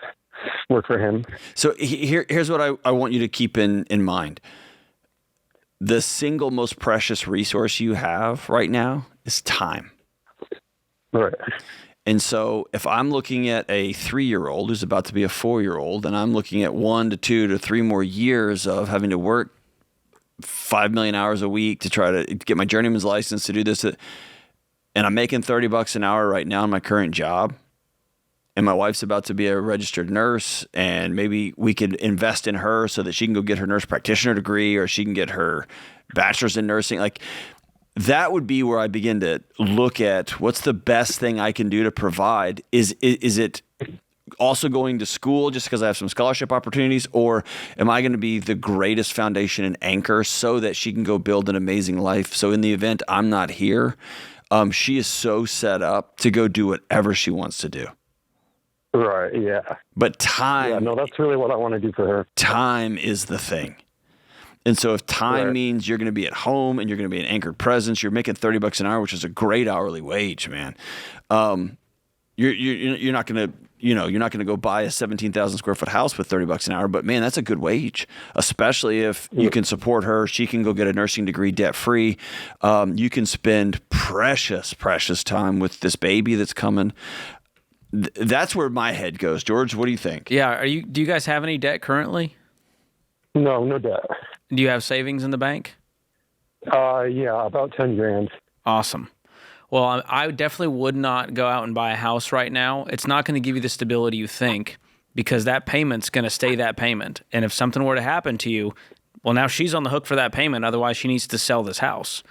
work for him. So here's what I want you to keep in mind. The single most precious resource you have right now is time. Right. And so if I'm looking at a 3-year-old who's about to be a 4-year-old, and I'm looking at 1 to 2 to 3 more years of having to work 5 million hours a week to try to get my journeyman's license to do this, and I'm making $30 an hour right now in my current job, and my wife's about to be a registered nurse, and maybe we could invest in her so that she can go get her nurse practitioner degree, or she can get her bachelor's in nursing. Like, that would be where I begin to look at what's the best thing I can do to provide. Is it also going to school just because I have some scholarship opportunities, or am I going to be the greatest foundation and anchor so that she can go build an amazing life? So in the event I'm not here, she is so set up to go do whatever she wants to do. Right, yeah. But time... Yeah, no, that's really what I want to do for her. Time is the thing. And so if time means you're going to be at home and you're going to be an anchored presence, you're making $30 an hour, which is a great hourly wage, man. You're not going to, you're not going to go buy a 17,000 square foot house with $30 an hour, but man, that's a good wage, especially if you can support her. She can go get a nursing degree debt free. You can spend precious time with this baby that's coming. That's where my head goes. George, what do you think? Yeah. Do you guys have any debt currently? No debt. Do you have savings in the bank? Yeah, about 10 grand. Awesome. Well, I definitely would not go out and buy a house right now. It's not going to give you the stability you think, because that payment's going to stay that payment. And if something were to happen to you, well, now she's on the hook for that payment. Otherwise, she needs to sell this house.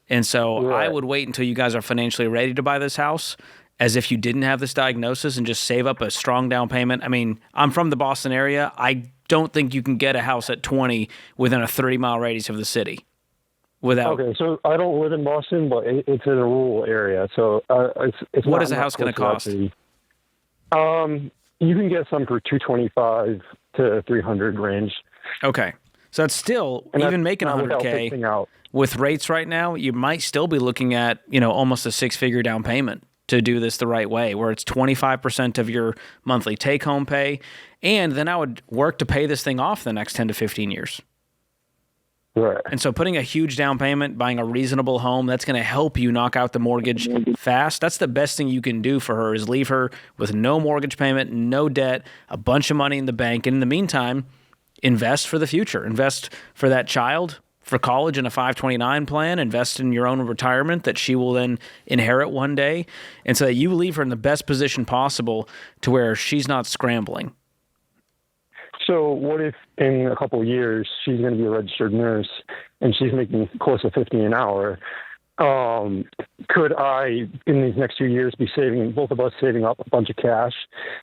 And so I would wait until you guys are financially ready to buy this house, as if you didn't have this diagnosis, and just save up a strong down payment. I mean, I'm from the Boston area. I don't think you can get a house at 20 within a 30-mile radius of the city. Okay, so I don't live in Boston, but it's in a rural area. So it's what is a house going to cost? You can get some for $225 to $300 range. Okay, so that's still, and even making $100K with rates right now, you might still be looking at almost a 6-figure down payment to do this the right way, where it's 25% of your monthly take-home pay, and then I would work to pay this thing off the next 10 to 15 years. Right. And so putting a huge down payment, buying a reasonable home, that's going to help you knock out the mortgage fast. That's the best thing you can do for her, is leave her with no mortgage payment, no debt, a bunch of money in the bank. And in the meantime, invest for the future. Invest for that child, for college in a 529 plan, invest in your own retirement that she will then inherit one day, and so that you leave her in the best position possible to where she's not scrambling. So what if in a couple of years she's going to be a registered nurse and she's making close to $50 an hour? could I, in these next few years, be both of us saving up a bunch of cash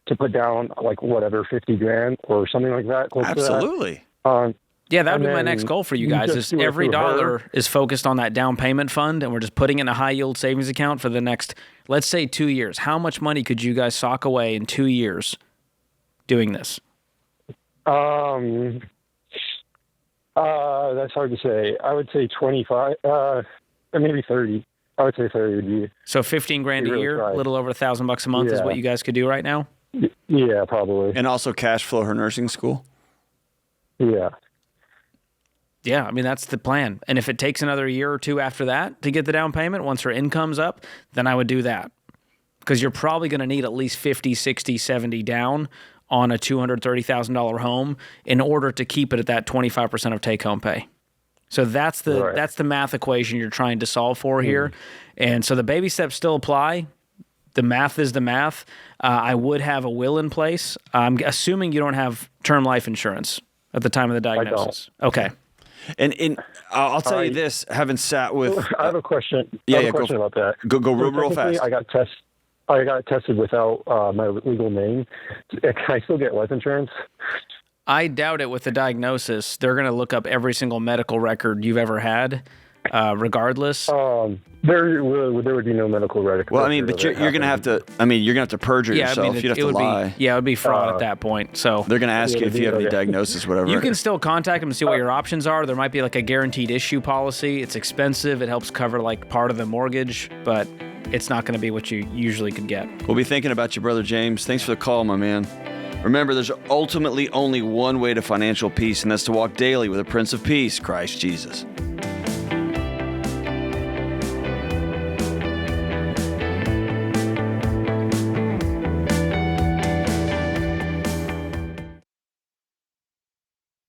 to put down like whatever, 50 grand or something like that? Absolutely. Yeah, that would be my next goal for you guys. Is every dollar is focused on that down payment fund, and we're just putting in a high yield savings account for the next, let's say, 2 years. How much money could you guys sock away in 2 years doing this? That's hard to say. I would say 25, or maybe 30. I would say 30 would be. So 15 grand a year, a little over $1,000 a month is what you guys could do right now? Yeah, probably. And also cash flow her nursing school? Yeah. Yeah, I mean, that's the plan. And if it takes another year or two after that to get the down payment, once her income's up, then I would do that. Because you're probably going to need at least 50, 60, 70 down on a $230,000 home in order to keep it at that 25% of take-home pay. So that's the math equation you're trying to solve for here. And so the baby steps still apply. The math is the math. I would have a will in place. I'm assuming you don't have term life insurance at the time of the diagnosis. I don't. Okay. And I'll tell you this, having sat with... I have a question. Yeah, I have a question about that. Go real fast. I got tested without my legal name. Can I still get life insurance? I doubt it with the diagnosis. They're going to look up every single medical record you've ever had, regardless. There would be no medical record. Well, I mean, but you're going to have to. I mean, you're going to have to perjure yourself. You'd have to lie. It would be fraud at that point. So they're going to ask you if you have any diagnosis, whatever. You can still contact them and see what your options are. There might be like a guaranteed issue policy. It's expensive. It helps cover like part of the mortgage, but it's not going to be what you usually could get. We'll be thinking about you, Brother James. Thanks for the call, my man. Remember, there's ultimately only one way to financial peace, and that's to walk daily with the Prince of Peace, Christ Jesus.